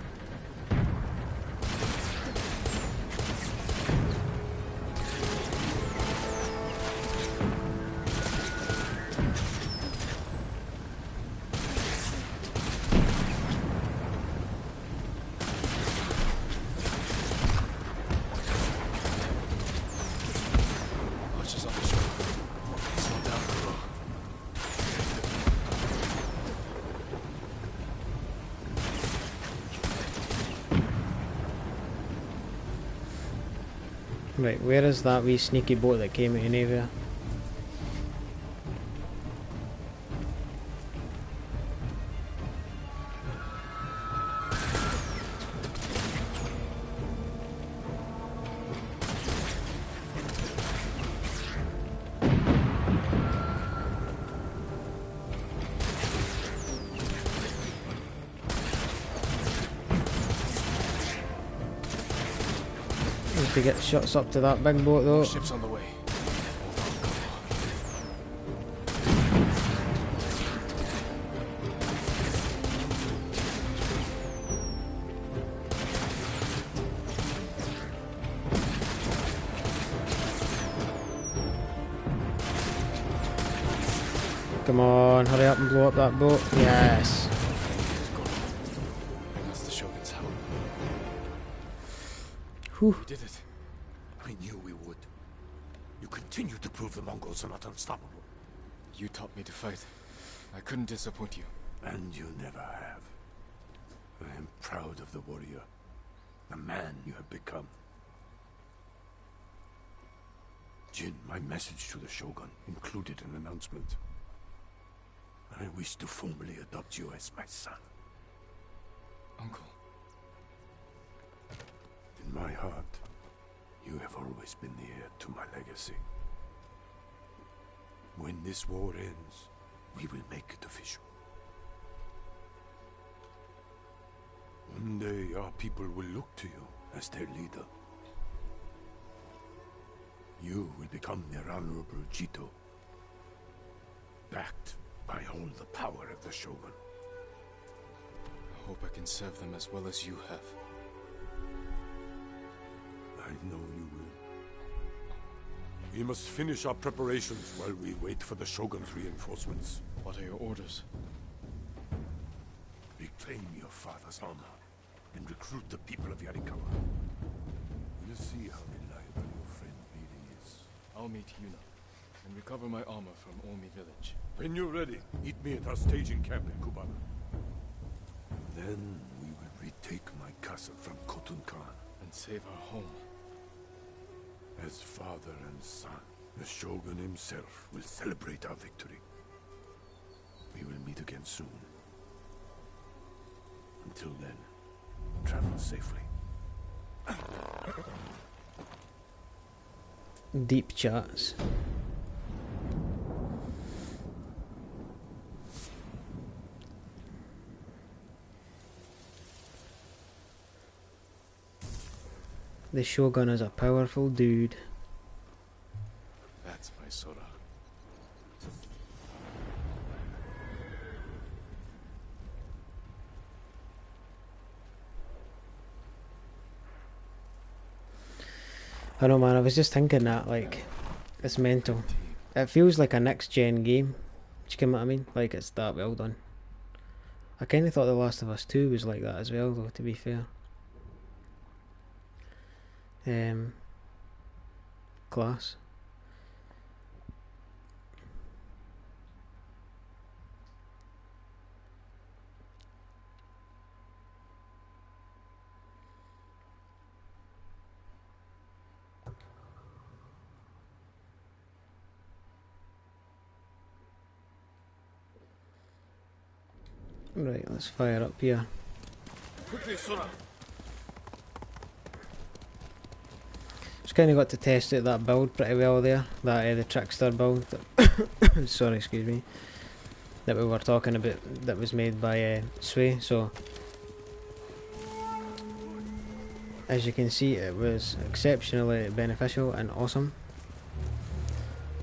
Right, where is that wee sneaky boat that came out of nowhere? To get shots up to that big boat though. Ship's on the way. Come on, hurry up and blow up that boat. Yes. That's the Shogun's help. Whew. We did it. I knew we would. You continue to prove the Mongols are not unstoppable. You taught me to fight. I couldn't disappoint you. And you never have. I am proud of the warrior. The man you have become. Jin, my message to the Shogun included an announcement. I wish to formally adopt you as my son. Uncle. In my heart, you have always been the heir to my legacy. When this war ends, we will make it official. One day our people will look to you as their leader. You will become their honorable Jito, backed by all the power of the Shogun. I hope I can serve them as well as you have. I know you will. We must finish our preparations while we wait for the Shogun's reinforcements. What are your orders? Reclaim your father's armor and recruit the people of Yarikawa. We'll see how reliable your friend really is. I'll meet Yuna and recover my armor from Omi village. When you're ready, meet me at our staging camp in Kubana. Then we will retake my castle from Khotun Khan. And save our home. As father and son, the Shogun himself will celebrate our victory. We will meet again soon. Until then, travel safely. Deep chats. The Shogun is a powerful dude. That's my Sora. I know, man, I was just thinking that, like, it's mental. It feels like a next gen game. Do you get what I mean? Like, it's that well done. I kind of thought The Last of Us 2 was like that as well, though, to be fair. Class. Right, let's fire up here. Quickly, Sora! Just kind of got to test out that build pretty well there. That the Trickster build. Sorry, excuse me. That we were talking about. That was made by Sway. So as you can see, it was exceptionally beneficial and awesome.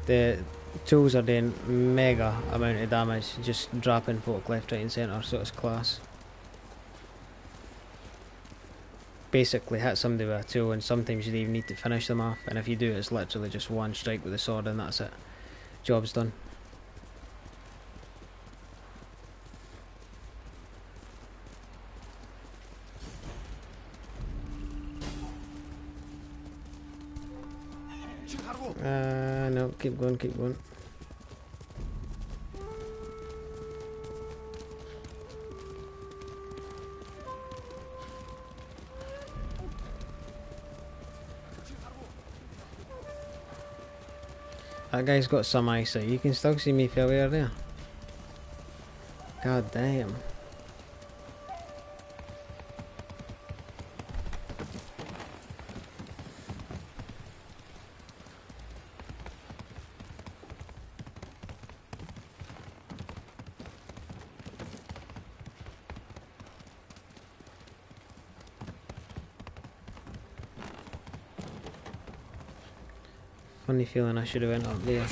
The tools are doing mega amount of damage, just dropping folk left, right and centre, so it's class. Basically hit somebody with a tool, and sometimes you even need to finish them off, and if you do, it's literally just one strike with the sword and that's it. Job's done. No, keep going, keep going. That guy's got some eyesight. You can still see me fairly there. God damn. Funny feeling I should have went up there.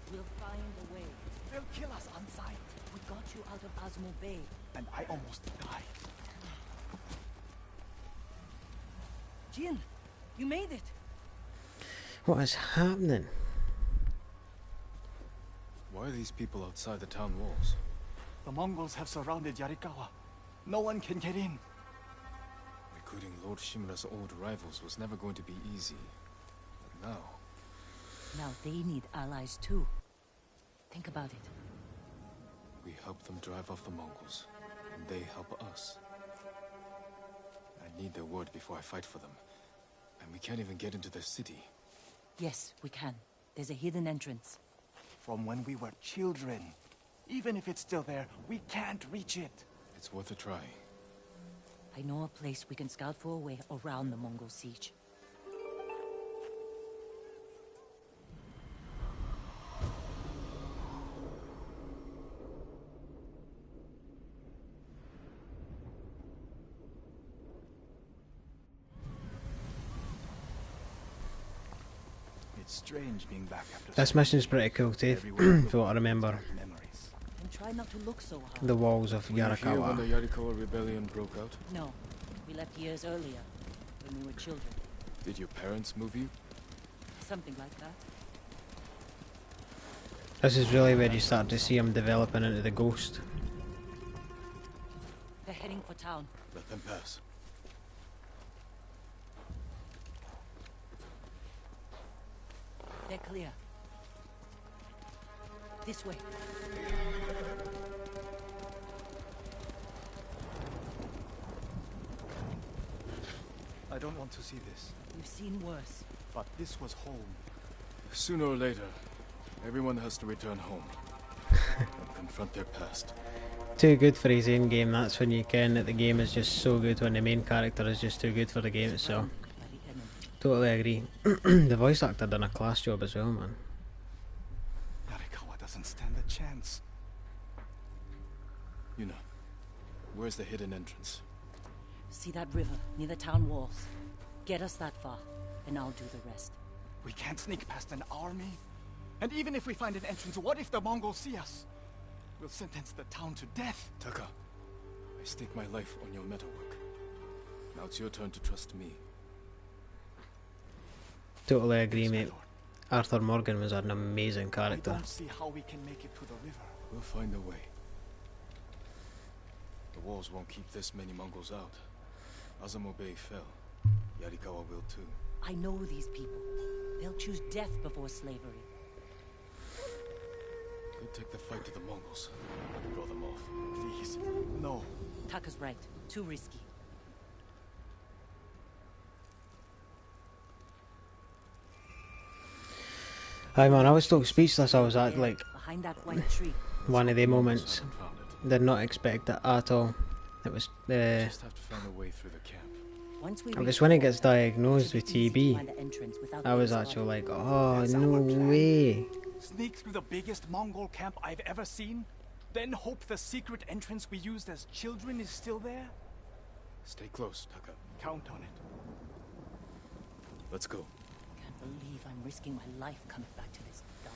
We'll find a way. They'll kill us on sight. We got you out of Osmo Bay. And I almost died. Jin, you made it. What is happening? Why are these people outside the town walls? The Mongols have surrounded Yarikawa. No one can get in. Recruiting Lord Shimura's old rivals was never going to be easy. But now... Now they need allies too. Think about it. we help them drive off the Mongols, and they help us. I need their word before I fight for them. And we can't even get into their city. Yes, we can. There's a hidden entrance. From when we were children. Even if it's still there, we can't reach it. It's worth a try. I know a place we can scout for a way around the Mongol siege. It's strange being back after This mission's pretty cool too, for what I remember. And try not to look so hard. The walls of Were you here when Yarikawa. the Yarikawa rebellion broke out? No, we left years earlier, when we were children. Did your parents move you? Something like that. This is really where you start to see him developing into the ghost. They're heading for town. Let them pass. They're clear. This way. I don't want to see this. We've seen worse. But this was home. Sooner or later, everyone has to return home. And confront their past. Too good for his own game, that's when you can that the game is just so good when the main character is just too good for the game itself. Totally agree. The voice actor done a class job as well, man. Yarikawa doesn't stand a chance. Yuna, where's the hidden entrance? See that river near the town walls? Get us that far, and I'll do the rest. We can't sneak past an army. And even if we find an entrance, what if the Mongols see us? We'll sentence the town to death. Taka, I stake my life on your metalwork. Now it's your turn to trust me. Totally agree, mate. Arthur Morgan was an amazing I character. don't see how we can make it to the river. We'll find a way. The walls won't keep this many Mongols out. Azamo Bay fell. Yarikawa will too. I know these people. They'll choose death before slavery. We'll take the fight to the Mongols. Draw them off. Please, no. Taka's right. Too risky. Hi man, I was still speechless. I was at like behind that white tree. One of the moments. Haven't found it. Did not expect it at all. It was Just have to find a way through the camp. Once we it reach was when he the gets wall, diagnosed it with should be easy to TB. find the entrance without I was being actually spotted. like, oh, That's no our plan. way. Sneak through the biggest Mongol camp I've ever seen, then hope the secret entrance we used as children is still there? Stay close, Taka. Count on it. Let's go. Can't believe I'm risking my life coming back to this dump.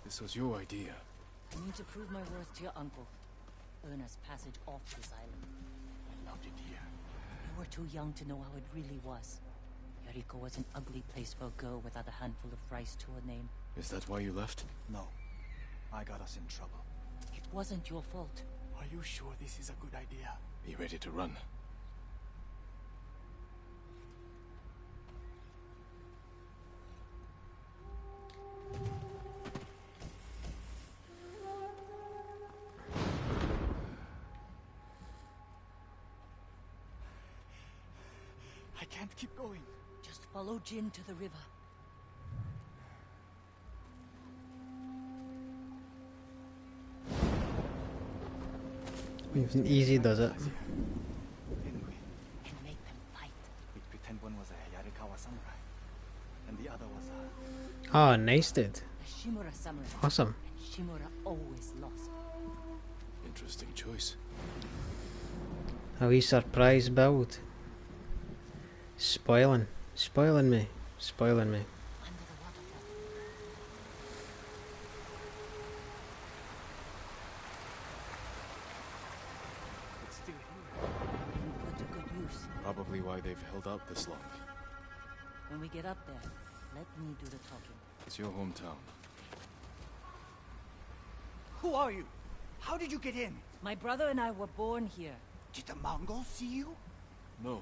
This was your idea. I need to prove my worth to your uncle. Earn us passage off this island. I loved it here. You were too young to know how it really was. Yariko was an ugly place for a girl without a handful of rice to her name. Is that why you left? No. I got us in trouble. It wasn't your fault. Are you sure this is a good idea? Be ready to run. I can't keep going. Just follow Jin to the river. Even easy does it. Didn't we? And make them fight. We pretend one was a Yarikawa samurai, and the other was a... Oh, nice, dude. The Shimura samurai. Awesome. And Shimura always lost. Interesting choice. A wee surprise build. Spoiling. Spoiling me. Spoiling me. Under the waterfall. It's still here. Being put to good use. Probably why they've held out this long. When we get up there, let me do the talking. It's your hometown. Who are you? How did you get in? My brother and I were born here. Did the Mongols see you? No,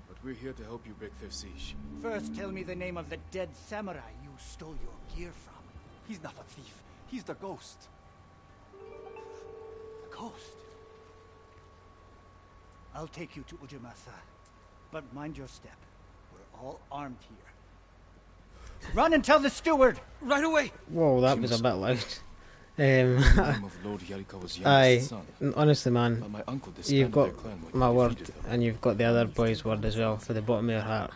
but we're here to help you break their siege. First, tell me the name of the dead samurai you stole your gear from. He's not a thief. He's the ghost. The ghost? I'll take you to Ujimasa. But mind your step. We're all armed here. Run and tell the steward! Right away! Whoa, that was a bit loud. The name of Lord Yarikawa's Aye, youngest son. honestly, man, But my uncle you've disbanded got their clan when my he word, defeated them. and you've got the other boy's word as well for the bottom of your heart.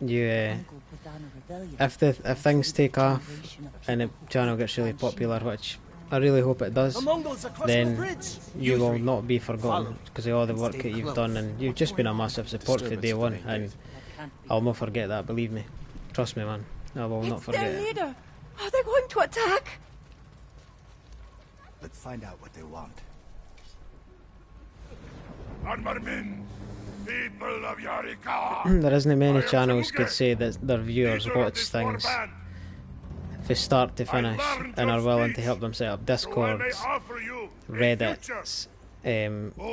You, Uncle put down a rebellion. if things take off Generation of and the channel gets really popular, which I really hope it does, The Mongols are crossing the then bridge! you will three, not be forgotten follow. because of all the work Stay that you've close. done, and you've just been a massive support for Disturbance day at the one, main and gate. That can't be. I'll not forget that. Believe me, trust me, man. I will not forget Their it. leader! Are they going to attack? Let's find out what they want. Armarmin, people of Yarikawa. There isn't many channels could say that their viewers leader of watch this things warband, from start to finish learned and your are willing to speech, help them set up so I may Discords, offer you a Reddits,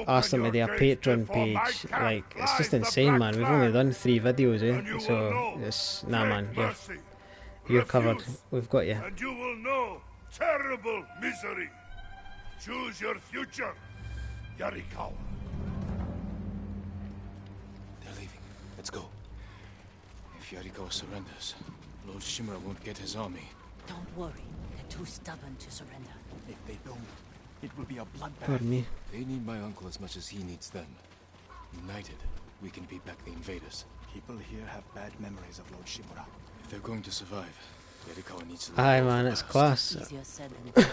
ask them to do a your gates Patreon before my page. camp Like, it's just flies the insane, black man. We've flag, only done 3 videos, and you eh? will So know it's nah, great man. mercy. You're covered. Refuse, We've got you. and you will know terrible misery. Choose your future, Yarikawa. They're leaving. Let's go. If Yarikawa surrenders, Lord Shimura won't get his army. Don't worry. They're too stubborn to surrender. If they don't, it will be a bloodbath. Pardon me. They need my uncle as much as he needs them. United, we can beat back the invaders. People here have bad memories of Lord Shimura. If they're going to survive, Yarikawa needs to Aye, let go man. of It's the past. class. Easier said than done.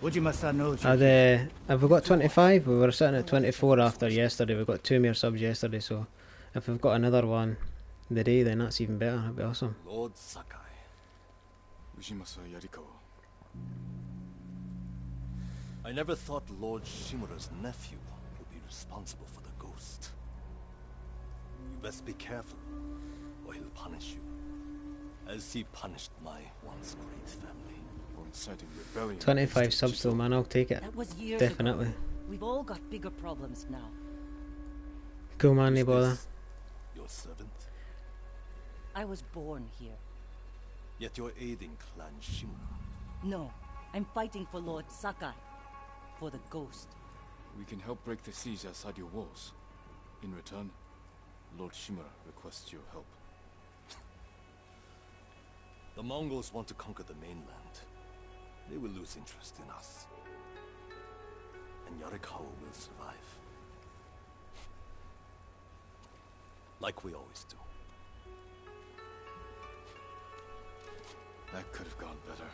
Ujimasa knows you. Have we got 25? We were sitting at 24 after yesterday. We got 2 more subs yesterday, so if we've got another one today, then that's even better. That'd be awesome. Lord Sakai. Ujimasa Yarikawa. I never thought Lord Shimura's nephew would be responsible for the ghost. You best be careful, or he'll punish you, as he punished my once great family. For inciting rebellion. 25 subs though, man. I'll take it. That was years Definitely. ago. We've all got bigger problems now. Cool, man. No Is bother. this your servant? I was born here. Yet you're aiding Clan Shimura. No, I'm fighting for Lord Sakai. For the ghost. We can help break the siege outside your walls. In return, Lord Shimura requests your help. The Mongols want to conquer the mainland. they will lose interest in us. And Yarikawa will survive. Like we always do. That could have gone better.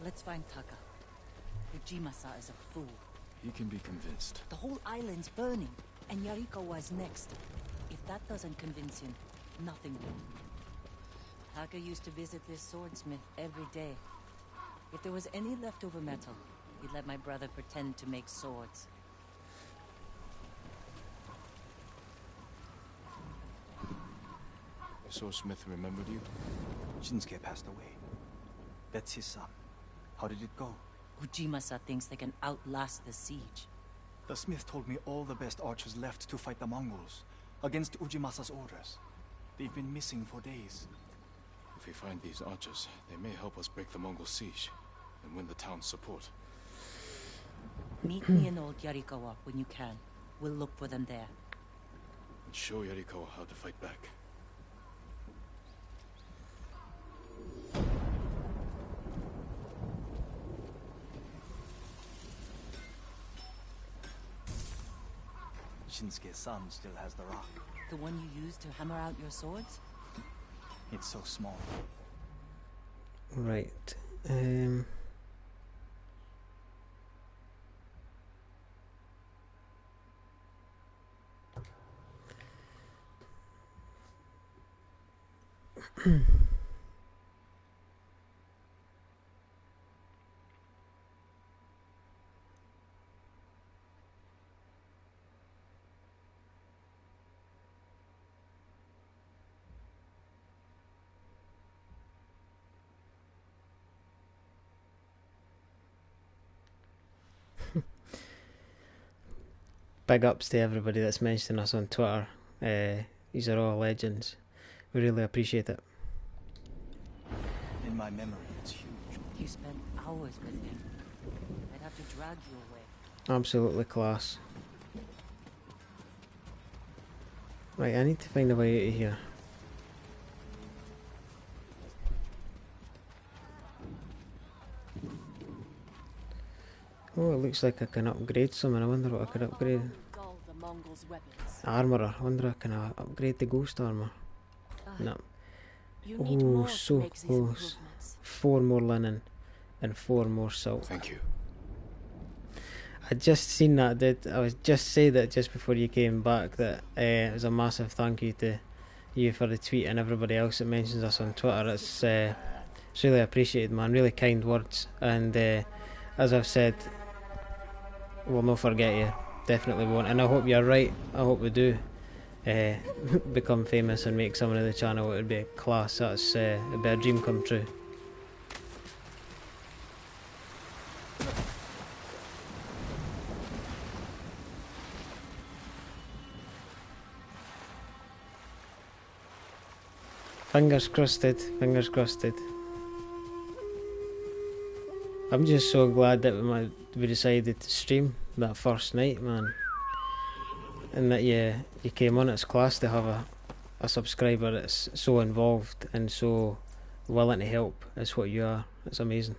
Let's find Taka. Ujimasa is a fool. He can be convinced. The whole island's burning, and Yarikawa's next. If that doesn't convince him, nothing will. Taka used to visit this swordsmith every day. If there was any leftover metal, he'd let my brother pretend to make swords. The swordsmith remembered you? Shinsuke passed away. That's his son. How did it go? Ujimasa thinks they can outlast the siege. The smith told me all the best archers left to fight the Mongols, against Ujimasa's orders. They've been missing for days. If we find these archers, they may help us break the Mongol siege and win the town's support. Meet me in Old Yarikawa when you can. We'll look for them there. And show Yarikawa how to fight back. Shinsuke's son still has the rock. The one you used to hammer out your swords? It's so small. Right. Big ups to everybody that's mentioning us on Twitter. These are all legends. We really appreciate it. In my memory, it's huge. You spent hours with him. I'd have to drag you away. Absolutely class. Right, I need to find a way out of here. Oh, it looks like I can upgrade something. I wonder what I could upgrade. Armourer. I wonder if I can upgrade the ghost armour. No. Oh, so close. 4 more linen and 4 more salt. Thank you. I just seen that. I was just saying that just before you came back that it was a massive thank you to you for the tweet and everybody else that mentions us on Twitter. It's really appreciated, man. Really kind words. And as I've said, we'll not forget you. Definitely won't. And I hope you're right. I hope we do become famous and make someone of the channel. It would be a class. That's it'd be a dream come true. Fingers crossed. Fingers crossed. I'm just so glad that we decided to stream that first night, man. And that you came on. It's class to have a subscriber that's so involved and so willing to help. It's what you are. It's amazing.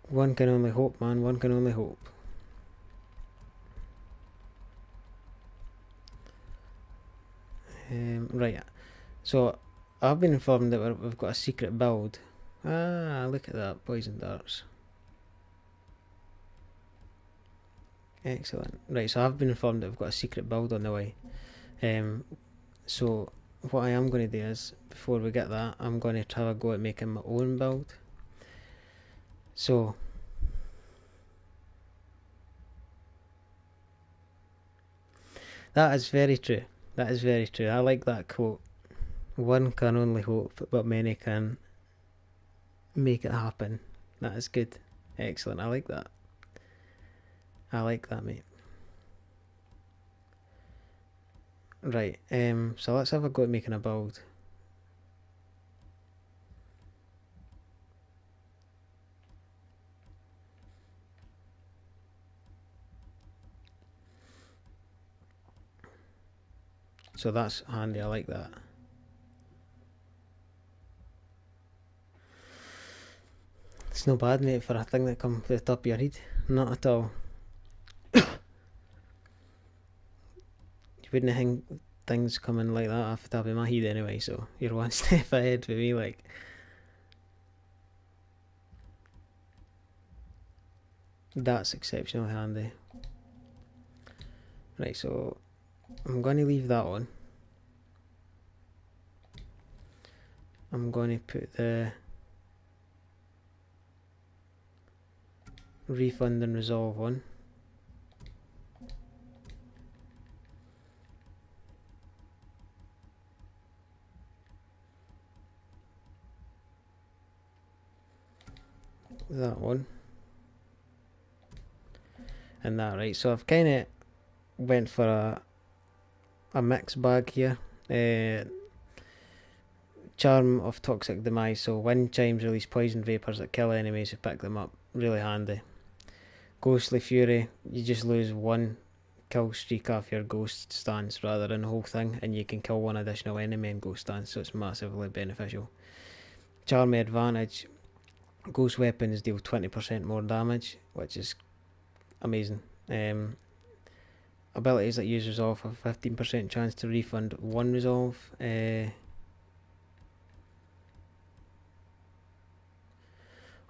One can only hope, man. One can only hope. Right, so I've been informed that we've got a secret build. Ah, look at that, poison darts. Excellent. Right, so I've been informed that we've got a secret build on the way. So what I am going to do is, before we get that, I'm going to have a go at making my own build. So that is very true. That is very true. I like that quote. One can only hope, but many can make it happen. That is good. Excellent. I like that. I like that, mate. Right. So let's have a go at making a build. So that's handy. I like that. It's no bad, mate, for a thing that come to the top of your head. Not at all. You wouldn't think things coming like that off the top of my head anyway, so you're one step ahead with me, like. That's exceptionally handy. Right, so I'm going to leave that on. I'm going to put the refund and resolve on. That one. And that, right, so I've kind of went for a mixed bag here. Charm of Toxic Demise, so wind chimes release poison vapours that kill enemies who pick them up. Really handy. Ghostly Fury, you just lose one kill streak off your ghost stance rather than the whole thing, and you can kill one additional enemy in ghost stance, so it's massively beneficial. Charm Advantage, ghost weapons deal 20% more damage, which is amazing. Abilities that use resolve have a 15% chance to refund one resolve.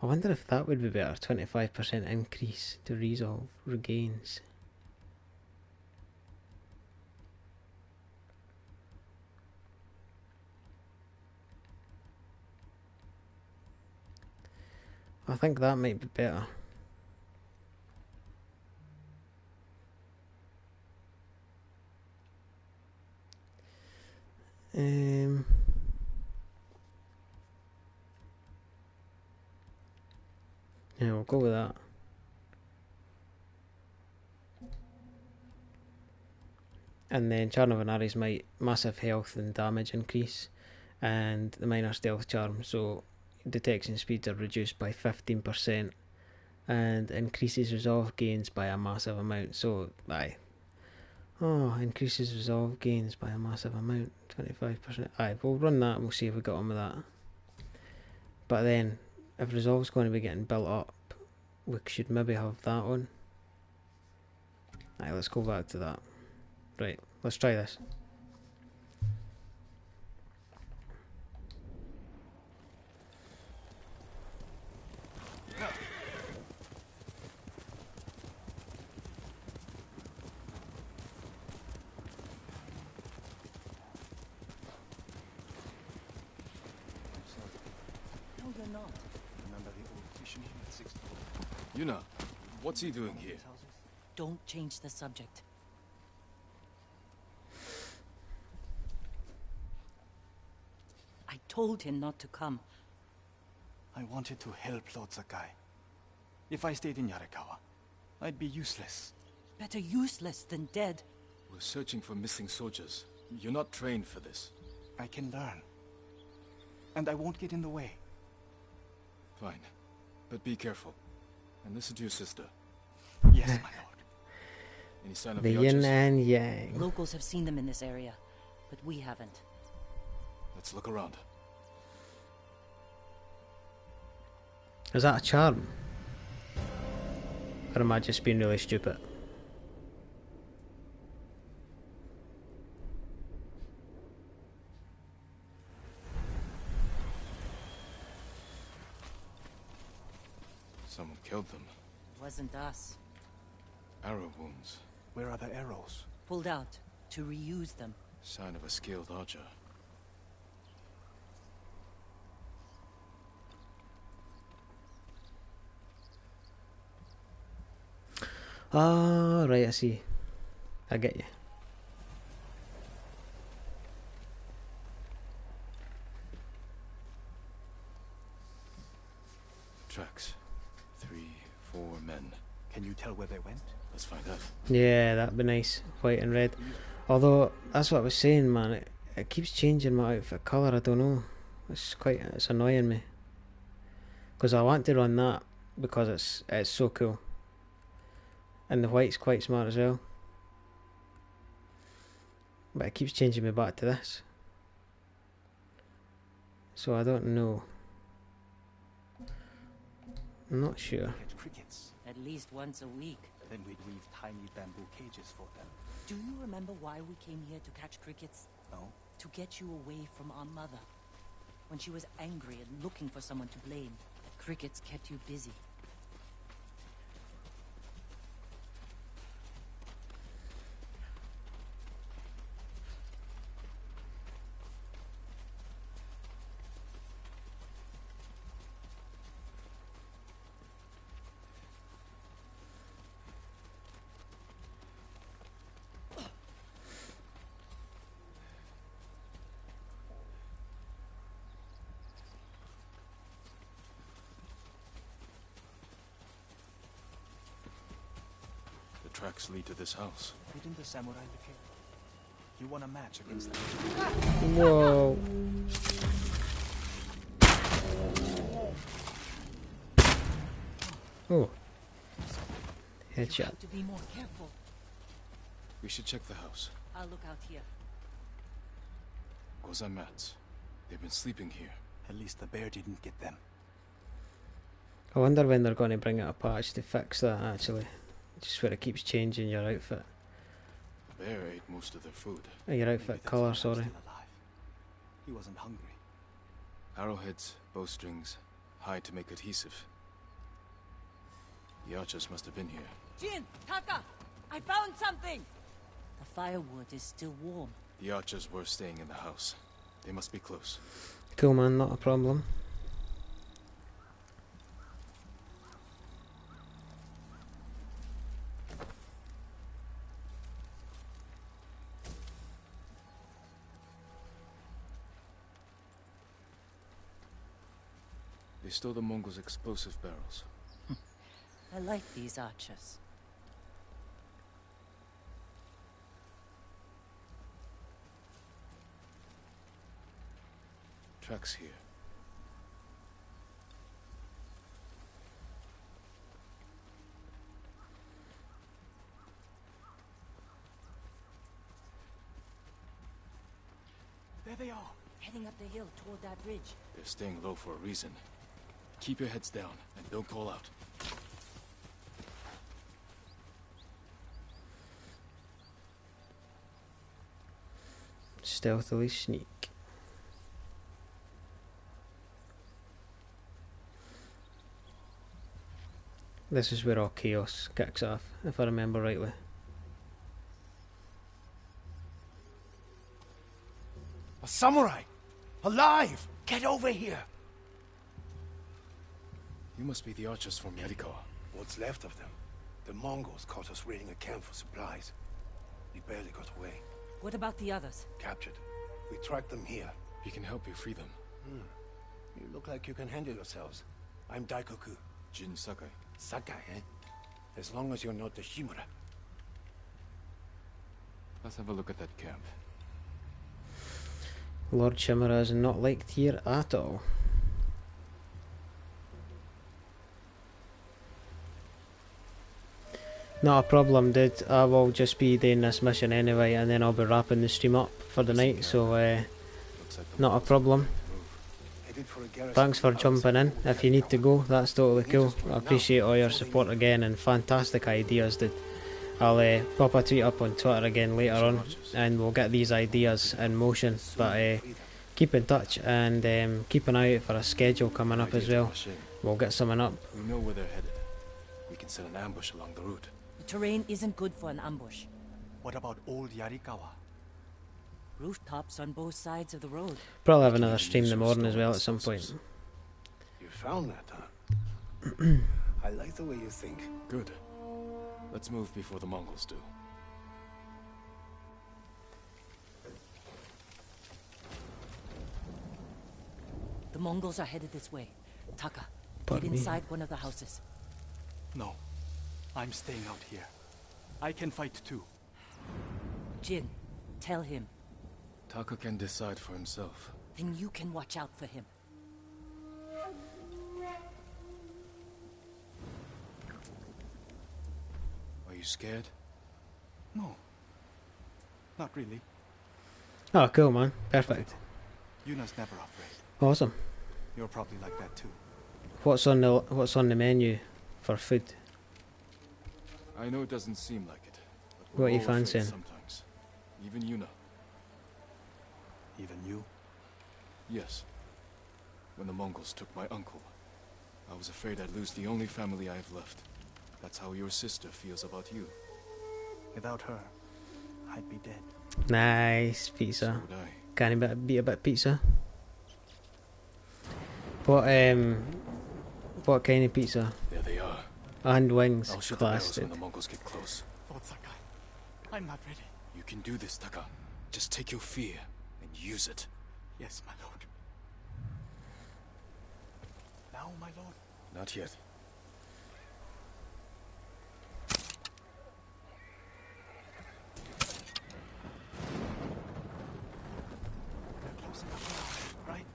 I wonder if that would be better. 25% increase to resolve regains. I think that might be better. Yeah, we'll go with that. And then Charm of Anaris might massive health and damage increase, and the minor stealth charm, so detection speeds are reduced by 15% and increases resolve gains by a massive amount. So aye. Oh, increases resolve gains by a massive amount, 25%. Aye, we'll run that and we'll see if we got on with that. But then, if resolve's going to be getting built up, we should maybe have that on. Aye, let's go back to that. Right, let's try this. Yuna, what's he doing here? Don't change the subject. I told him not to come. I wanted to help Lord Sakai. If I stayed in Yarikawa, I'd be useless. Better useless than dead. We're searching for missing soldiers. You're not trained for this. I can learn. And I won't get in the way. Fine. But be careful. And listen to your sister. Yes, my lord. Any sign of the the yin archers? and yang. Locals have seen them in this area, but we haven't. Let's look around. Is that a charm? Or am I just being really stupid? Someone killed them. It wasn't us. Arrow wounds. Where are the arrows? Pulled out to reuse them. Sign of a skilled archer. Ah, right, I see. I get you. Tracks. 3, 4 men. Can you tell where they went? Let's find out. Yeah, that'd be nice. White and red. Although, that's what I was saying, man. It keeps changing my outfit colour. I don't know. It's annoying me. Because I want to run that because it's so cool. And the white's quite smart as well. But it keeps changing me back to this. So I don't know. I'm not sure. Catch crickets. At least once a week. Then we'd weave tiny bamboo cages for them. Do you remember why we came here to catch crickets? No? To get you away from our mother. When she was angry and looking for someone to blame, crickets kept you busy. The tracks lead to this house. Didn't the samurai live here? You won a match against them. Whoa. Oh. Headshot. You have to be more careful. We should check the house. I'll look out here. Goza mats. They've been sleeping here. At least the bear didn't get them. I wonder when they're going to bring out a patch to fix that, actually. Just where it keeps changing your outfit. The bear ate most of their food. Your outfit colour, sorry. He wasn't hungry. Arrowheads, bowstrings, hide to make adhesive. The archers must have been here. Jin! Taka! I found something! The firewood is still warm. The archers were staying in the house. They must be close. Cool, man, not a problem. They stole the Mongols' explosive barrels. I like these archers. Tracks here. There they are. Heading up the hill toward that ridge. They're staying low for a reason. Keep your heads down and don't call out. Stealthily sneak. This is where all chaos kicks off, if I remember rightly. A samurai! Alive! Get over here! You must be the archers from Yarikawa. What's left of them? The Mongols caught us raiding a camp for supplies. We barely got away. What about the others? Captured. We tracked them here. We can help you free them. You look like you can handle yourselves. I'm Daikoku. Jin Sakai. Sakai, eh? As long as you're not the Shimura. Let's have a look at that camp. Lord Shimura is not liked here at all. Not a problem, dude. I will just be doing this mission anyway, and then I'll be wrapping the stream up for the night, so not a problem. Thanks for jumping in. If you need to go, that's totally cool. I appreciate all your support again, and fantastic ideas, dude. I'll pop a tweet up on Twitter again later on, and we'll get these ideas in motion. But keep in touch, and keep an eye out for a schedule coming up as well. We'll get something up. We know where they're headed. We can set an ambush along the route. The terrain isn't good for an ambush. What about old Yarikawa? Rooftops on both sides of the road. Probably have another stream in the morning as well at some point. You found that, huh? I like the way you think. Good. Let's move before the Mongols do. The Mongols are headed this way. Taka, Pardon get me? inside one of the houses. No. I'm staying out here. I can fight too. Jin, tell him. Taka can decide for himself. Then you can watch out for him. Are you scared? No. Not really. Oh, cool, man. Perfect. Yuna's never afraid. Awesome. You're probably like that too. What's on the menu for food? I know it doesn't seem like it, but What we're are you all afraid fancying? sometimes. Even you know. Even you? Yes. When the Mongols took my uncle, I was afraid I'd lose the only family I have left. That's how your sister feels about you. Without her, I'd be dead. Nice pizza. So would I. Can you beat a bit of pizza? What kind of pizza? There they are. And wings. I'll shoot the barrels Classic. when the Mongols get close. Lord Sakai, I'm not ready. You can do this, Taka. Just take your fear and use it. Yes, my lord. Now, my lord. Not yet. They're close enough now, right?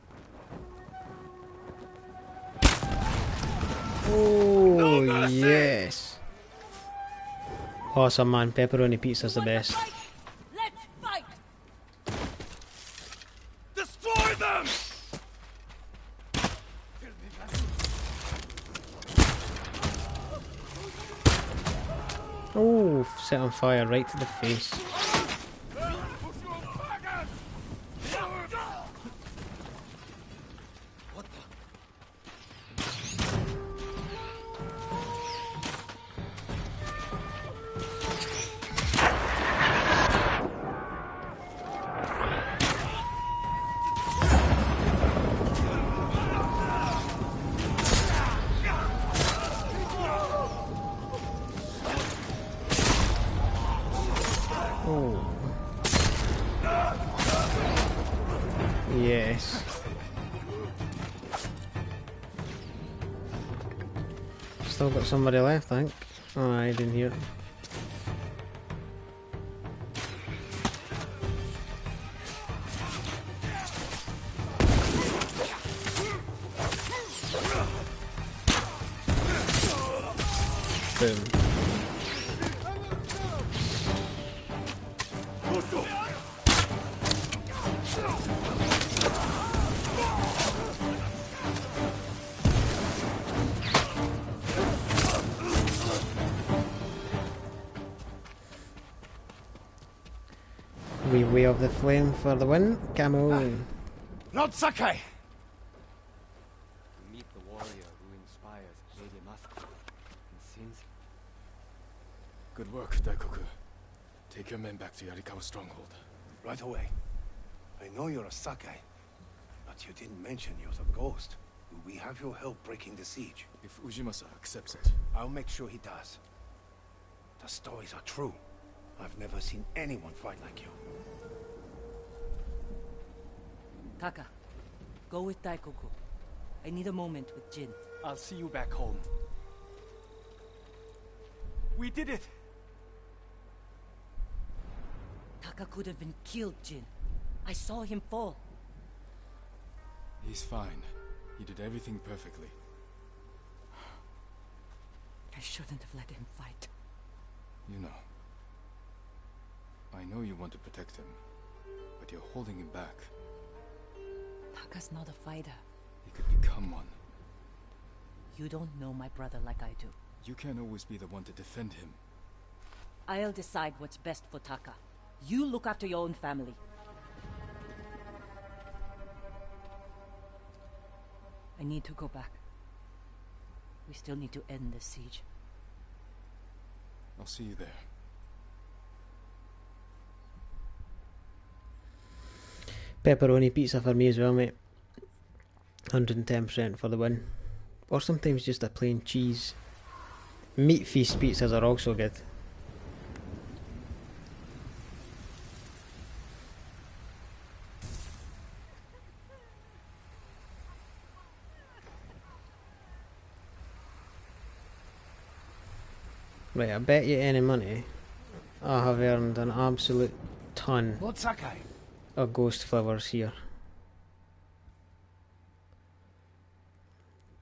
Oh, yes. Awesome, man. Pepperoni pizza's the best. Let's fight! Destroy them! Oh, set on fire right to the face. Yes. Still got somebody left, I think. Oh, I didn't hear. Boom. We way of the flame for the win. Come on. Lord Sakai! Meet the warrior who inspires Lady Masuko and sins. Good work, Daikoku. Take your men back to Yarikawa stronghold. Right away. I know you're a Sakai, but you didn't mention you're the ghost. Will we have your help breaking the siege? If Ujimasa accepts it. I'll make sure he does. The stories are true. I've never seen anyone fight like you. Taka, go with Daikoku. I need a moment with Jin. I'll see you back home. We did it! Taka could have been killed, Jin. I saw him fall. He's fine. He did everything perfectly. I shouldn't have let him fight. You know. I know you want to protect him, but you're holding him back. Taka's not a fighter. He could become one. You don't know my brother like I do. You can't always be the one to defend him. I'll decide what's best for Taka. You look after your own family. I need to go back. We still need to end this siege. I'll see you there. Pepperoni pizza for me as well, mate. 110% for the win. Or sometimes just a plain cheese. Meat feast pizzas are also good. Right, I bet you any money I have earned an absolute ton Lord Sakai! of ghost flowers here.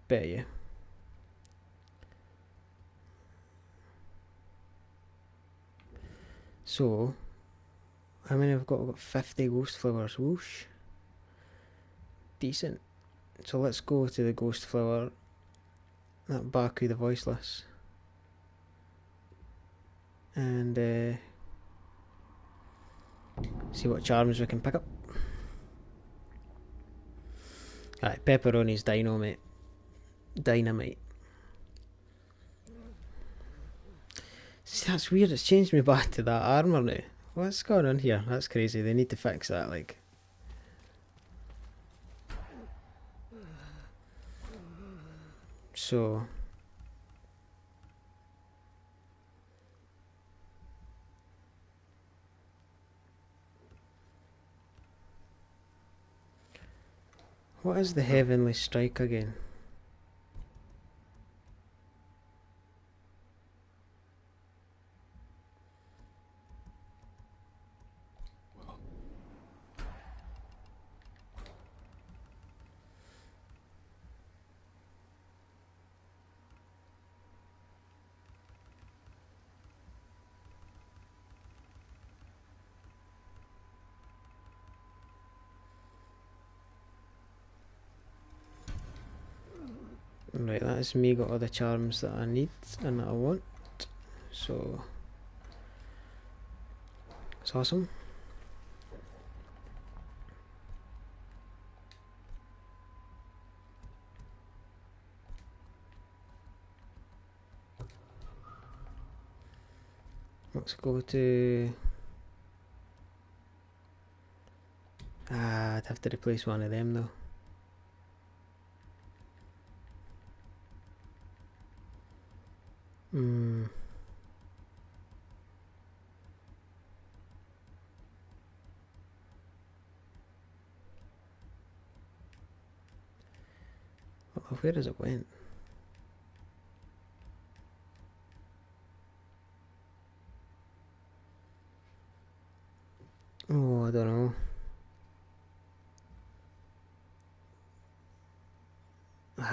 Bet you. So, how many have I got? I've got 50 ghost flowers. Whoosh. Decent. So let's go to the ghost flower that Baku the Voiceless. And see what charms we can pick up. Alright, pepperoni's dynamite. Dynamite. See, that's weird, it's changed me back to that armour now. What's going on here? That's crazy, they need to fix that, like. So what is the Heavenly Strike again? Right, that's me got all the charms that I need and that I want. So it's awesome. Let's go to I'd have to replace one of them though. Well, where does it went? Oh, I don't know.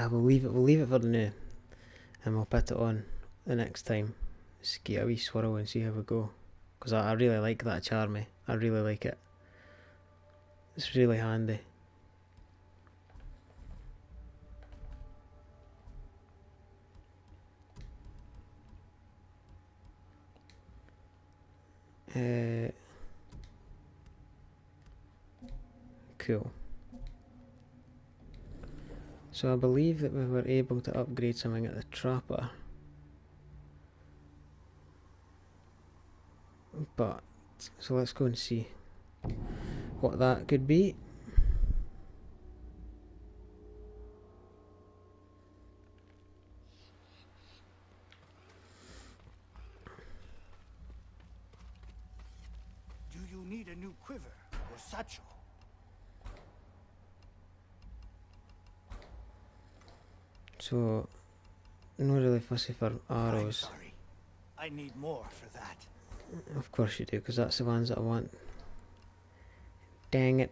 We'll leave it for the now, and we'll put it on the next time. Just get a wee swirl and see how we go. Because I really like that charmy. I really like it. It's really handy. Cool. So I believe that we were able to upgrade something at the Trapper. But, so let's go and see what that could be. Do you need a new quiver or satchel? So, not really fussy for arrows. I'm sorry. I need more for that. Of course you do, because that's the ones that I want. Dang it.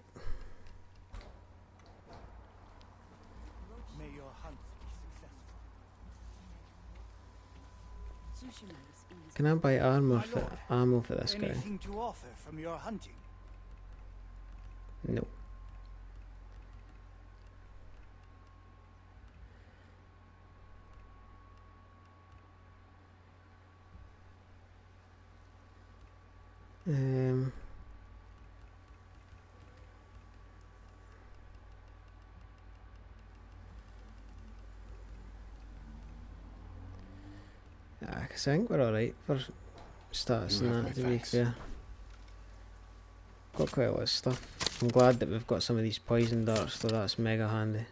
May your hunts be successful. Can I buy ammo for this guy? Anything to offer from your hunting? No. I think we're alright for stats and that, to be fair. Got quite a lot of stuff. I'm glad that we've got some of these poison darts, so that's mega handy.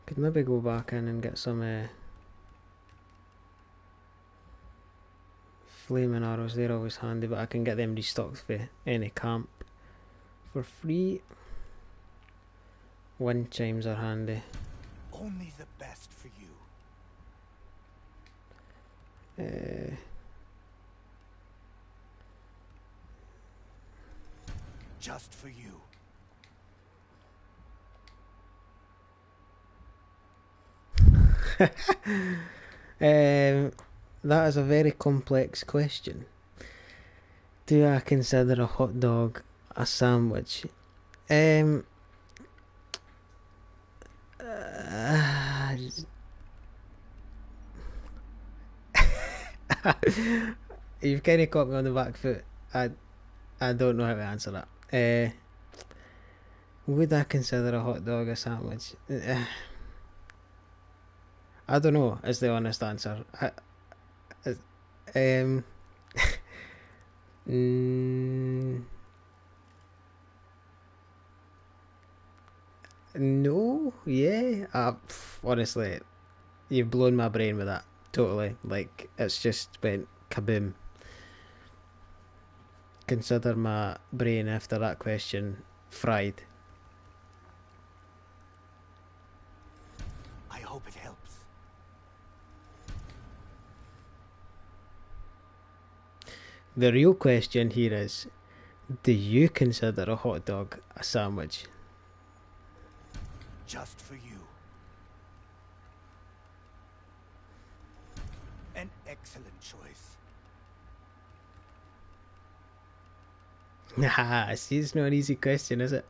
Could maybe go back in and get some flaming arrows, they're always handy, but I can get them restocked for any camp for free. Wind chimes are handy. Only the best for you. Just for you. That is a very complex question. Do I consider a hot dog a sandwich. Uh, You've kind of caught me on the back foot. I don't know how to answer that. Would I consider a hot dog a sandwich? I don't know, is the honest answer. No, yeah. Honestly, you've blown my brain with that. Totally. Like, it's just went kaboom. Consider my brain after that question fried. I hope it helps. The real question here is, do you consider a hot dog a sandwich? Just for you. An excellent choice. Nah, see, it's not an easy question, is it?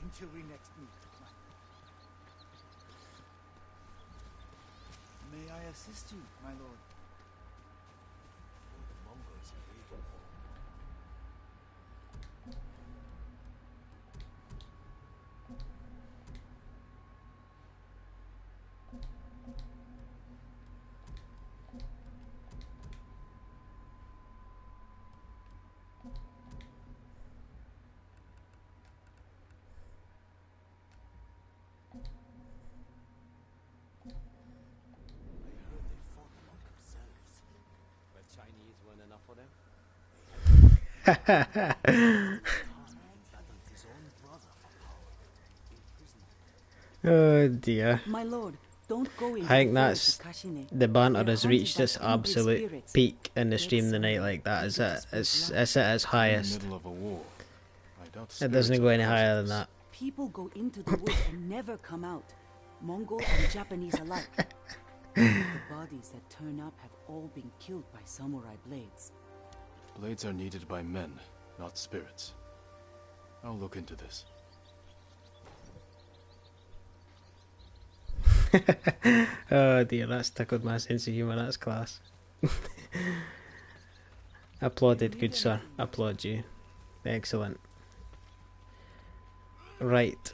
Until we next meet. May I assist you, my lord? The Mongols are waiting. Chinese weren't enough for them? Oh dear. My lord, don't go into I think the that's forest of Kashine. the banter They're has haunted reached by its inbred absolute spirits. peak in the Dead stream the night samurai like that. It's eager to at spill it's blood. it's at its In highest. the middle of a war. I doubt It spirits doesn't go are any higher cause than of this. that. People go into the woods and never come out. Mongols and Japanese alike. The bodies that turn up have all been killed by samurai blades. Blades are needed by men, not spirits. I'll look into this. Oh dear, that's tickled my sense of humour. That's class. Applauded, good sir. Applaud you. Excellent. Right.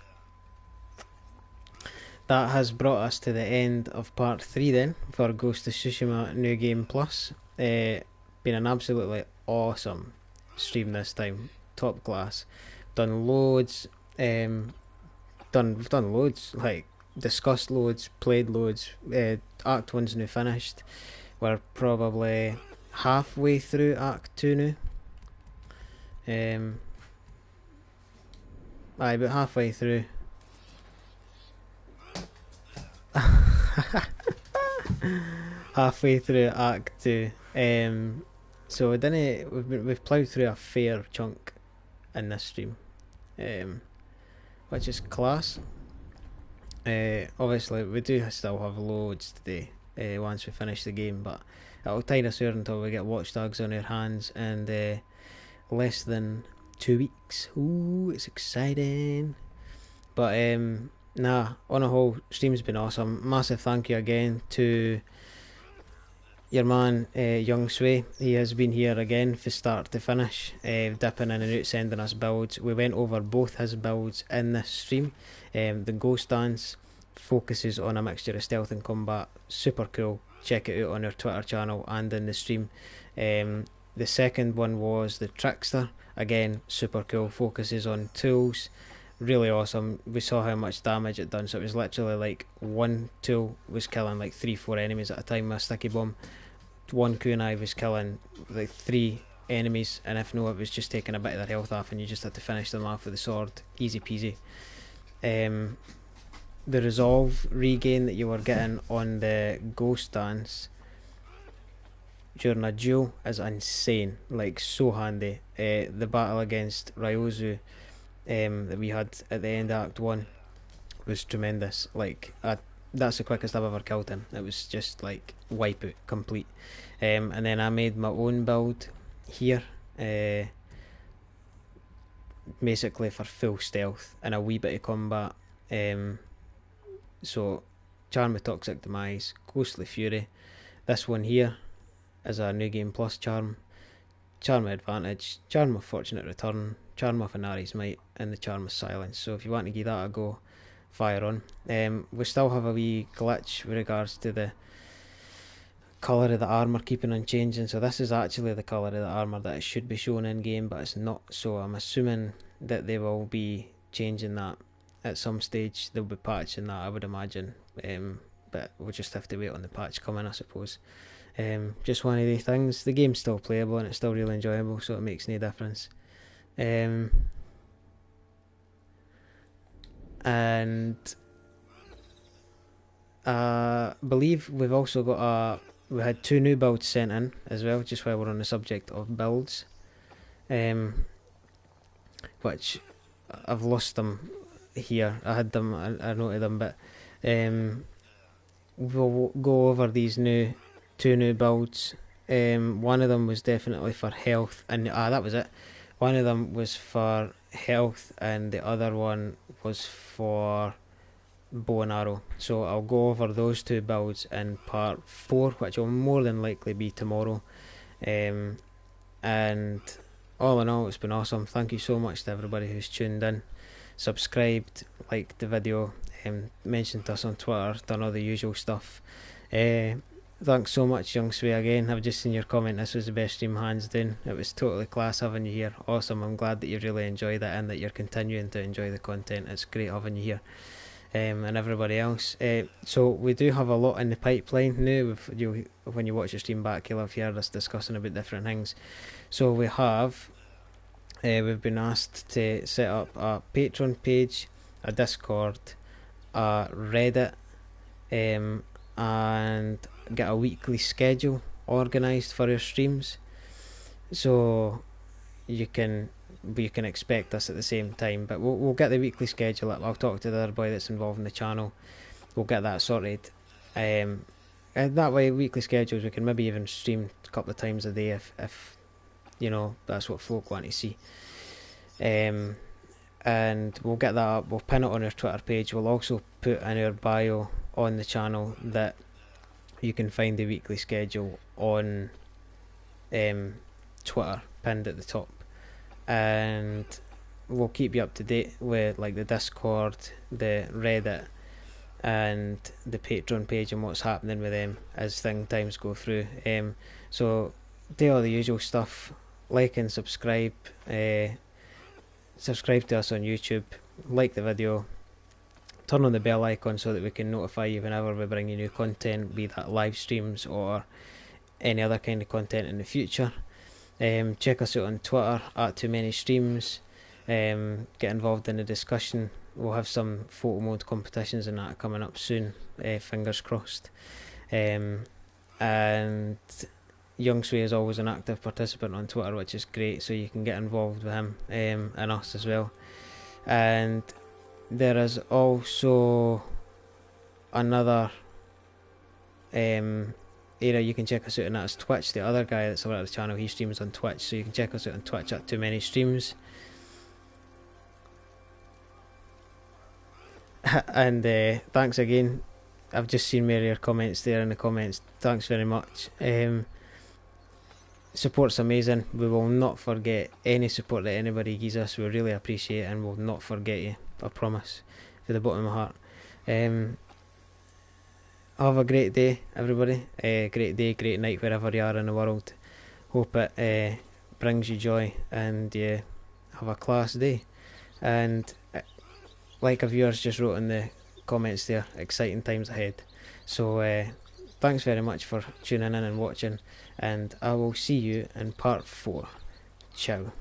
That has brought us to the end of part 3 then for Ghost of Tsushima New Game Plus. Been an absolutely awesome stream this time. Top class. Done loads. We've done loads. Like, discussed loads, played loads. Act 1's now finished. We're probably halfway through Act 2 now. About halfway through. Halfway through Act 2. So we've ploughed through a fair chunk in this stream, which is class. Obviously we do still have loads to do once we finish the game, but it'll tide us out until we get Watch Dogs on our hands in less than 2 weeks. Ooh, it's exciting. But nah, on a whole, stream's been awesome. Massive thank you again to your man Young Sway. He has been here again from start to finish, dipping in and out, sending us builds. We went over both his builds in this stream. The Ghost Dance focuses on a mixture of stealth and combat. Super cool. Check it out on our Twitter channel and in the stream. The second one was the Trickster. Again, super cool. Focuses on tools. Really awesome. We saw how much damage it done, so it was literally like one tool was killing like 3-4 enemies at a time with a sticky bomb. One kunai was killing like 3 enemies, and if no, it was just taking a bit of their health off and you just had to finish them off with the sword. Easy peasy. The resolve regain that you were getting on the Ghost Dance, during a duel is insane, like so handy. The battle against Ryozu that we had at the end of Act 1 was tremendous. Like, that's the quickest I've ever killed him. It was just like wipeout complete. And then I made my own build here, basically for full stealth and a wee bit of combat. So Charm of Toxic Demise, Ghostly Fury. This one here is a New Game Plus charm. Charm of Advantage, Charm of Fortunate Return, Charm of Inari's Might, and the Charm of Silence. So if you want to give that a go, fire on. We still have a wee glitch with regards to the colour of the armour keeping on changing. So this is actually the colour of the armour that it should be shown in game, but it's not. So I'm assuming that they will be changing that at some stage. They'll be patching that, I would imagine. But we'll just have to wait on the patch coming, I suppose. Just one of the things. The game's still playable and it's still really enjoyable, so it makes no difference. And I believe we've also got we had 2 new builds sent in as well, just while we're on the subject of builds, which I've lost them here. I had them, I noted them, but we'll go over these 2 new builds. One of them was definitely for health, and that was it. One of them was for health and the other one was for bow and arrow. So I'll go over those 2 builds in part 4, which will more than likely be tomorrow. And all in all, it's been awesome. Thank you so much to everybody who's tuned in, subscribed, liked the video, mentioned us on Twitter, done all the usual stuff. Thanks so much, Young Sway, again. I've just seen your comment. This was the best stream, hands down. It was totally class having you here. Awesome. I'm glad that you really enjoyed it and that you're continuing to enjoy the content. It's great having you here. And everybody else. So we do have a lot in the pipeline now. When you watch the stream back, you'll have heard us discussing about different things. So we have, we've been asked to set up a Patreon page, a Discord, a Reddit, and get a weekly schedule organised for our streams, so you can expect us at the same time. But we'll get the weekly schedule up. I'll talk to the other boy that's involved in the channel. We'll get that sorted, and that way, weekly schedules, we can maybe even stream a couple of times a day if you know that's what folk want to see. And we'll get that up. We'll pin it on our Twitter page. We'll also put in our bio on the channel that you can find the weekly schedule on Twitter, pinned at the top, and we'll keep you up to date with like the Discord, the Reddit, and the Patreon page and what's happening with them as times go through. So do all the usual stuff, like and subscribe. Subscribe to us on YouTube, like the video, turn on the bell icon so that we can notify you whenever we bring you new content, be that live streams or any other kind of content in the future. Check us out on Twitter at Too Many Streams. Get involved in the discussion. We'll have some photo mode competitions and that coming up soon, fingers crossed. And Young Sway is always an active participant on Twitter, which is great, so you can get involved with him and us as well. And there is also another area you can check us out, and that's Twitch. The other guy that's over at the channel, he streams on Twitch, so you can check us out on Twitch at Too Many Streams. And thanks again. I've just seen many of your comments there in the comments. Thanks very much. Support's amazing. We will not forget any support that anybody gives us. We really appreciate it and we'll not forget you, I promise, from the bottom of my heart. Have a great day, everybody. Great day, great night, wherever you are in the world. Hope it brings you joy and you have a class day. And like a viewer's just wrote in the comments there, exciting times ahead. So thanks very much for tuning in and watching, and I will see you in part 4. Ciao.